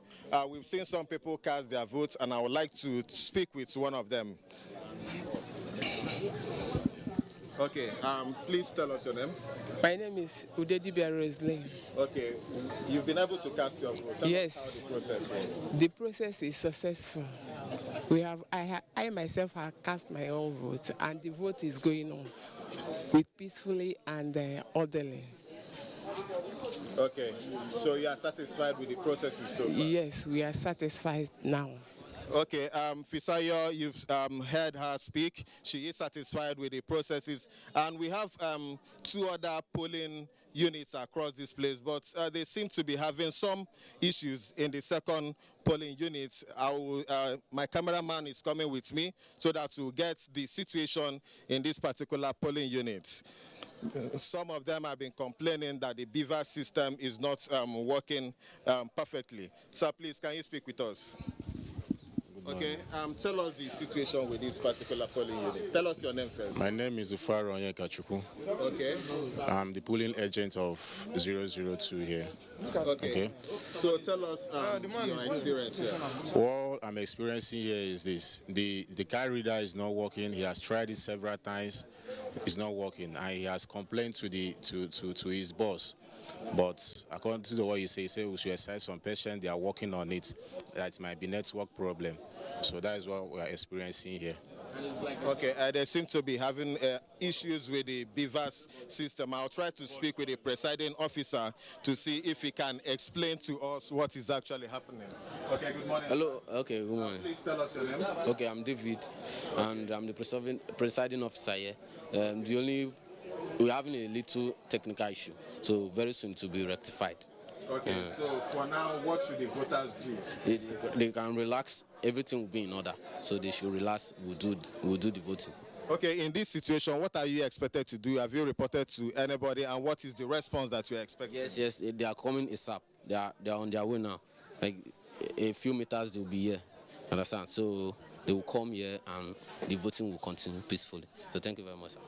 We've seen some people cast their votes, and I would like to speak with one of them. Okay, please tell us your name. My name is Udedibia Roslyn. Okay, you've been able to cast your vote. Tell yes. us how the process went. The process is successful. I myself have cast my own vote, and the vote is going on with peacefully and orderly. Okay, so you are satisfied with the processes so far? Yes, we are satisfied now. Okay, Fisayo, you've heard her speak. She is satisfied with the processes. And we have 2 other polling units across this place, but they seem to be having some issues in the second polling unit. My cameraman is coming with me so that we'll get the situation in this particular polling unit. Some of them have been complaining that the BVAS system is not working perfectly. Sir, please, can you speak with us? Okay, tell us the situation with this particular polling unit. Tell us your name first. My name is Ufaro Onyekachuku. Okay. I'm the polling agent of 002 here. Okay. So tell us your experience here. What I'm experiencing here is this. The card reader is not working. He has tried it several times. It's not working. And he has complained to his boss. But according to what he says, we should exercise some patience. They are working on it. That might be network problem. So that is what we are experiencing here. Okay, they seem to be having issues with the BVAS system. I'll try to speak with the presiding officer to see if he can explain to us what is actually happening. Okay, good morning. Hello, okay, good morning. Please tell us your name. Okay, I'm David, and I'm the presiding officer here. We're having a little technical issue, so very soon to be rectified. Okay, so for now, what should the voters do? They can relax, everything will be in order, so they should relax, we'll do the voting. Okay, in this situation, what are you expected to do? Have you reported to anybody, and what is the response that you're expecting? Yes, they are coming ASAP. They are on their way now. Like a few meters, they will be here, understand? So they will come here, and the voting will continue peacefully. So thank you very much, sir.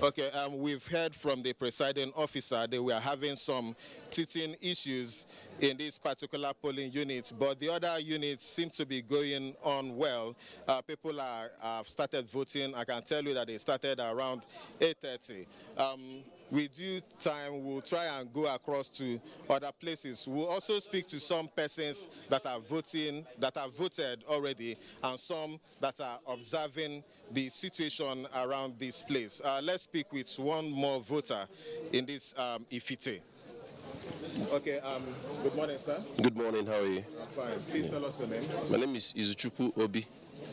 Okay, we've heard from the presiding officer that we are having some teething issues in this particular polling unit, but the other units seem to be going on well. People have started voting. I can tell you that they started around 8:30. With due time, we'll try and go across to other places. We'll also speak to some persons that are voting, that have voted already, and some that are observing the situation around this place. Let's speak with one more voter in this Ifite. Okay, good morning, sir. Good morning, how are you? I'm fine. Please tell us your name. My name is Izuchukwu Obi.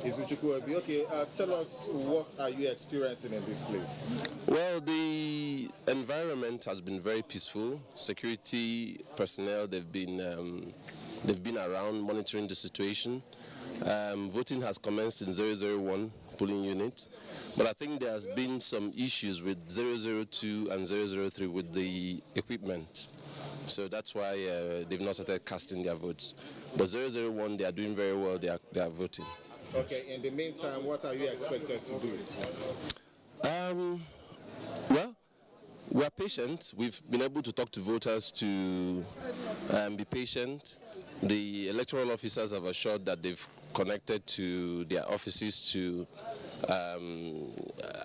Izuchukwu Obi, okay, tell us what are you experiencing in this place? Well, the environment has been very peaceful. Security personnel, they've been around monitoring the situation. Voting has commenced in 001 polling unit. But I think there has been some issues with 002 and 003 with the equipment. So that's why they've not started casting their votes. But 001, they are doing very well. They are voting. Okay, in the meantime, what are you expected to do? Well, we are patient. We've been able to talk to voters to be patient. The electoral officers have assured that they've connected to their offices to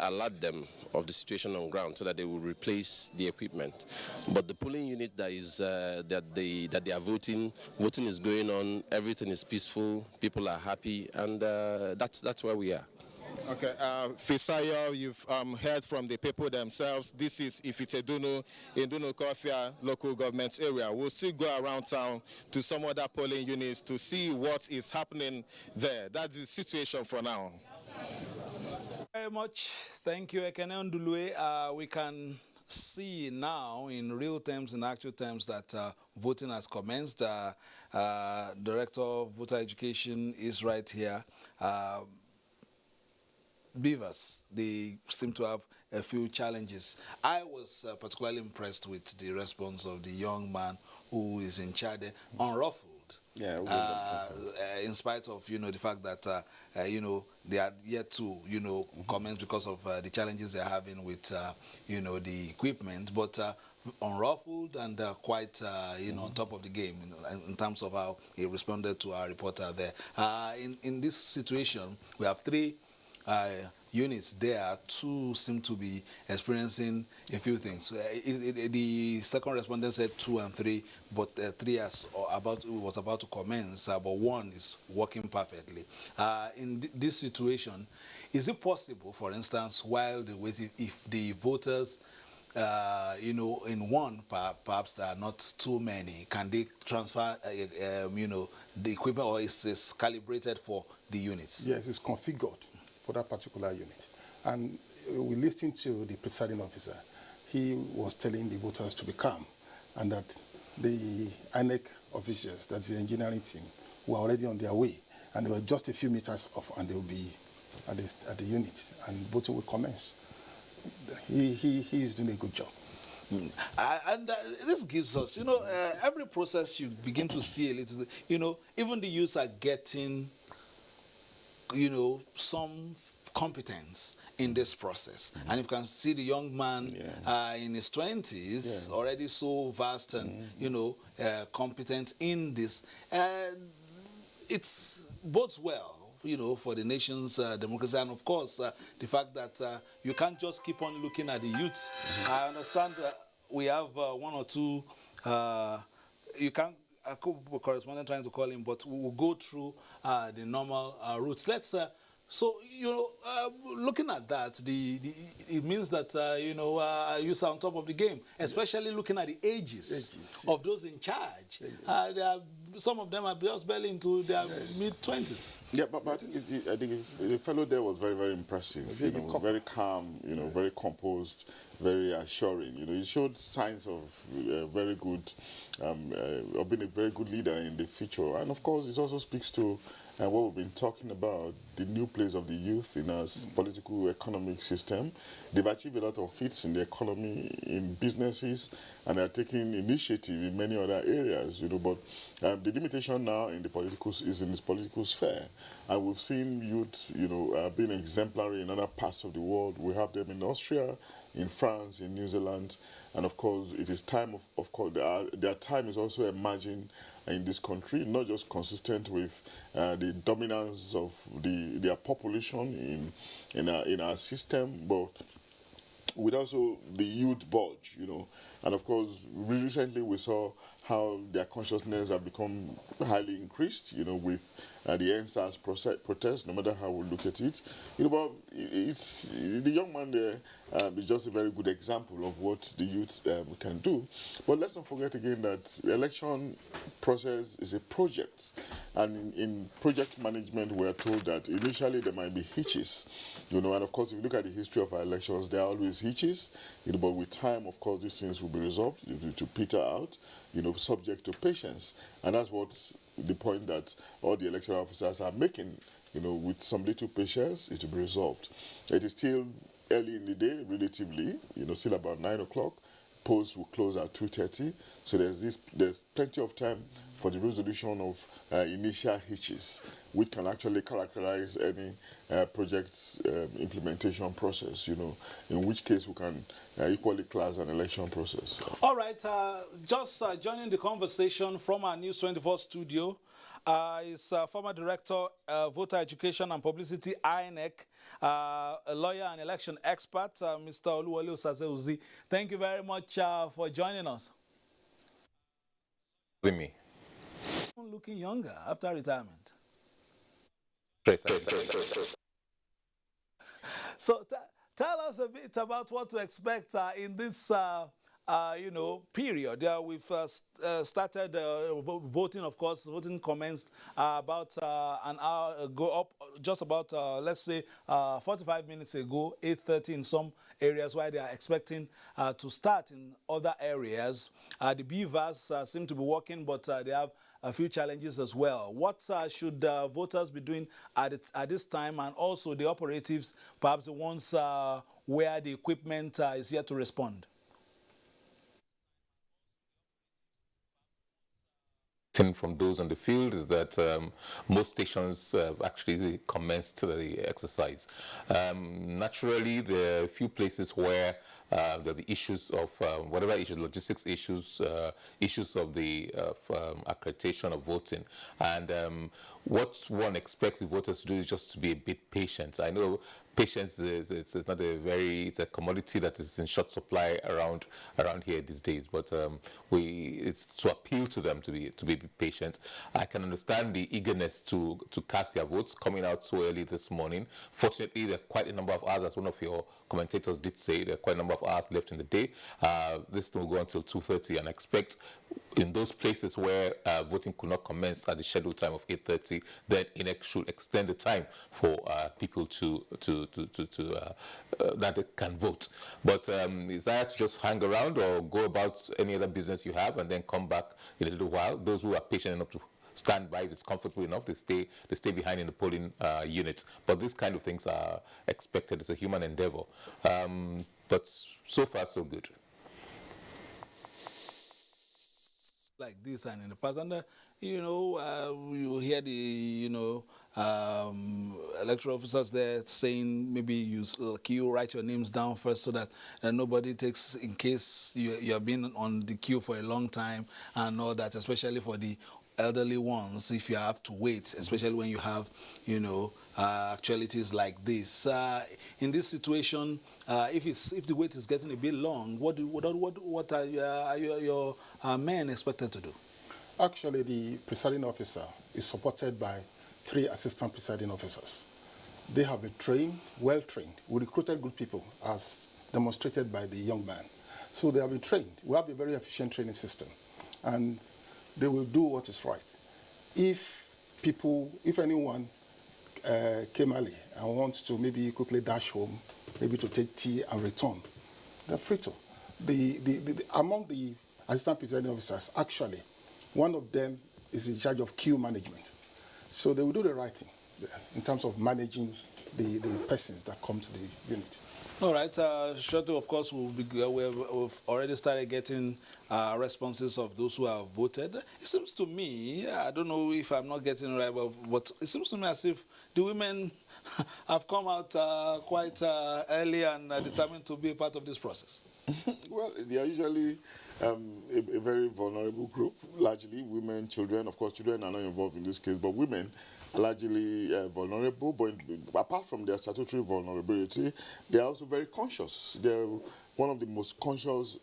alert them of the situation on ground so that they will replace the equipment. But the polling unit that is that they are voting is going on. Everything is peaceful. People are happy, and that's where we are. Okay, Fisayo, you've heard from the people themselves. This is Ifitedunu in Dunukofia local government area. We'll still go around town to some other polling units to see what is happening there. That's the situation for now. Very much. Thank you, Ekene Ndulue. We can see now in real terms, in actual terms, that voting has commenced. Director of Voter Education is right here. BVAS, they seem to have a few challenges. I was particularly impressed with the response of the young man who is in charge, unruffled. Yeah, in spite of, the fact that, they are yet to, comment because of the challenges they're having with, the equipment, but unruffled and quite, on top of the game, in terms of how he responded to our reporter there. In this situation, we have three units there. Two seem to be experiencing a few things. The second respondent said 2 and 3, but 3 was about to commence, but 1 is working perfectly. In this situation, is it possible, for instance, while they wait, if the voters, in one, perhaps there are not too many, can they transfer, the equipment, or is this calibrated for the units? Yes, it's configured for that particular unit. And we listened to the presiding officer. He was telling the voters to be calm and that the INEC officials, that's the engineering team, were already on their way. And they were just a few meters off and they will be at the unit and voting will commence. He is doing a good job. This gives us, every process you begin to see a little, even the youths are getting, some competence in this process. And you can see the young man in his 20s, already so vast and, competent in this. It's bodes well, for the nation's democracy. And of course, the fact that you can't just keep on looking at the youths. I understand that we have 1 or 2, you can't, a correspondent trying to call him, but we will go through the normal routes. Let's, looking at that, it means that, youth are on top of the game, especially looking at the ages of those in charge. Some of them are just barely into their mid-20s. Yeah, but I think the fellow there was very, very impressive. Very calm, very composed, very assuring. He showed signs of very good, of being a very good leader in the future. And of course, it also speaks to what we've been talking about, the new place of the youth in our political economic system. They've achieved a lot of feats in the economy, in businesses, and they're taking initiative in many other areas, but the limitation now in the is in this political sphere. And we've seen youth, being exemplary in other parts of the world. We have them in Austria, in France, in New Zealand, and of course it is time of course their time is also emerging in this country, not just consistent with the dominance of their population in our system, but with also the youth bulge, and of course recently we saw how their consciousness have become highly increased, with the NSAS protest, no matter how we look at it. But it's the young man there is just a very good example of what the youth can do. But let's not forget again that the election process is a project, and in project management we are told that initially there might be hitches, and of course if you look at the history of our elections, there are always hitches, but with time, of course, these things will be resolved to peter out, subject to patience. And that's what the point that all the electoral officers are making you know, with some little patience, it will be resolved. It is still early in the day, relatively, you know, still about 9 o'clock. Polls will close at 2:30, so there's plenty of time for the resolution of initial hitches, which can actually characterize any project's implementation process, you know, in which case we can equally class an election process. All right, just joining the conversation from our News 24 studio is former Director, Voter Education and Publicity, INEC, a lawyer and election expert, Mr. Oluwole Osazeuzi. Thank you very much for joining us. With me. Looking younger after retirement. So tell us a bit about what to expect in this you know, period. We've started voting, of course. Voting commenced about an hour ago, up just about, let's say, 45 minutes ago, 8:30 in some areas, where they are expecting to start in other areas. The BVAS seem to be working, but they have a few challenges as well. What should voters be doing at this time, and also the operatives, perhaps the ones where the equipment is yet to respond? From those on the field is that most stations actually commenced the exercise. Naturally, there are a few places where there'll be issues of whatever issues, logistics issues, issues of the accreditation of voting. And what one expects the voters to do is just to be a bit patient. I know patience it's not it's a commodity that is in short supply around here these days, but it's to appeal to them to be patient. I can understand the eagerness to cast their votes coming out so early this morning. Fortunately, there are quite a number of hours, as one of your commentators did say, there are quite a number of hours left in the day. This will go until 2:30, and I expect in those places where voting could not commence at the scheduled time of 8:30, then INEC should extend the time for people that they can vote. But is that to just hang around or go about any other business you have and then come back in a little while? Those who are patient enough to stand by, if it's comfortable enough, they stay behind in the polling unit. But these kind of things are expected. It's a human endeavor. But so far, so good. Like this and in the past, and you know, you hear the electoral officers there saying maybe you queue, write your names down first so that nobody takes, in case you have been on the queue for a long time and all that, especially for the elderly ones, if you have to wait, especially when you have, actualities like this. In this situation, if the wait is getting a bit long, what are your men expected to do? Actually, the presiding officer is supported by 3 assistant presiding officers. They have been trained, well trained. We recruited good people, as demonstrated by the young man. So they have been trained. We have a very efficient training system, and they will do what is right. If anyone came early and wants to maybe quickly dash home, maybe to take tea and return, they're free to. Among the assistant presiding officers, actually, one of them is in charge of queue management. So they will do the right thing in terms of managing the persons that come to the unit. All right. Shortly, of course, we've already started getting responses of those who have voted. It seems to me, I don't know if I'm not getting it right, but it seems to me as if the women have come out quite early and determined to be a part of this process. Well, they are usually a very vulnerable group, largely women, children. Of course, children are not involved in this case, but women are largely vulnerable. But apart from their statutory vulnerability, they are also very conscious. They're one of the most conscious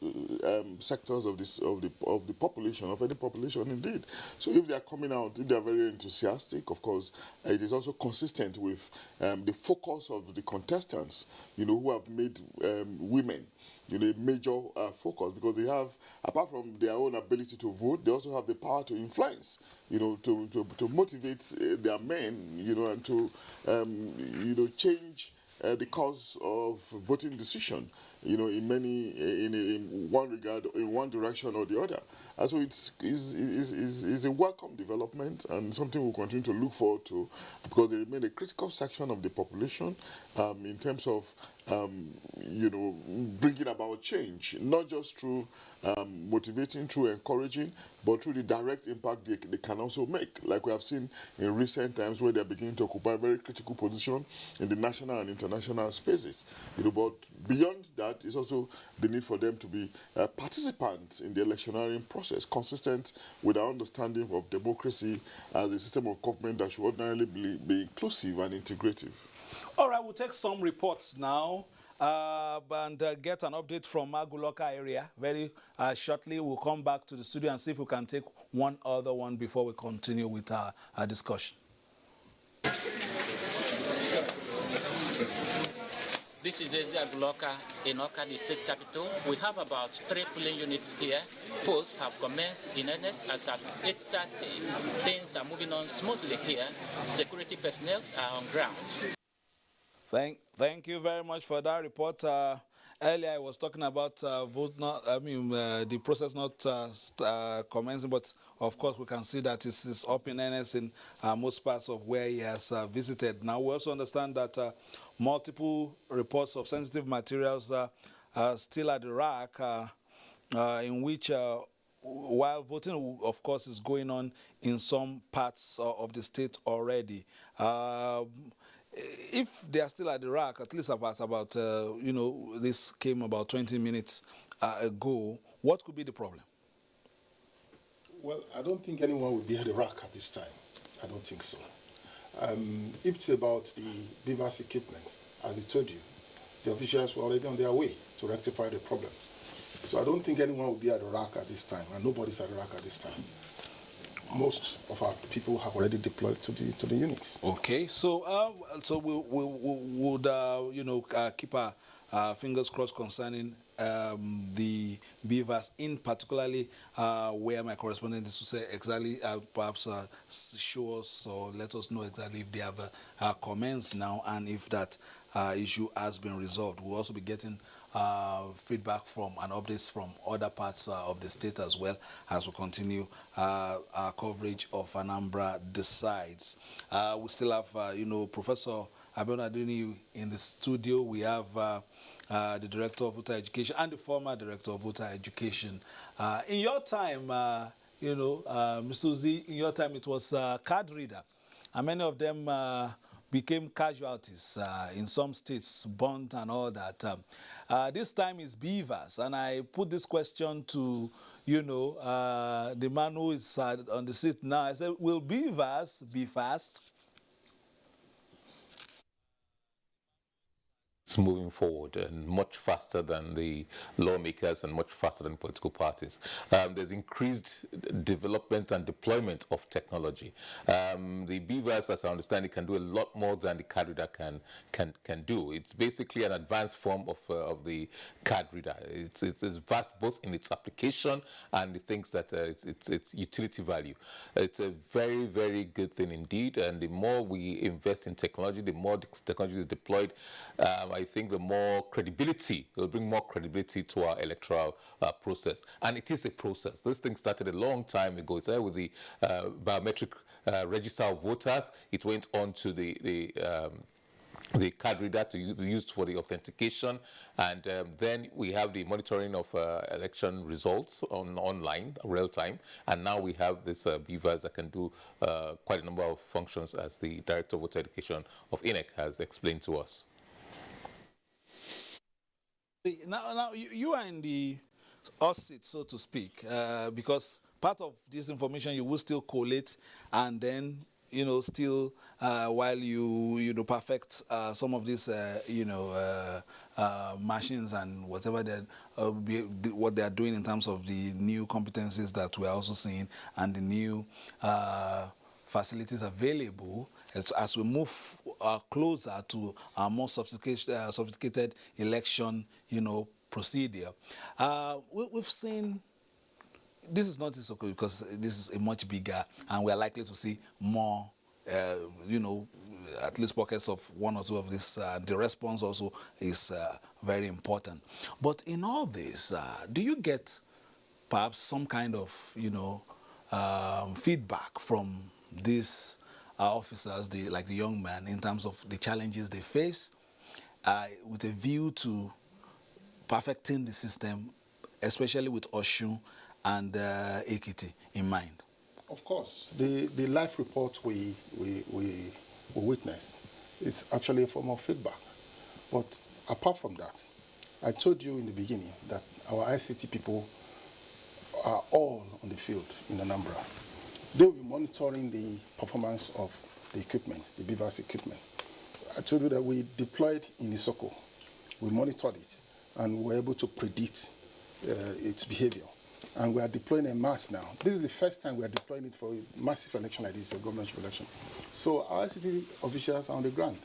sectors of the population, of any population indeed. So if they are coming out, if they are very enthusiastic, of course, it is also consistent with the focus of the contestants, who have made women a major focus, because they have, apart from their own ability to vote, they also have the power to influence, to motivate their men, and to, change the course of voting decision. you know, in one regard, in one direction or the other. And so it's a welcome development and something we'll continue to look forward to, because they remain a critical section of the population in terms of you know, bringing about change, not just through motivating, through encouraging, but through the direct impact they can also make, like we have seen in recent times, where they're beginning to occupy a very critical position in the national and international spaces. You know, but beyond that is also the need for them to be participants in the electioneering process, consistent with our understanding of democracy as a system of government that should ordinarily be inclusive and integrative. All right, we'll take some reports now and get an update from Aguloka area. Very shortly, we'll come back to the studio and see if we can take one other one before we continue with our discussion. This is Aguloka in Oka, the state capital. We have about 3 polling units here. Polls have commenced in earnest as at 8:30. Things are moving on smoothly here. Security personnel are on ground. Thank you very much for that report. Earlier I was talking about the process not commencing, but of course we can see that it is up in earnest in most parts of where he has visited. Now we also understand that multiple reports of sensitive materials are still at the rack, in which while voting of course is going on in some parts of the state already. If they are still at the rack, at least about you know, this came about 20 minutes ago, what could be the problem? Well, I don't think anyone will be at the rack at this time. I don't think so. If it's about the BVAS equipment, as I told you, the officials were already on their way to rectify the problem. So I don't think anyone will be at the rack at this time, and nobody's at the rack at this time. Most of our people have already deployed to the units. Okay, so so we would you know, keep our fingers crossed concerning the BVAS, in particularly where my correspondent is to say exactly, perhaps show us or let us know exactly if they have commenced now and if that issue has been resolved. We'll also be getting feedback from and updates from other parts of the state as well, as we continue our coverage of Anambra Decides. We still have, you know, Professor Abionaduni in the studio. We have the Director of Voter Education and the former Director of Voter Education. In your time, you know, Mr. Uzi, in your time it was card reader, and many of them became casualties in some states, burnt and all that. This time is BVAS, and I put this question to, you know, the man who is on the seat now. I said, will BVAS be fast? It's moving forward and much faster than the lawmakers and much faster than political parties. There's increased development and deployment of technology. The BVAS, as I understand it, can do a lot more than the card reader can do. It's basically an advanced form of the card reader. It's vast both in its application and the things that its utility value. It's a very, very good thing indeed. And the more we invest in technology, the more the technology is deployed, I think the more credibility, it will bring more credibility to our electoral process. And it is a process. This thing started a long time ago. It started with the biometric register of voters. It went on to the card reader to be used for the authentication, and then we have the monitoring of election results online, real time, and now we have this BVAS that can do quite a number of functions, as the Director of Voter Education of INEC has explained to us. Now you are in the hot seat, so to speak, because part of this information you will still collate, and then, you know, still while you know, perfect some of these you know, machines and whatever what they are doing in terms of the new competencies that we are also seeing and the new facilities available as we move closer to a more sophisticated election, you know, procedure. We've seen, this is not just okay because this is a much bigger, and we are likely to see more, you know, at least pockets of one or two of this. The response also is very important. But in all this, do you get perhaps some kind of, feedback from these officers, like the young man, in terms of the challenges they face, with a view to perfecting the system, especially with Oshun and Ekiti in mind? Of course, the life report we witness is actually a form of feedback. But apart from that, I told you in the beginning that our ICT people are all on the field in Anambra. They will be monitoring the performance of the equipment, the BVAS equipment. I told you that we deployed in Isoko. We monitored it, and we were able to predict its behavior. And we are deploying en masse now. This is the first time we are deploying it for a massive election like this, a government election. So our ICT officials are on the ground.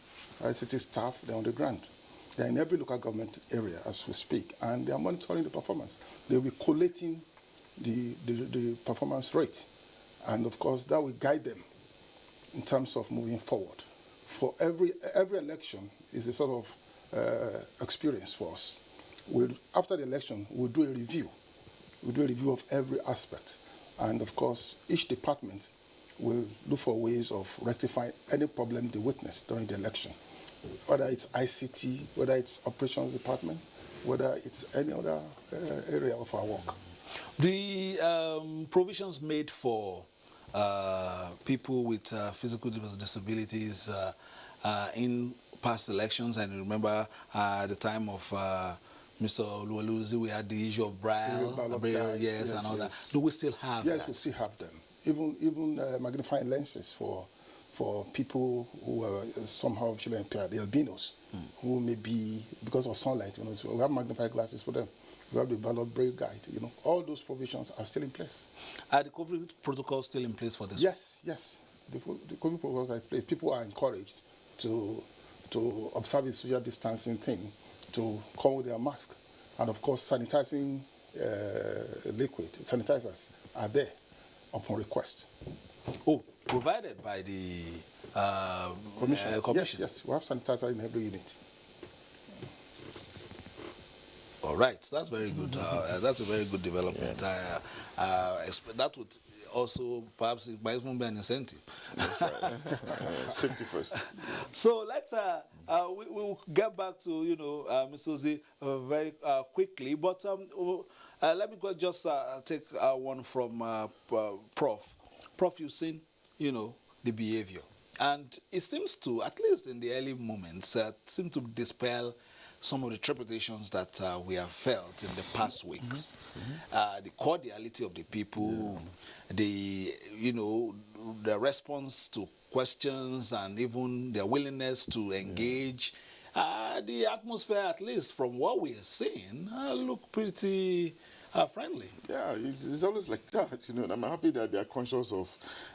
Our ICT staff, they're on the ground. They're in every local government area as we speak, and they are monitoring the performance. They'll be collating the performance rate. And of course, that will guide them in terms of moving forward. For every election is a sort of experience for us. After the election, we'll do a review. We'll do a review of every aspect. And of course, each department will look for ways of rectifying any problem they witness during the election. Whether it's ICT, whether it's operations department, whether it's any other area of our work. The provisions made for people with physical disabilities in past elections, and remember at the time of Mr. Oluwaluzi, we had the issue of Braille, yes, and all that. Do we still have that? Yes, we still have them. Even magnifying lenses for people who are somehow visually impaired, the albinos, who may be, because of sunlight, so we have magnifying glasses for them. We have the ballot Braille guide, all those provisions are still in place. Are the COVID protocols still in place for this? Yes. The COVID protocols are in place. People are encouraged to observe the social distancing thing, to come with their mask. And of course, sanitizing sanitizers are there upon request. Oh, provided by the commission? Yes, we have sanitizer in every unit. All right, that's very good. That's a very good development. That would also, perhaps, it might even be an incentive. Safety first. So let's, we'll get back to, Mr. Z very quickly. But let me just take one from Prof. Prof, you've seen, the behavior. And it seems to, at least in the early moments, seem to dispel some of the trepidations that we have felt in the past weeks. The cordiality of the people, the response to questions, and even their willingness to engage. The atmosphere, at least from what we are seeing, look pretty friendly. Yeah, it's always like that, I'm happy that they are conscious of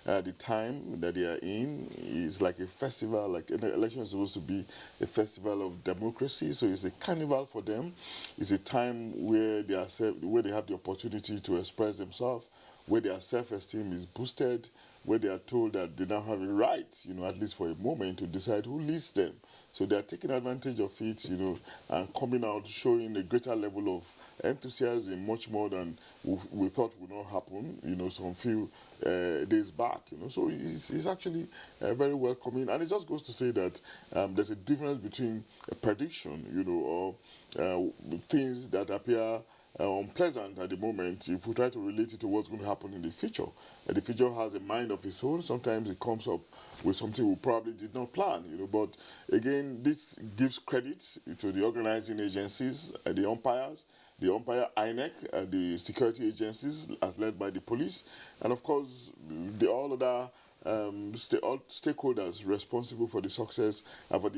the time that they are in. It's like a festival, like an election is supposed to be a festival of democracy, so it's a carnival for them. It's a time where they have the opportunity to express themselves, where their self-esteem is boosted, where they are told that they now have a right, at least for a moment, to decide who leads them. So they are taking advantage of it, and coming out showing a greater level of enthusiasm, much more than we thought would not happen, some few days back, So it's actually very welcoming. And it just goes to say that there's a difference between a prediction, or things that appear unpleasant at the moment if we try to relate it to what's going to happen in the future. The future has a mind of its own. Sometimes it comes up with something we probably did not plan, But again, this gives credit to the organizing agencies, the umpires, the umpire INEC, the security agencies as led by the police, and of course all other all stakeholders responsible for the success and for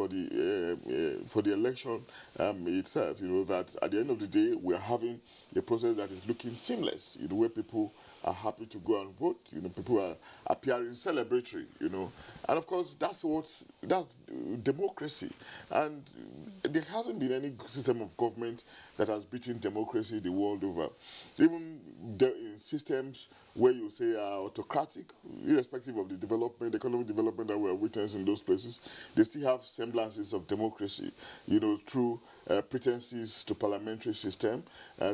the election itself. That at the end of the day we are having a process that is looking seamless. Where people are happy to go and vote. People are appearing celebratory. And of course that's democracy. And there hasn't been any system of government that has beaten democracy the world over. Even in systems where you say are autocratic, irrespective irrespective of the development, economic development that we're witnessing in those places, they still have semblances of democracy, you know, through pretenses to parliamentary system,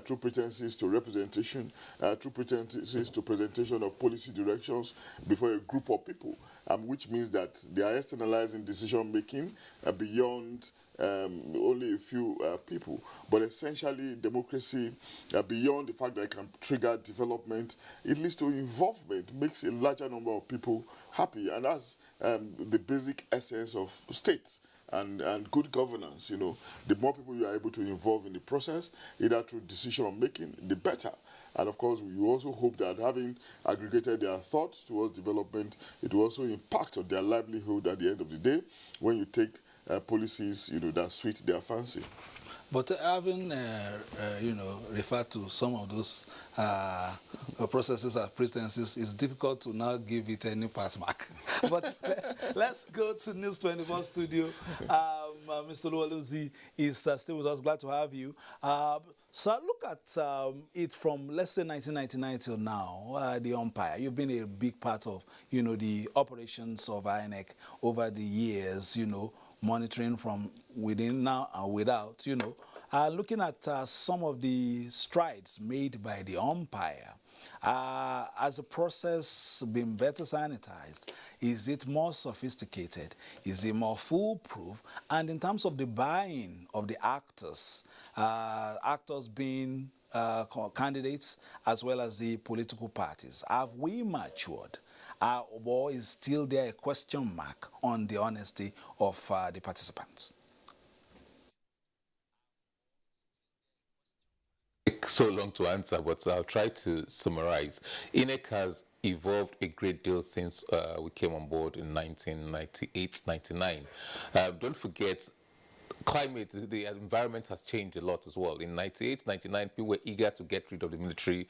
through pretenses to representation, through pretenses to presentation of policy directions before a group of people, which means that they are externalizing decision-making beyond only a few people. But essentially, democracy, beyond the fact that it can trigger development, it leads to involvement, makes a larger number of people happy, and that's the basic essence of states. And good governance, you know, the more people you are able to involve in the process, either through decision making, the better. And of course, we also hope that having aggregated their thoughts towards development, it will also impact on their livelihood at the end of the day when you take policies, you know, that suit their fancy. But having, you know, referred to some of those processes as pretenses, it's difficult to now give it any pass mark. But let's go to News 24 studio. Mr. Luwaluzi is still with us. Glad to have you. So look at it from, let's say, 1999 till now, the umpire. You've been a big part of, you know, the operations of INEC over the years, you know, monitoring from within now and without, you know. Looking at some of the strides made by the umpire, has the process been better sanitized? Is it more sophisticated? Is it more foolproof? And in terms of the buy-in of the actors, actors being candidates as well as the political parties, have we matured? Or is still there a question mark on the honesty of the participants? It's so long to answer, but I'll try to summarize. INEC has evolved a great deal since we came on board in 1998-99. Don't forget, climate, the environment has changed a lot as well. In 98, 99, people were eager to get rid of the military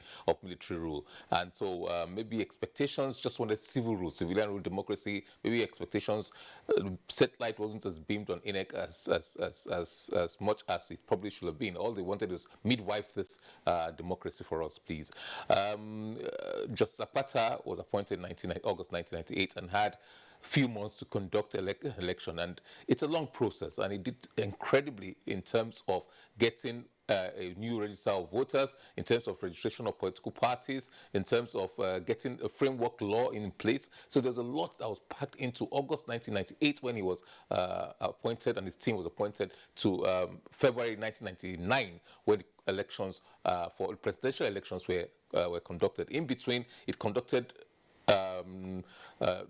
rule. And so maybe expectations just wanted civil rule, civilian rule, democracy. Maybe expectations, satellite wasn't as beamed on INEC as much as it probably should have been. All they wanted was midwife this democracy for us, please. Just Zapata was appointed in August 1998 and had few months to conduct election, and it's a long process, and it did incredibly in terms of getting a new register of voters, in terms of registration of political parties, in terms of getting a framework law in place. So there's a lot that was packed into August 1998 when he was appointed and his team was appointed to February 1999 when the elections for presidential elections were conducted. In between, it conducted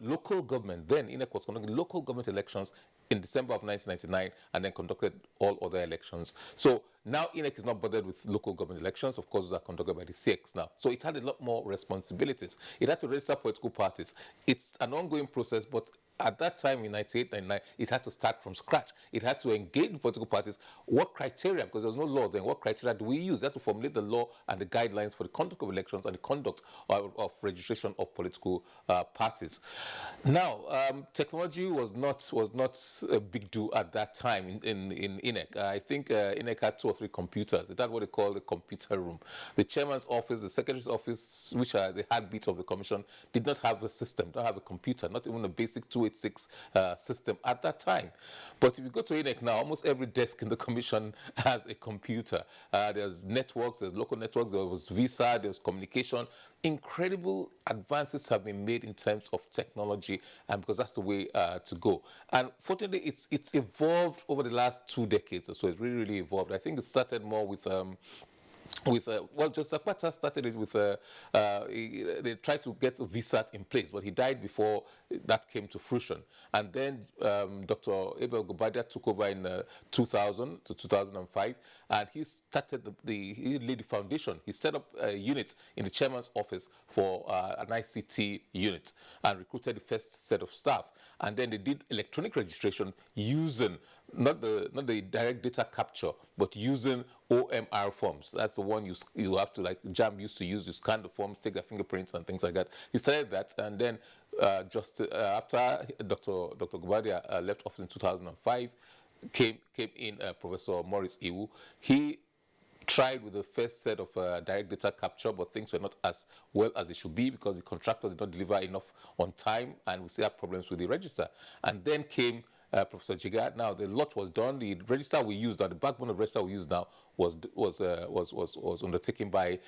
local government. Then INEC was conducting local government elections in December of 1999 and then conducted all other elections. So now INEC is not bothered with local government elections. Of course, those are conducted by the CX now. So it had a lot more responsibilities. It had to register political parties. It's an ongoing process, but at that time in 98, 99, it had to start from scratch. It had to engage with political parties. What criteria, because there was no law then, what criteria do we use? They had to formulate the law and the guidelines for the conduct of elections and the conduct of registration of political parties. Now, technology was not a big do at that time in INEC. I think INEC had 2 or 3 computers. It had what they call the computer room. The chairman's office, the secretary's office, which are the heartbeats of the commission, did not have a system, don't have a computer, not even a basic 286 system at that time. But if you go to INEC now, almost every desk in the commission has a computer. There's networks, there's local networks, there was visa, there's communication. Incredible advances have been made in terms of technology, and because that's the way to go. And fortunately, it's evolved over the last 2 decades or so. It's really evolved. I think it started more with well, just Zapata started it with they tried to get a VSAT in place, but he died before that came to fruition. And then Dr. Abel Gobadia took over in 2000 to 2005, and he started he laid the foundation. He set up a unit in the chairman's office for an ICT unit and recruited the first set of staff. And then they did electronic registration using not the direct data capture, but using OMR forms. That's the one you have to, like JAM used to use. You scan the forms, take their fingerprints and things like that. He started that, and then just after Dr. Gobadia left office in 2005, came in Professor Maurice Iwu. He tried with the first set of direct data capture, but things were not as well as they should be because the contractors did not deliver enough on time, and we still have problems with the register. And then came Professor Jiga. Now the lot was done. The register we use now, the backbone of the register we use now, was undertaken by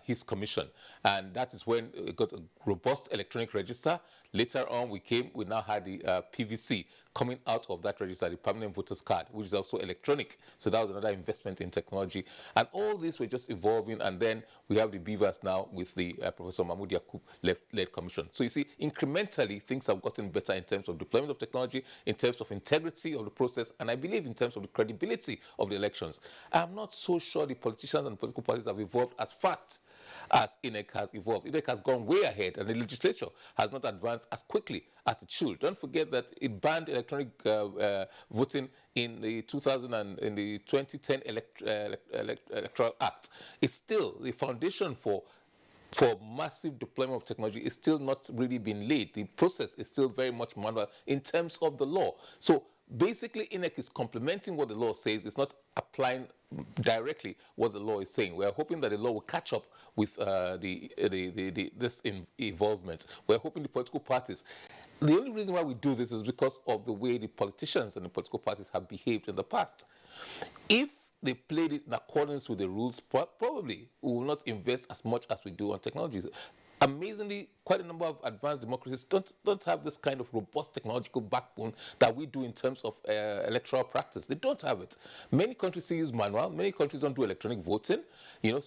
his commission, and that is when it got a robust electronic register. Later on, we now had the PVC coming out of that register, the permanent voters card, which is also electronic. So that was another investment in technology, and all these were just evolving. And then we have the BVAS now with the Professor Mahmoud Yakub led commission. So you see, incrementally things have gotten better in terms of deployment of technology, in terms of integrity of the process, and I believe in terms of the credibility of the elections. I'm not so sure the politicians and the political parties have evolved as fast as INEC has evolved. INEC has gone way ahead, and the legislature has not advanced as quickly as it should. Don't forget that it banned electronic voting in the 2010 Electoral Act. It's still the foundation for massive deployment of technology is still not really been laid. The process is still very much manual in terms of the law. So basically, INEC is complementing what the law says. It's not applying directly what the law is saying. We are hoping that the law will catch up with this involvement. We're hoping the political parties. The only reason why we do this is because of the way the politicians and the political parties have behaved in the past. If they played it in accordance with the rules, probably we will not invest as much as we do on technologies. Amazingly, quite a number of advanced democracies don't have this kind of robust technological backbone that we do in terms of electoral practice. They don't have it. Many countries still use manual. Many countries don't do electronic voting. You know,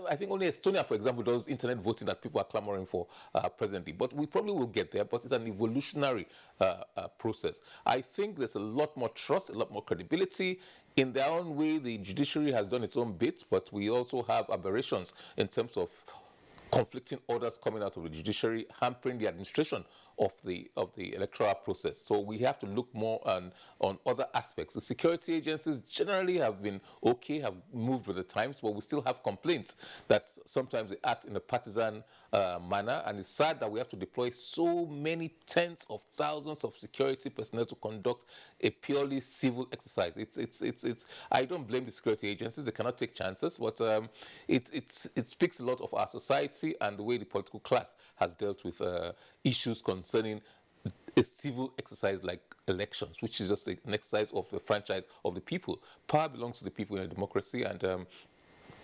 I think only Estonia, for example, does internet voting that people are clamoring for presently. But we probably will get there, but it's an evolutionary process. I think there's a lot more trust, a lot more credibility. In their own way, the judiciary has done its own bit, but we also have aberrations in terms of conflicting orders coming out of the judiciary, hampering the administration of the electoral process. So we have to look more on other aspects. The security agencies generally have been okay, have moved with the times, but we still have complaints that sometimes they act in a partisan manner, and it's sad that we have to deploy so many tens of thousands of security personnel to conduct a purely civil exercise. It's I don't blame the security agencies; they cannot take chances, but it speaks a lot of our society and the way the political class has dealt with issues concerning a civil exercise like elections, which is just an exercise of the franchise of the people. Power belongs to the people in a democracy, and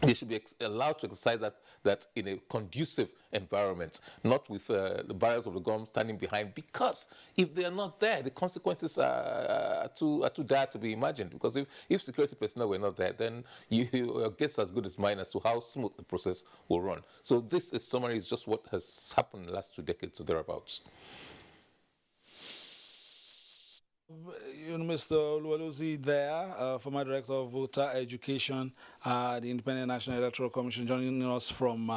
they should be allowed to exercise that in a conducive environment, not with the barriers of the government standing behind, because if they are not there, the consequences are too dire to be imagined. Because if security personnel were not there, then your guess as good as mine as to how smooth the process will run. So this summary is just what has happened in the last 2 decades or thereabouts. Mr. Oluwaluzi there, former Director of Voter Education at the Independent National Electoral Commission, joining us from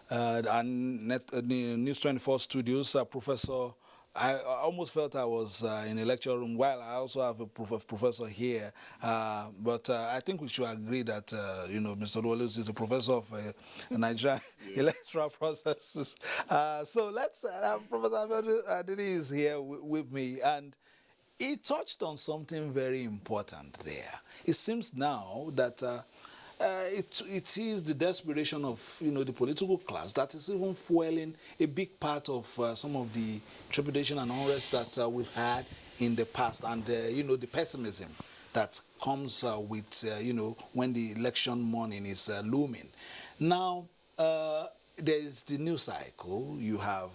News 24 studios. Professor, I almost felt I was in a lecture room, while I also have a professor here. But I think we should agree that, Mr. Oluwaluzi is a professor of Nigerian electoral processes. So let's, Professor Adini is here with me, and he touched on something very important there. It seems now that it is the desperation of the political class that is even fueling a big part of some of the trepidation and unrest that we've had in the past, and the pessimism that comes with when the election morning is looming. Now there is the news cycle. You have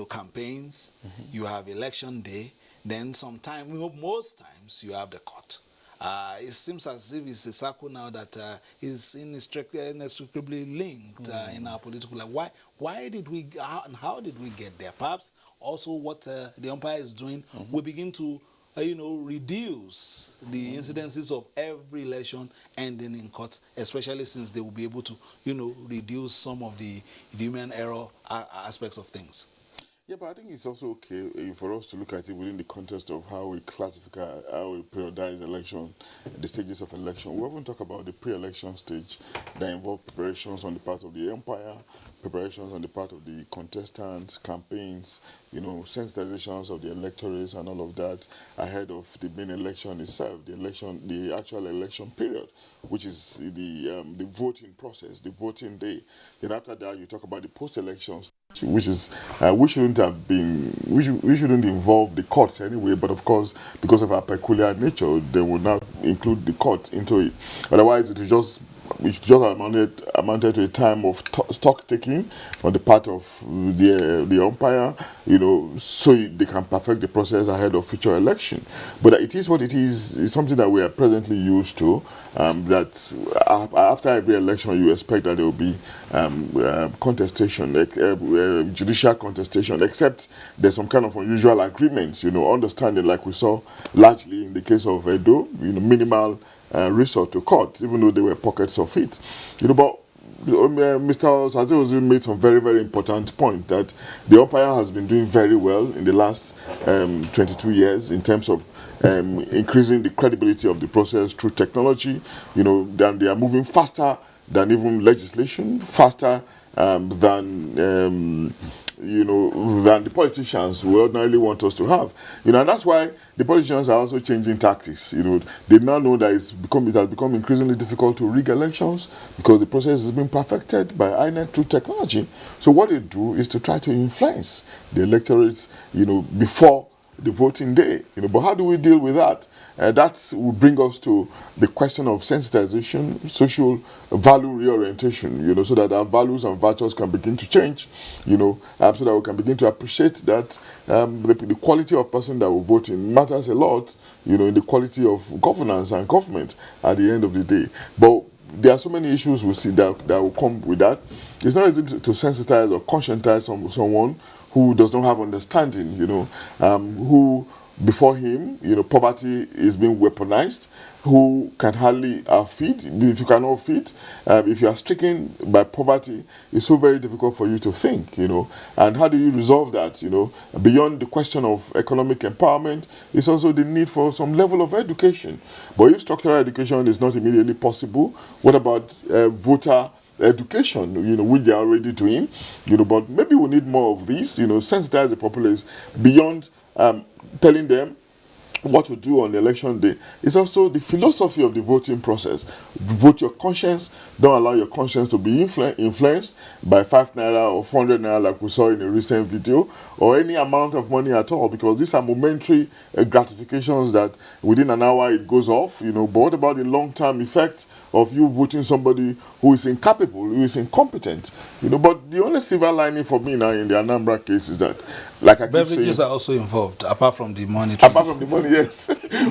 campaigns, you have election day, then sometimes, most times, you have the court. It seems as if it's a circle now that is inextricably linked in our political life. Why did we, and how did we get there? Perhaps also what the umpire is doing will begin to reduce the incidences of every election ending in court, especially since they will be able to, reduce some of the human error aspects of things. Yeah, but I think it's also okay for us to look at it within the context of how we classify, how we prioritize election, the stages of election. We often talk about the pre-election stage that involve preparations on the part of the umpire, preparations on the part of the contestants, campaigns, sensitizations of the electorates and all of that ahead of the main election itself, the actual election period, which is the voting process, the voting day. Then after that, you talk about the post-elections, which is we shouldn't involve the courts anyway, but of course, because of our peculiar nature, they will not include the court into it. Otherwise, it just amounted to a time of stock taking on the part of the umpire, so they can perfect the process ahead of future election. But it is what it is. It's something that we are presently used to. That after every election, you expect that there will be contestation, judicial contestation, except there's some kind of unusual agreements, understanding, like we saw largely in the case of Edo, minimal resort to court, even though there were pockets of it. But Mr. Sazeozu made some very, very important point that the umpire has been doing very well in the last 22 years in terms of increasing the credibility of the process through technology. Then they are moving faster than even legislation, faster than the politicians we ordinarily want us to have. And that's why the politicians are also changing tactics. They now know that it has become increasingly difficult to rig elections because the process has been perfected by INEC through technology. So what they do is to try to influence the electorates, before the voting day. But how do we deal with that? That will bring us to the question of sensitization, social value reorientation, so that our values and virtues can begin to change, so that we can begin to appreciate that the quality of person that will vote in matters a lot, in the quality of governance and government at the end of the day. But there are so many issues we see that will come with that. It's not easy to sensitize or conscientize someone who does not have understanding, who before him, poverty is being weaponized, who can hardly feed. If you cannot feed, if you are stricken by poverty, it's so very difficult for you to think, And how do you resolve that, Beyond the question of economic empowerment, it's also the need for some level of education. But if structural education is not immediately possible, what about voter education, which they are already doing, but maybe we need more of these, sensitize the populace beyond telling them what to do on election day. It's also the philosophy of the voting process. Vote your conscience. Don't allow your conscience to be influenced by 5 naira or 400 naira like we saw in a recent video, or any amount of money at all, because these are momentary gratifications that within an hour it goes off, but what about the long-term effect of you voting somebody who is incapable, who is incompetent, but the only silver lining for me now in the Anambra case is that, like I keep saying, beverages are also involved, apart from the money. Apart from the money, yes.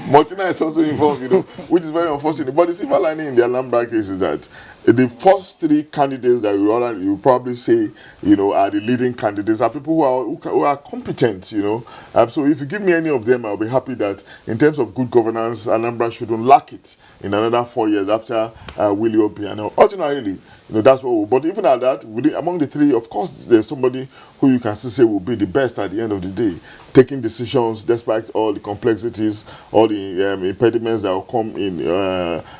Martina is also involved, which is very unfortunate. But the silver lining in the Anambra case is that the first 3 candidates that you probably say, are the leading candidates are people who are competent, So if you give me any of them, I'll be happy that in terms of good governance, Anambra shouldn't lack it in another 4 years after Willie Obiano. Ordinarily, that's what. But even at that, among the 3, of course, there's somebody who you can still say will be the best at the end of the day, taking decisions despite all the complexities, all the impediments that will come in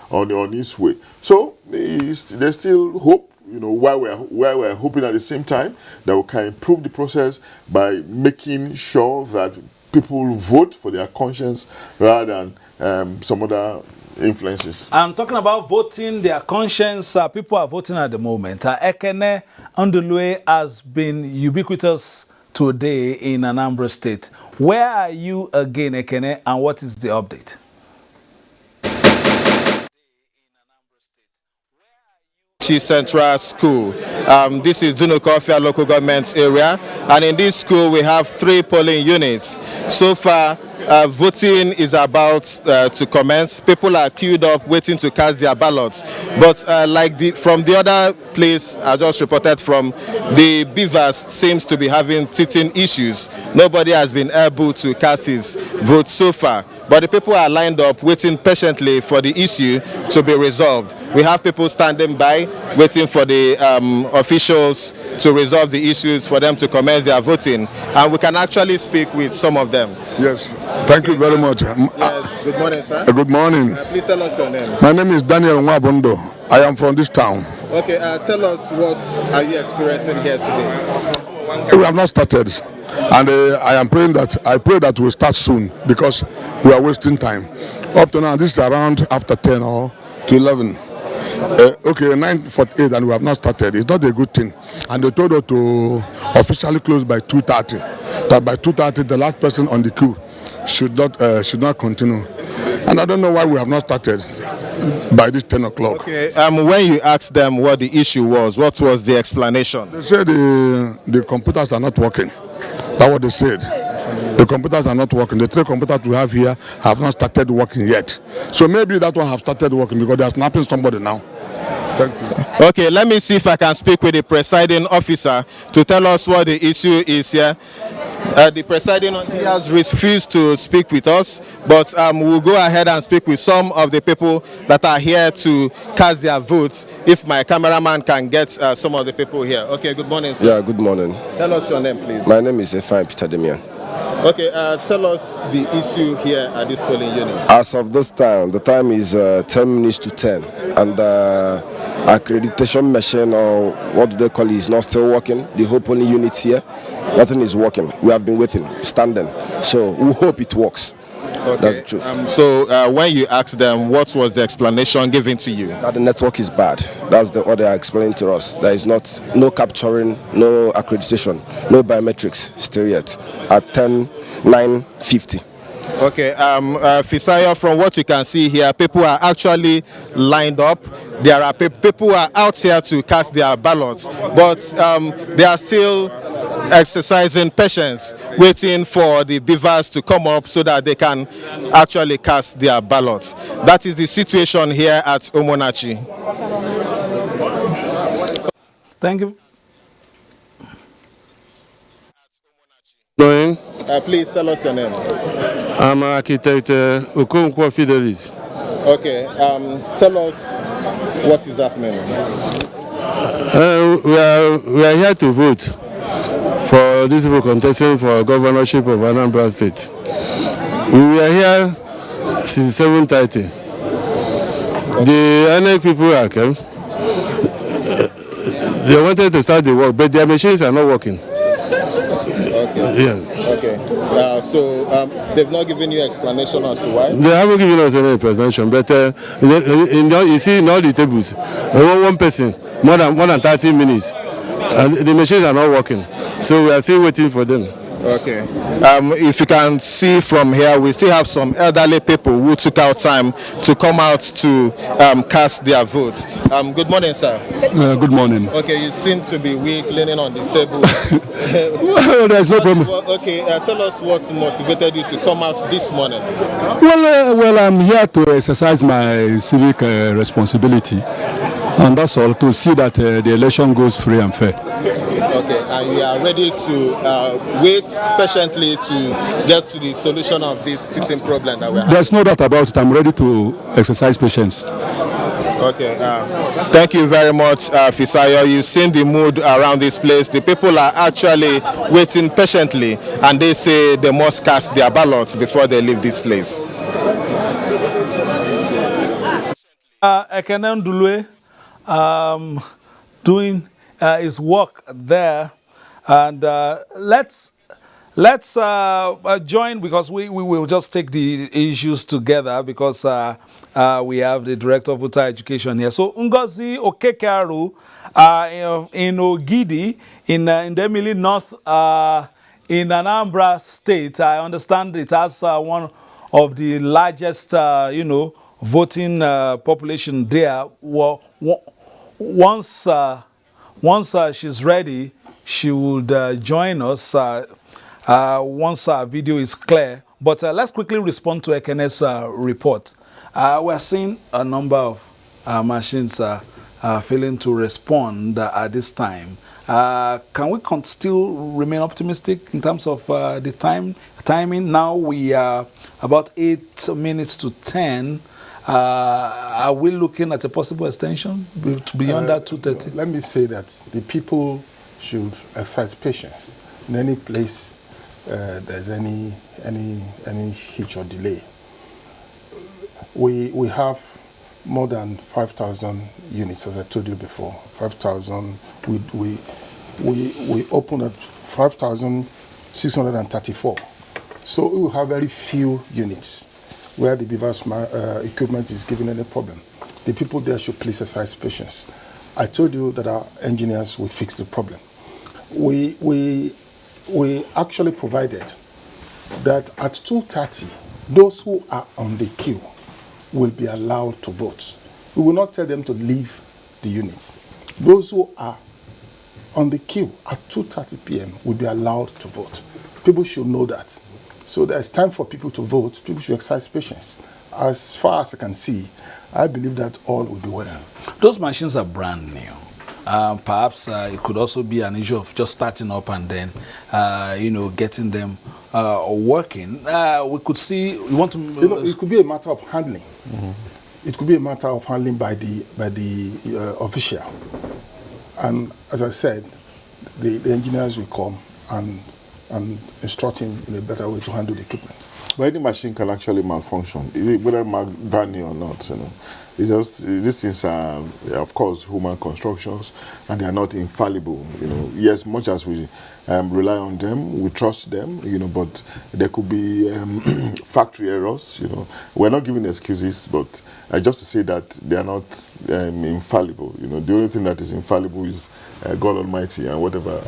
on his way. So there's still hope. While we're hoping at the same time that we can improve the process by making sure that people vote for their conscience rather than some other influences. I'm talking about voting their conscience. People are voting at the moment. Ekene Ondulue has been ubiquitous today in Anambra State. Where are you again, Ekene, and what is the update? Central School. This is Dunukofia local government area, and in this school we have 3 polling units. So far, voting is about to commence. People are queued up waiting to cast their ballots. But from the other place I just reported from, the BVAS seems to be having teething issues. Nobody has been able to cast his vote so far. but the people are lined up waiting patiently for the issue to be resolved. We have people standing by waiting for the officials to resolve the issues for them to commence their voting, and we can actually speak with some of them. Yes, thank you very much. Yes, good morning, sir. Good morning. Please tell us your name. My name is Daniel Nwabondo. I am from this town. Okay, tell us what are you experiencing here today? We have not started, and I pray that we'll start soon because we are wasting time. Up to now, this is around after 10 or to 11. Okay, 9:48 and we have not started. It's not a good thing. And they told us to officially close by 2:30. That by 2:30 the last person on the queue should not continue. And I don't know why we have not started by this 10 o'clock. Okay, when you asked them what the issue was, what was the explanation? They said the computers are not working. That's what they said. The computers are not working. The 3 computers we have here have not started working yet. So maybe that one have started working because they are snapping somebody now. Thank you. Okay, let me see if I can speak with the presiding officer to tell us what the issue is here. The presiding officer has refused to speak with us, but we'll go ahead and speak with some of the people that are here to cast their votes, if my cameraman can get some of the people here. Okay, good morning, sir. Yeah, good morning. Tell us your name, please. My name is Efraim Peter Demian. Okay, tell us the issue here at this polling unit. As of this time, the time is 10 minutes to 10, and accreditation machine, or what do they call it, is not still working. The whole polling unit here, nothing is working. We have been waiting, standing. So we hope it works. Okay. That's the truth. So when you asked them, what was the explanation given to you? That the network is bad. That's what they are explaining to us. There is no capturing, no accreditation, no biometrics still yet at 10:09:50. Okay, Fisayo, from what you can see here, people are actually lined up. There are people who are out here to cast their ballots, but they are still exercising patience, waiting for the BVAS to come up so that they can actually cast their ballots. That is the situation here at Omonachi. Thank you. Please tell us your name. I'm architect Okonkwo Fidelis. Okay, tell us what is happening. We are here to vote for these people contesting for governorship of Anambra State. We are here since 7:30. The INEC people are come. They wanted to start the work, but their machines are not working. Okay. Yeah. Okay. So they've not given you explanation as to why? They haven't given us any explanation, but you see in all the tables, one person, more than 30 minutes, and the machines are not working. So we are still waiting for them. Okay. If you can see from here, we still have some elderly people who took out time to come out to cast their votes. Good morning, sir. Good morning. Okay, you seem to be weak, leaning on the table. Well, there's no problem. Okay, tell us what motivated you to come out this morning. Well, I'm here to exercise my civic responsibility, and that's all, to see that the election goes free and fair. Okay, and we are ready to wait patiently to get to the solution of this teething problem that we have. There's no doubt about it. I'm ready to exercise patience. Okay, thank you very much, Fisayo. You've seen the mood around this place. The people are actually waiting patiently, and they say they must cast their ballots before they leave this place. Ekene Ndulwe doing his work there, and let's join, because we will just take the issues together, because we have the Director of Voter Education here. So Ngozi Okekaru in Ogidi, in the Emily North, in Anambra State. I understand it has one of the largest, voting population there. Once she's ready, she would join us once our video is clear. But let's quickly respond to Ekene's report. We're seeing a number of machines failing to respond at this time. Can we still remain optimistic in terms of the timing? Now we are about 8 minutes to 10. Are we looking at a possible extension beyond that 2:30? Let me say that the people should exercise patience. In any place there's any hitch or delay. We have more than 5,000 units, as I told you before. 5,000. We opened at 5,634. So we will have very few units where the BVAS equipment is giving any problem. The people there should please exercise patience. I told you that our engineers will fix the problem. We actually provided that at 2:30, those who are on the queue will be allowed to vote. We will not tell them to leave the unit. Those who are on the queue at 2:30 p.m. will be allowed to vote. People should know that. So there's time for people to vote. People should exercise patience. As far as I can see, I believe that all will be well. Those machines are brand new. Perhaps it could also be an issue of just starting up and then, getting them working. We could see. You want to? It could be a matter of handling. It could be a matter of handling by the official. And as I said, the engineers will come and instruct him in a better way to handle the equipment. But any machine can actually malfunction, whether brand new or not. It's just these things are, of course, human constructions, and they are not infallible. Yes, much as we rely on them, we trust them. But there could be factory errors. We're not giving excuses, but just to say that they are not infallible. The only thing that is infallible is God Almighty and whatever,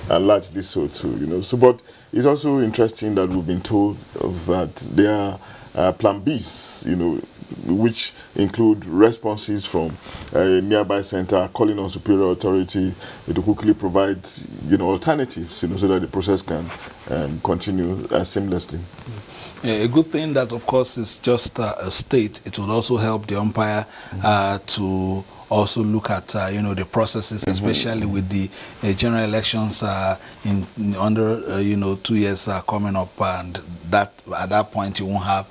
and largely so too. So, but it's also interesting that we've been told that there are plan Bs. Which include responses from a nearby center, calling on superior authority to quickly provide, alternatives, so that the process can continue seamlessly. A good thing that, of course, is just a state. It will also help the umpire to also look at, the processes, especially with the general elections under, 2 years coming up, and that at that point you won't have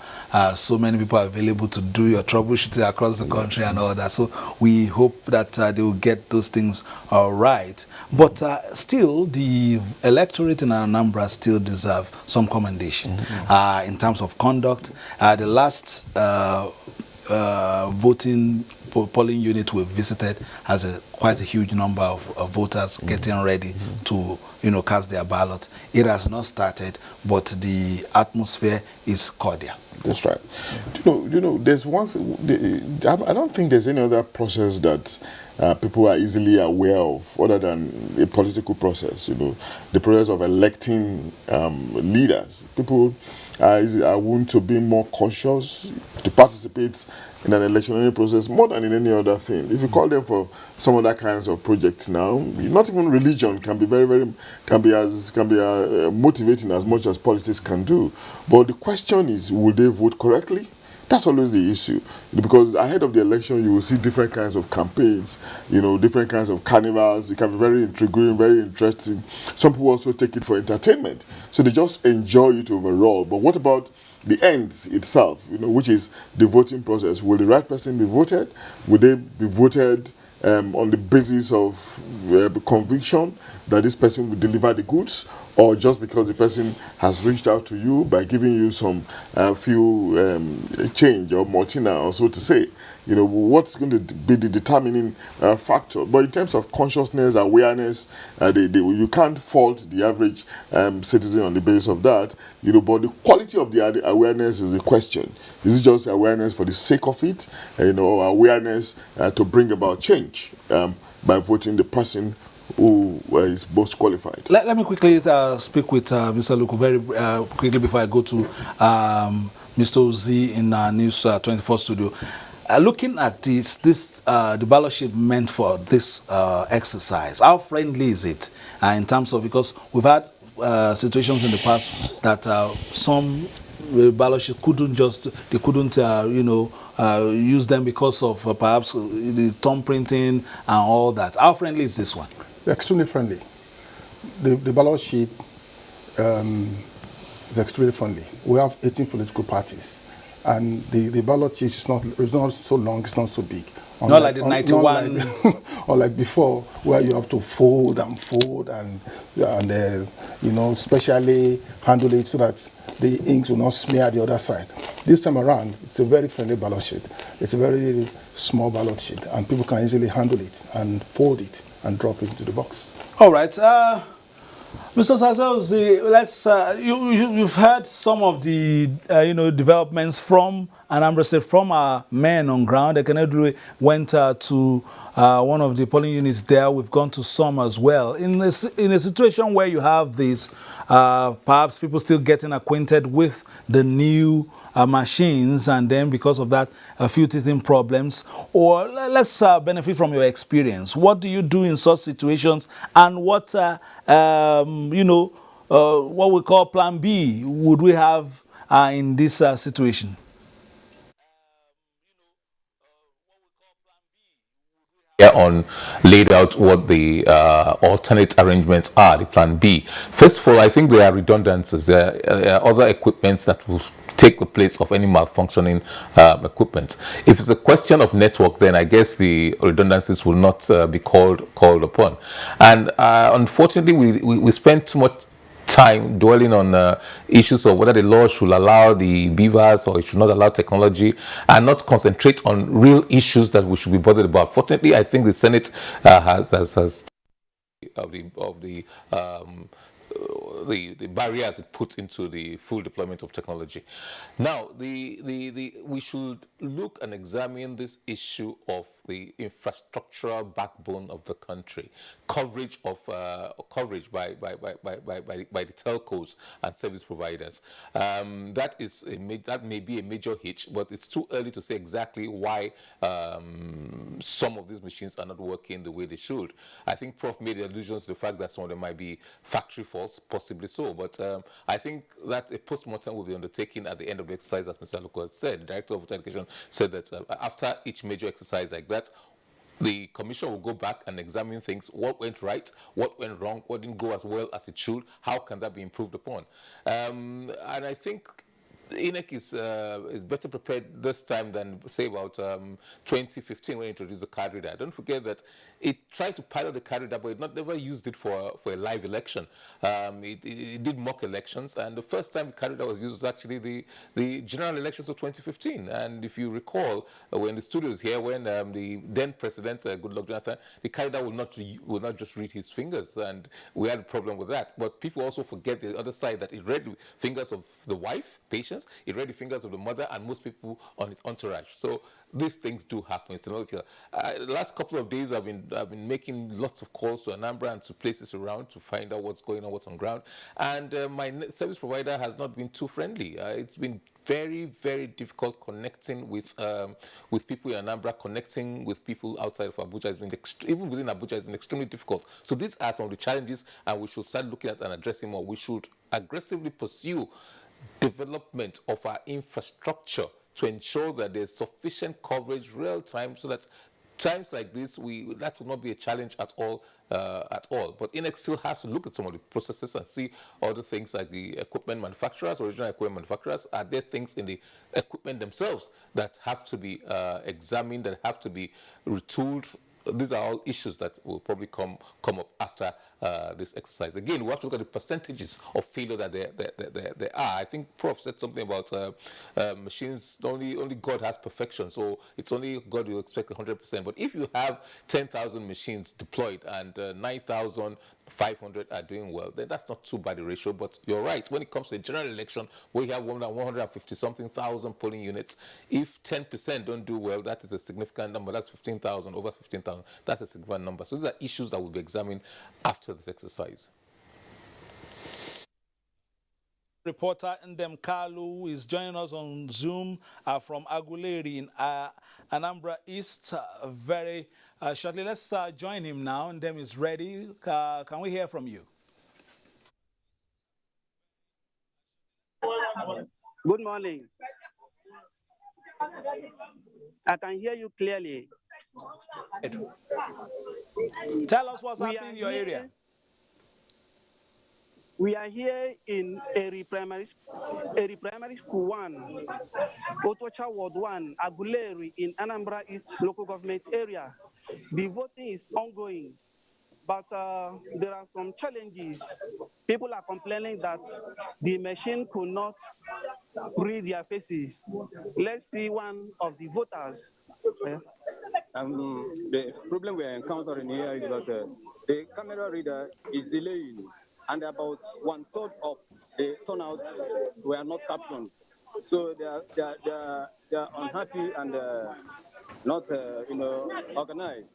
so many people available to do your troubleshooting across the country and all that. So we hope that they will get those things right. But still, the electorate in Anambra still deserve some commendation in terms of conduct. The last polling unit we visited has quite a huge number of voters getting ready to cast their ballot. It has not started, but the atmosphere is cordial. That's right. There's one thing, I don't think there's any other process that people are easily aware of other than a political process. The process of electing leaders. People are willing to be more cautious, to participate in an electionary process more than in any other thing. If you call them for some other kinds of projects now, not even religion can be motivating as much as politics can do. But the question is, will they vote correctly? That's always the issue, because ahead of the election you will see different kinds of campaigns, different kinds of carnivals. It can be very intriguing, very interesting. Some people also take it for entertainment, so they just enjoy it overall. But what about the end itself, which is the voting process? Will the right person be voted? Will they be voted on the basis of conviction that this person will deliver the goods, or just because the person has reached out to you by giving you some few change or multina, or so to say? What's going to be the determining factor? But in terms of consciousness, awareness, you can't fault the average citizen on the basis of that. But the quality of the awareness is the question. Is it just awareness for the sake of it, or awareness to bring about change by voting the person who is most qualified? Let me quickly speak with Mr. Luku very quickly before I go to Mr. Ozi in our News 24 studio. Looking at the ballot sheet meant for this exercise, how friendly is it in terms of, because we've had situations in the past that some ballot sheet they couldn't use them because of perhaps the thumb printing and all that. How friendly is this one? Extremely friendly. The ballot sheet is extremely friendly. We have 18 political parties, and the ballot sheet is not so long, it's not so big. Not like the 91, or like before, where you have to fold and specially handle it so that the inks will not smear the other side. This time around, it's a very friendly ballot sheet. It's a very small ballot sheet, and people can easily handle it and fold it and drop it into the box. All right. Mr. Sazozi, you've heard some of the developments from Anambra State, from our men on ground. Ekenedru went to one of the polling units there. We've gone to some as well. In a situation where you have this, perhaps people still getting acquainted with the new machines, and then because of that, a few teething problems, or let's benefit from your experience. What do you do in such situations, and what what we call Plan B would we have in this situation? On laid out what the alternate arrangements are, the Plan B. First of all, I think there are redundancies. There are other equipments that will take the place of any malfunctioning equipment. If it's a question of network, then I guess the redundancies will not be called upon. And unfortunately, we spend too much time dwelling on issues of whether the law should allow the BVAS or it should not allow technology, and not concentrate on real issues that we should be bothered about. Fortunately, I think the Senate has the barriers it puts into the full deployment of technology. Now, we should look and examine this issue of the infrastructural backbone of the country, coverage by the telcos and service providers. That may be a major hitch, but it's too early to say exactly why some of these machines are not working the way they should. I think Prof made allusions to the fact that some of them might be factory faults, possibly so, but I think that a post-mortem will be undertaken at the end of the exercise, as Mr. Aluko said. The Director of Education said that after each major exercise like that, the Commission will go back and examine things, what went right, what went wrong, what didn't go as well as it should, how can that be improved upon. And I think INEC is better prepared this time than, say, about 2015 when it introduced the card reader. Don't forget that it tried to pilot the card reader, but it never used it for a live election. It did mock elections, and the first time the card reader was used was actually the general elections of 2015. And if you recall, we're in the studios here when the then President, Goodluck Jonathan, the card reader will not just read his fingers, and we had a problem with that. But people also forget the other side, that it read the fingers of the wife, patients, it read the fingers of the mother, and most people on its entourage. So these things do happen. It's the last couple of days I've been making lots of calls to Anambra and to places around to find out what's going on, what's on ground. And my service provider has not been too friendly. It's been very, very difficult connecting with people in Anambra, connecting with people outside of Abuja. Has been even within Abuja, it's been extremely difficult. So these are some of the challenges, and we should start looking at and addressing more. We should aggressively pursue development of our infrastructure to ensure that there's sufficient coverage real time, so that times like this, that will not be a challenge at all. But INEC still has to look at some of the processes and see other things like the equipment manufacturers, original equipment manufacturers. Are there things in the equipment themselves that have to be examined, that have to be retooled? These are all issues that will probably come up after this exercise. Again, we have to look at the percentages of failure that there are. I think Prof said something about machines. Only God has perfection, so it's only God you expect 100%. But if you have 10,000 machines deployed and 9,500 are doing well, then that's not too bad a ratio. But you're right, when it comes to a general election where you have 150-something thousand polling units, if 10% don't do well, that is a significant number. That's 15,000, over 15,000. That's a significant number. So these are issues that will be examined after this exercise. Reporter Ndem Kalu is joining us on Zoom from Aguleri in Anambra East very shortly. Let's join him now. Ndem is ready. Can we hear from you? Good morning. I can hear you clearly. Tell us what's happening in your area. We are here in Eri Primary School 1, Otocha Ward 1, Aguleri in Anambra East local government area. The voting is ongoing, but there are some challenges. People are complaining that the machine could not read their faces. Let's see one of the voters. The problem we are encountering here is that the camera reader is delaying, and about 1/3 of the turnout were not captioned. So they are unhappy and not organized.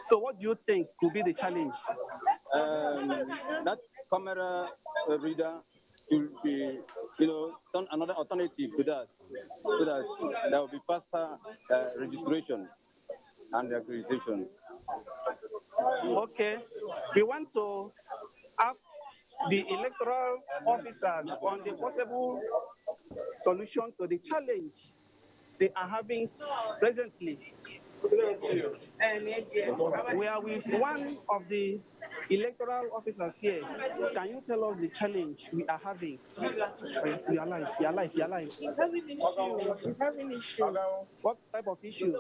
So what do you think could be the challenge? That camera reader should be, done another alternative to that, so that there will be faster registration and accreditation. Okay, we want to ask the electoral officers on the possible solution to the challenge they are having presently. We are with one of the electoral officers here. Can you tell us the challenge we are having? We are live. He's having issue. What type of issue?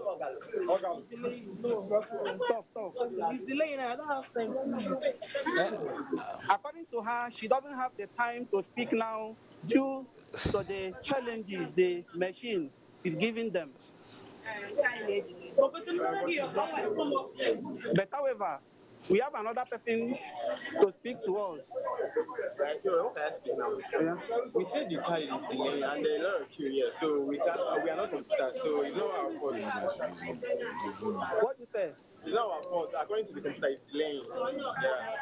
Talk. He's delaying. I don't have time. According to her, she doesn't have the time to speak now due to the challenges the machine is giving them. But however, we have another person to speak to us. Yeah. We said the car is delayed and there are a lot of queue here, so we are not on start, so it's not our fault. What do you say? It's not our fault. According to the computer, it's delaying. Yeah.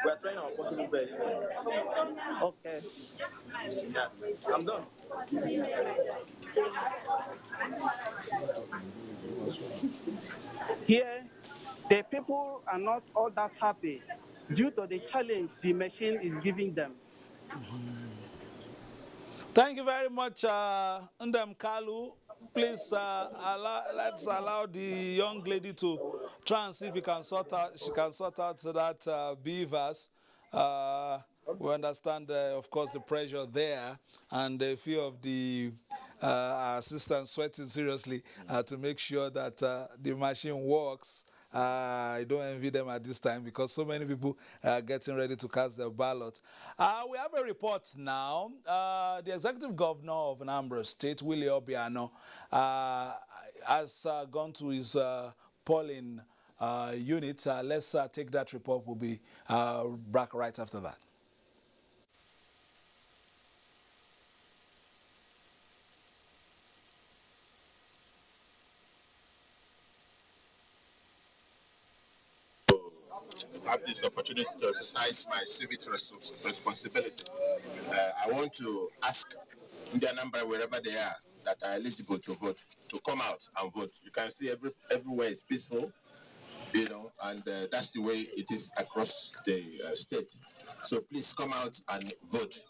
We are trying our possible best. Okay. Yeah. I'm done. Here, the people are not all that happy due to the challenge the machine is giving them. Thank you very much, Ndem Kalu. Please let's allow the young lady to try and see if she can sort out that BVAS. We understand, of course, the pressure there and a few of the assistants sweating seriously to make sure that the machine works. I don't envy them at this time because so many people are getting ready to cast their ballot. We have a report now. The executive governor of Anambra State, Willie Obiano, has gone to his polling unit. Let's take that report. We'll be back right after that. Have this opportunity to exercise my civic responsibility. I want to ask the Anambra, wherever they are, that are eligible to vote, to come out and vote. You can see everywhere is peaceful, and that's the way it is across the state. So please come out and vote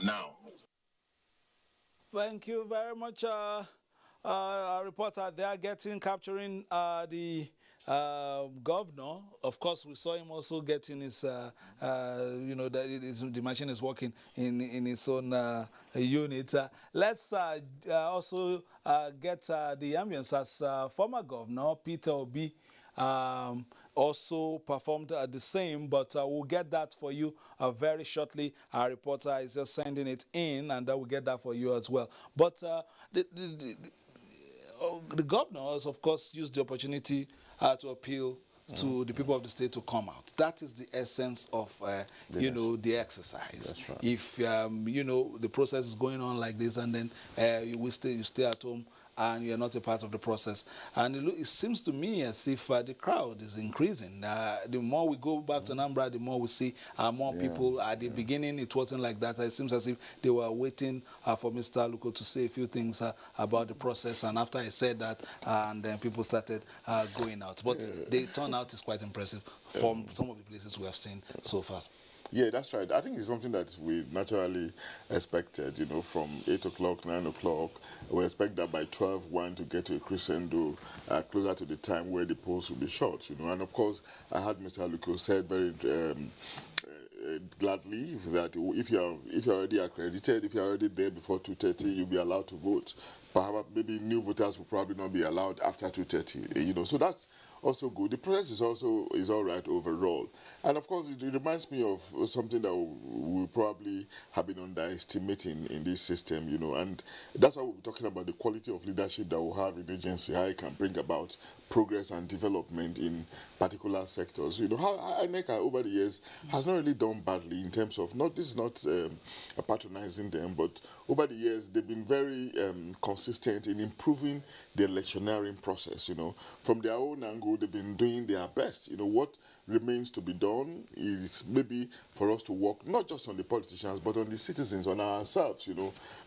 now. Thank you very much, our reporter. They are capturing the governor. Of course, we saw him also getting his, the machine is working in its own unit. Let's also get the ambience as former governor Peter Obi also performed the same, but we'll get that for you very shortly. Our reporter is just sending it in, and we'll get that for you as well. But the governor has, of course, used the opportunity to appeal to the people of the state to come out. That is the essence of, the exercise. That's right. If, the process is going on like this and then you stay at home and you're not a part of the process. And it seems to me as if the crowd is increasing. The more we go back to Anambra, the more we see more people. At the beginning, it wasn't like that. It seems as if they were waiting for Mr. Luko to say a few things about the process. And after I said that, and then people started going out. But the turnout is quite impressive from some of the places we have seen so far. Yeah, that's right. I think it's something that we naturally expected, from 8 o'clock, 9 o'clock. We expect that by 12, 1 to get to a crescendo closer to the time where the polls will be shut, And of course, I had Mr. Aluko said very gladly that if you're already accredited, if you're already there before 2:30, you'll be allowed to vote. Perhaps maybe new voters will probably not be allowed after 2:30. So that's also good. The process is all right overall, and of course it reminds me of something that we probably have been underestimating in this system. And that's why we're talking about the quality of leadership that we have in the agency, how it can bring about progress and development in particular sectors. How INEC over the years has not really done badly in terms of, this is not patronizing them, but over the years they've been very consistent in improving the electioneering process. From their own angle, they've been doing their best. What remains to be done is maybe for us to work not just on the politicians but on the citizens, on ourselves,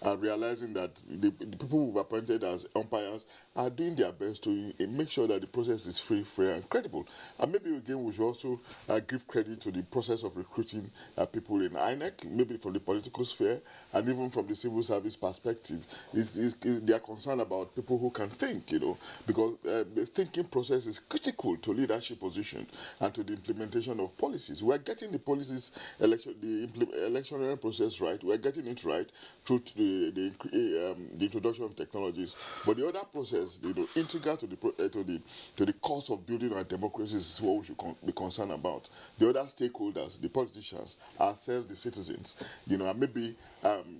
and realizing that the people we've appointed as umpires are doing their best to make sure that the process is free, fair, and credible. And maybe again we should also give credit to the process of recruiting people in INEC, maybe from the political sphere and even from the civil service perspective. They are concerned about people who can think, because the thinking process is critical to leadership position and to the implementation of policies. We are getting the policies, the electoral process right. We are getting it right through the introduction of technologies. But the other process, integral to the course of building our democracy is what we should be concerned about. The other stakeholders, the politicians, ourselves, the citizens, and maybe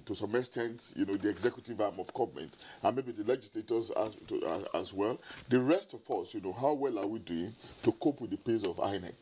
to some extent, the executive arm of government, and maybe the legislators as well. The rest of us, how well are we doing to cope with the pace of INEC?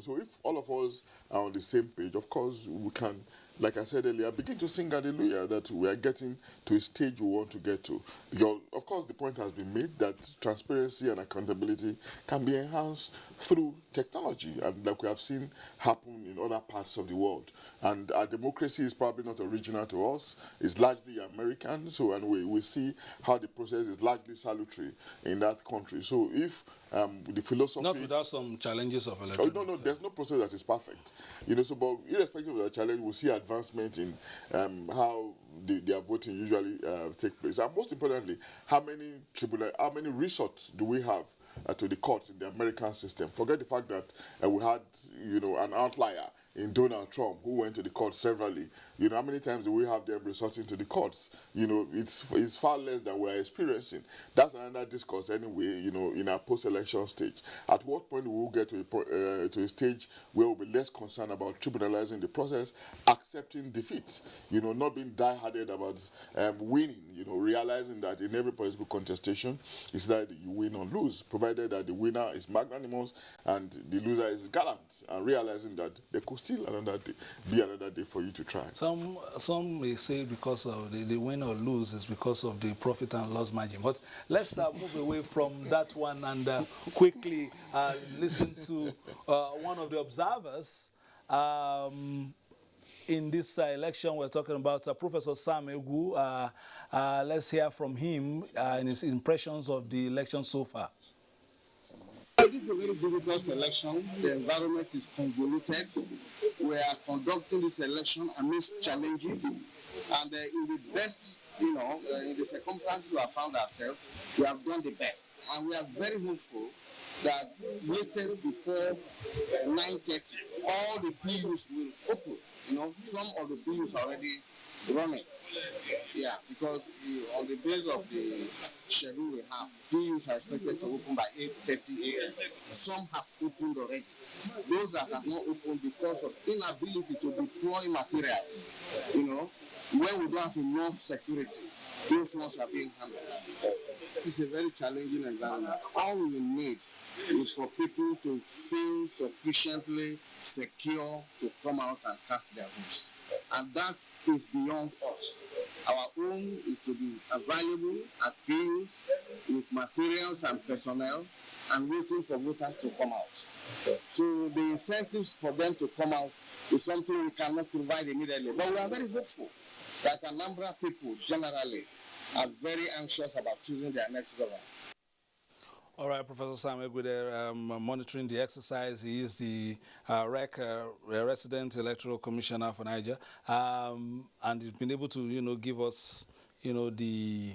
So if all of us are on the same page, of course, we can, like I said earlier, begin to sing hallelujah that we are getting to a stage we want to get to. Because, of course, the point has been made that transparency and accountability can be enhanced through technology, and like we have seen happen in other parts of the world. And our democracy is probably not original to us. It's largely American, and we see how the process is largely salutary in that country. So if the philosophy... Not without some challenges of electoral... No, there's no process that is perfect. But irrespective of the challenge, we see advancement in how their voting usually take place. And most importantly, how many resorts do we have to the courts in the American system? Forget the fact that we had, an outlier in Donald Trump, who went to the court severally. How many times do we have them resorting to the courts? It's far less than we're experiencing. That's another discourse anyway, in our post-election stage. At what point will we get to a stage where we'll be less concerned about tribunalizing the process, accepting defeats, not being die-hearted about winning, realizing that in every political contestation, it's that you win or lose, provided that the winner is magnanimous and the loser is gallant, and realizing that there could still be another day for you to try. Some may say because of the win or lose is because of the profit and loss margin. But let's move away from that one and quickly listen to one of the observers in this election. We're talking about Professor Sam Egu. Let's hear from him and his impressions of the election so far. This is a very difficult election. The environment is convoluted. We are conducting this election amidst challenges, and in the best, in the circumstances we have found ourselves, we have done the best, and we are very hopeful that latest before 9:30, all the PUs will open. Some of the PUs are already running. Yeah, because on the basis of the schedule we have, PUs are expected to open by 8:30 a.m. Some have opened already. Those that have not opened because of inability to deploy materials, when we don't have enough security, those ones are being handled. It's a very challenging environment. All we need is for people to feel sufficiently secure to come out and cast their votes. And that is beyond us. Our own is to be available at PUs with materials and personnel and waiting for voters to come out. So the incentives for them to come out is something we cannot provide immediately. But we are very hopeful that Anambra people generally are very anxious about choosing their next government. All right, Professor Sam Egwede, monitoring the exercise. He is the resident electoral commissioner for Niger, and he's been able to, give us, the,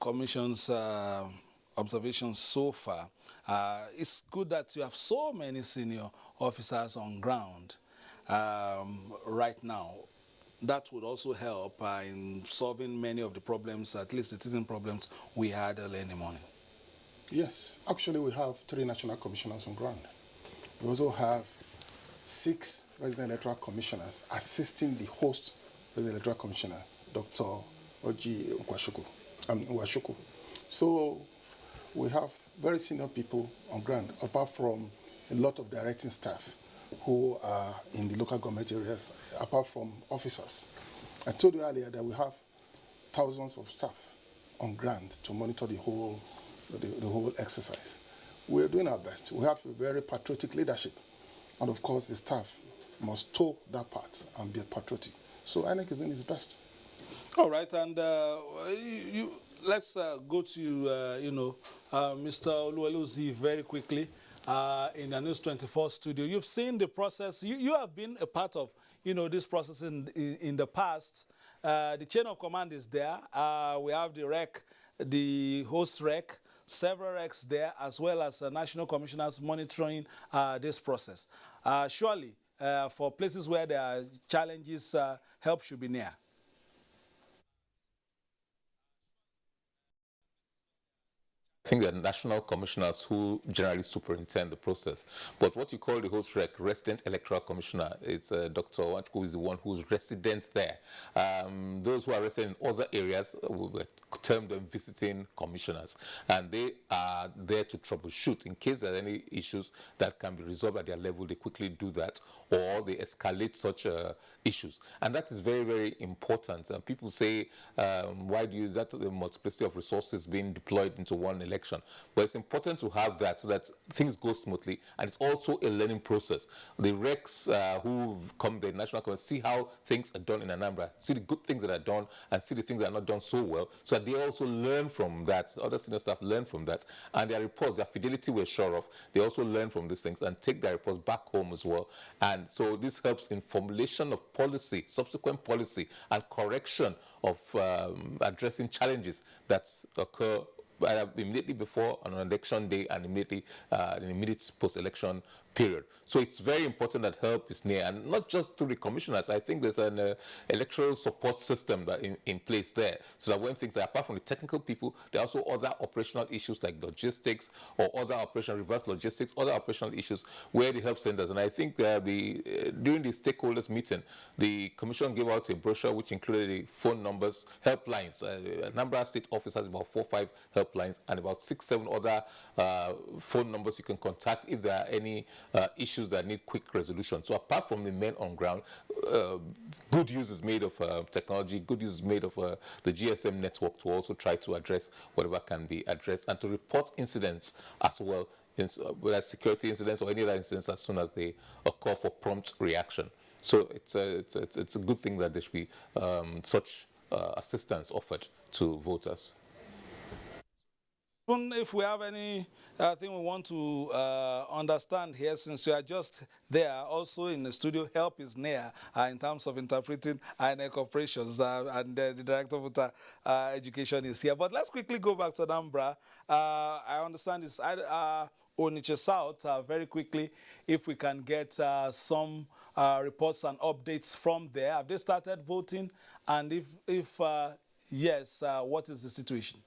commission's observations so far. It's good that you have so many senior officers on ground right now. That would also help in solving many of the problems, at least the teething problems we had early in the morning. Yes, actually we have 3 national commissioners on ground. We also have 6 resident electoral commissioners assisting the host resident electoral commissioner, Dr. Oji Nwashuku. So we have very senior people on ground, apart from a lot of directing staff who are in the local government areas, apart from officers. I told you earlier that we have thousands of staff on ground to monitor the whole exercise. We're doing our best. We have a very patriotic leadership. And of course, the staff must toe that part and be patriotic. So INEC is doing its best. All right, and let's go to, Mr. Oluwaluzi very quickly. In the News 24 studio. You've seen the process. You have been a part of, this process in the past. The chain of command is there. We have the REC, the host REC, several RECs there, as well as national commissioners monitoring this process. Surely, for places where there are challenges, help should be near. I think there are national commissioners who generally superintend the process. But what you call the host REC, resident electoral commissioner, it's Dr. Wanchku is the one who's resident there. Those who are resident in other areas, we term them visiting commissioners. And they are there to troubleshoot. In case there are any issues that can be resolved at their level, they quickly do that, or they escalate such issues. And that is very, very important. People say, why do you use that? The multiplicity of resources being deployed into one election. But it's important to have that so that things go smoothly, and it's also a learning process. The RECs who come the national committee see how things are done in Anambra, see the good things that are done, and see the things that are not done so well, so that they also learn from that. Other senior staff learn from that, and their reports, their fidelity we're sure of, they also learn from these things and take their reports back home as well. And so this helps in formulation of policy, subsequent policy, and correction of addressing challenges that occur immediately before on election day and immediately in immediate post-election period. So it's very important that help is near, and not just to the commissioners. I think there's an electoral support system that in place there, so that when things are, apart from the technical people, there are also other operational issues like logistics or other operational reverse logistics, other operational issues where the help centers. And I think during the stakeholders meeting, the commission gave out a brochure which included the phone numbers, helplines. Anambra State office has about 4 or 5 helplines and about 6 or 7 other phone numbers you can contact if there are any issues that need quick resolution. So apart from the men on ground, good use is made of technology, good use is made of the GSM network to also try to address whatever can be addressed and to report incidents as well, whether security incidents or any other incidents, as soon as they occur, for prompt reaction. So it's a good thing that there should be such assistance offered to voters. Even if we have any thing we want to understand here, since you are just there, also in the studio, help is near in terms of interpreting INEC operations, and the Director of Voter Education is here. But let's quickly go back to Anambra. I understand it's Onitsha South, very quickly, if we can get some reports and updates from there. Have they started voting? And if yes, what is the situation?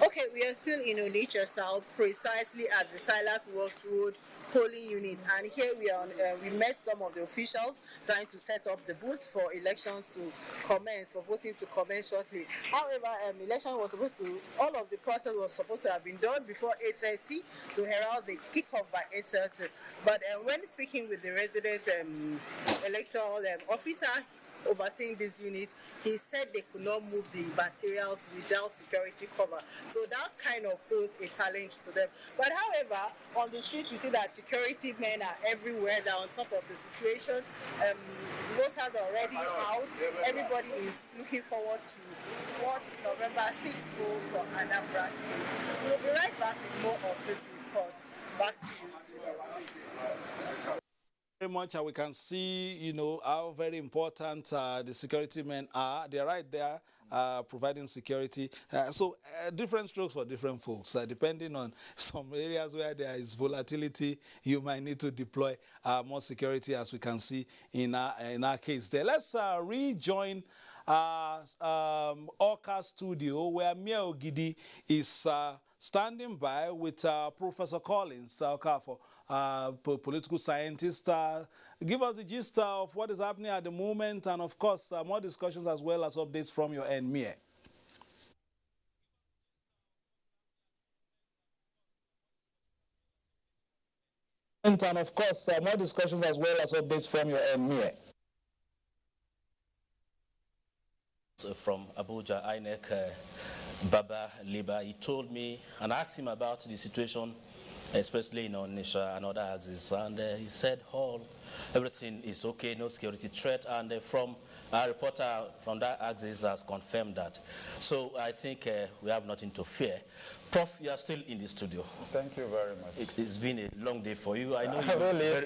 Okay, we are still in Onitsha South, precisely at the Silas Works Road polling unit, and here we are. We met some of the officials trying to set up the booths for elections to commence, for voting to commence shortly. However, election was supposed to, all of the process was supposed to have been done before 8:30 to herald the kickoff by 8:30. But when speaking with the resident electoral officer overseeing this unit, he said they could not move the materials without security cover. So that kind of posed a challenge to them. But however, on the street we see that security men are everywhere. They're on top of the situation. voters are already out. Everybody is looking forward to what November 6th holds for Anambra State. We'll be right back with more of this report. Back to you, studio. Very much, we can see, you know, how very important the security men are. They're right there providing security. Different strokes for different folks. Depending on some areas where there is volatility, you might need to deploy more security, as we can see in our case there. Let's rejoin Orca Studio, where Mia Ogidi is standing by with Professor Collins, political scientist. Give us the gist of what is happening at the moment, and of course, more discussions as well as updates from your end, Mia. And of course, more discussions as well as updates from your end, Mia. From Abuja, INEC, Baba Liba, he told me, and I asked him about the situation, especially in Onitsha and other axes, and he said everything is okay, no security threat, and from our reporter from that axis has confirmed that. So I think we have nothing to fear. Prof, you are still in the studio. Thank you very much. It's been a long day for you. I know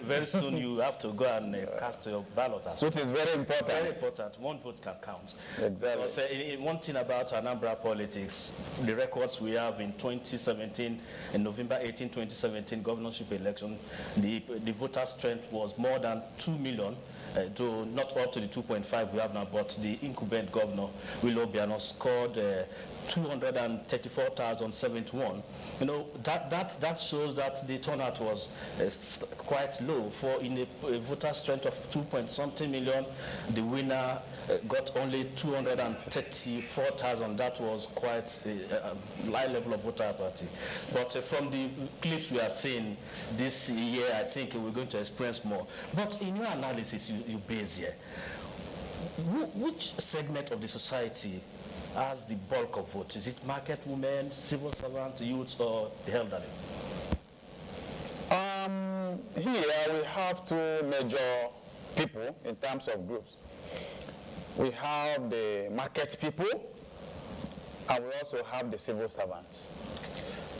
very soon you have to go and cast your ballot as well. Which is very important. Very important. One vote can count. Exactly. Because, one thing about Anambra politics, the records we have in 2017, in November 18, 2017 governorship election, the voter strength was more than 2 million. Though not up to the 2.5 we have now, but the incumbent governor, Willow Biano, scored 234,071. You know, that shows that the turnout was quite low. For in a voter strength of 2-point-something million, the winner got only 234,000. That was quite a high level of voter apathy. But from the clips we are seeing this year, I think we're going to experience more. But in your analysis, you base here, which segment of the society has the bulk of votes? Is it market women, civil servants, youths, or the elderly? Here we have two major people in terms of groups. We have the market people, and we also have the civil servants.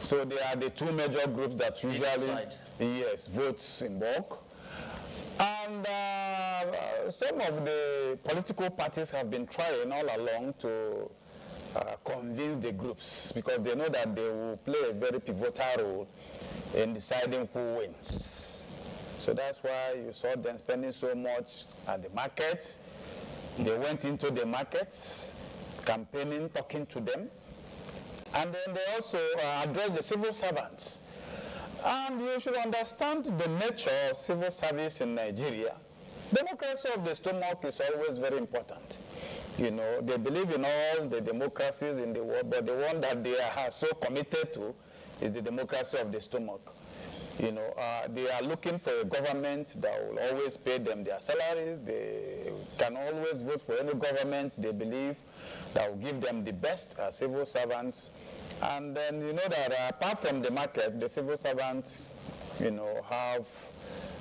So they are the two major groups that usually, yes, votes in bulk. And some of the political parties have been trying all along to convince the groups, because they know that they will play a very pivotal role in deciding who wins. So that's why you saw them spending so much at the market. They went into the markets, campaigning, talking to them. And then they also addressed the civil servants. And you should understand the nature of civil service in Nigeria. Democracy of the stomach is always very important. You know, they believe in all the democracies in the world, but the one that they are so committed to is the democracy of the stomach. You know, they are looking for a government that will always pay them their salaries. They can always vote for any government they believe that will give them the best as civil servants. And then you know that apart from the market, the civil servants, you know, have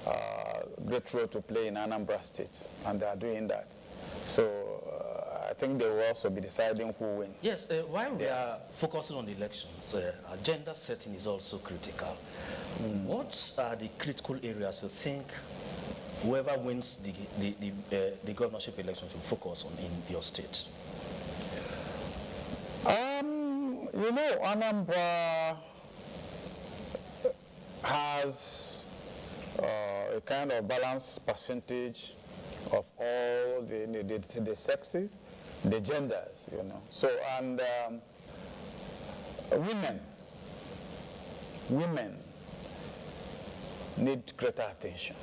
a great role to play in Anambra State, and they are doing that. So I think they will also be deciding who wins. Yes, while we are focusing on the elections, agenda setting is also critical. What are the critical areas you think whoever wins the governorship election should focus on in your state? You know, Anambra has a kind of balanced percentage of all the sexes, the genders, you know. So, and women need greater attention.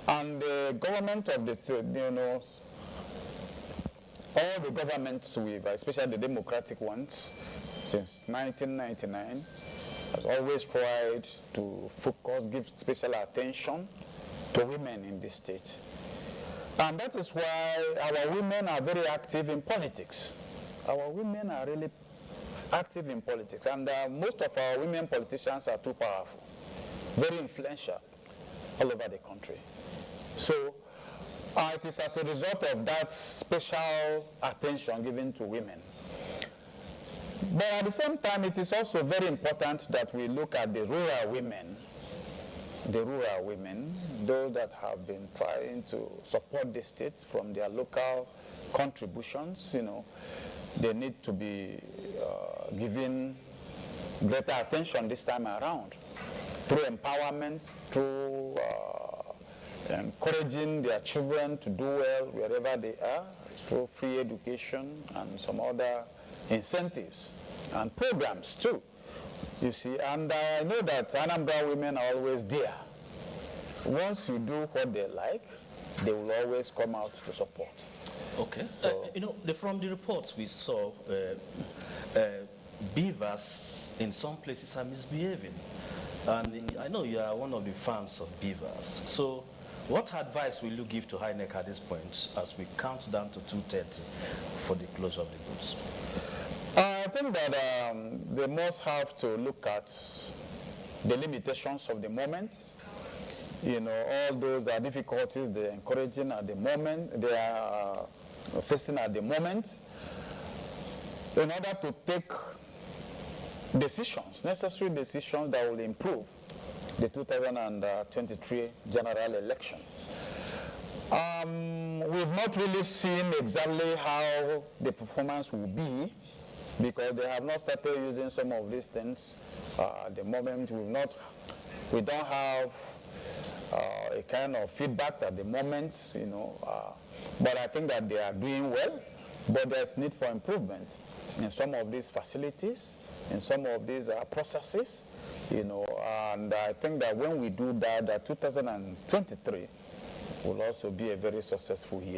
And the government of the state, you know, all the governments we've, especially the democratic ones, since 1999, has always tried to focus, give special attention to women in this state. And that is why our women are very active in politics. Our women are really active in politics. And most of our women politicians are too powerful, very influential all over the country. So It is as a result of that special attention given to women. But at the same time, it is also very important that we look at the rural women, those that have been trying to support the state from their local contributions. They need to be given greater attention this time around through empowerment, through encouraging their children to do well wherever they are, through free education and some other incentives and programs too. You see, and I know that Anambra women are always there. Once you do what they like, they will always come out to support. Okay. So, from the reports we saw, BVAS in some places are misbehaving. And I know you are one of the fans of BVAS. So what advice will you give to INEC at this point as we count down to 2:30 for the close of the booths? I think that they must have to look at the limitations of the moment. All those are difficulties they're encouraging at the moment, they are facing at the moment, in order to take decisions, necessary decisions that will improve the 2023 general election. We've not really seen exactly how the performance will be, because they have not started using some of these things at the moment. We don't have a kind of feedback at the moment, but I think that they are doing well, but there's need for improvement in some of these facilities, in some of these processes, and I think that when we do that, 2023 will also be a very successful year.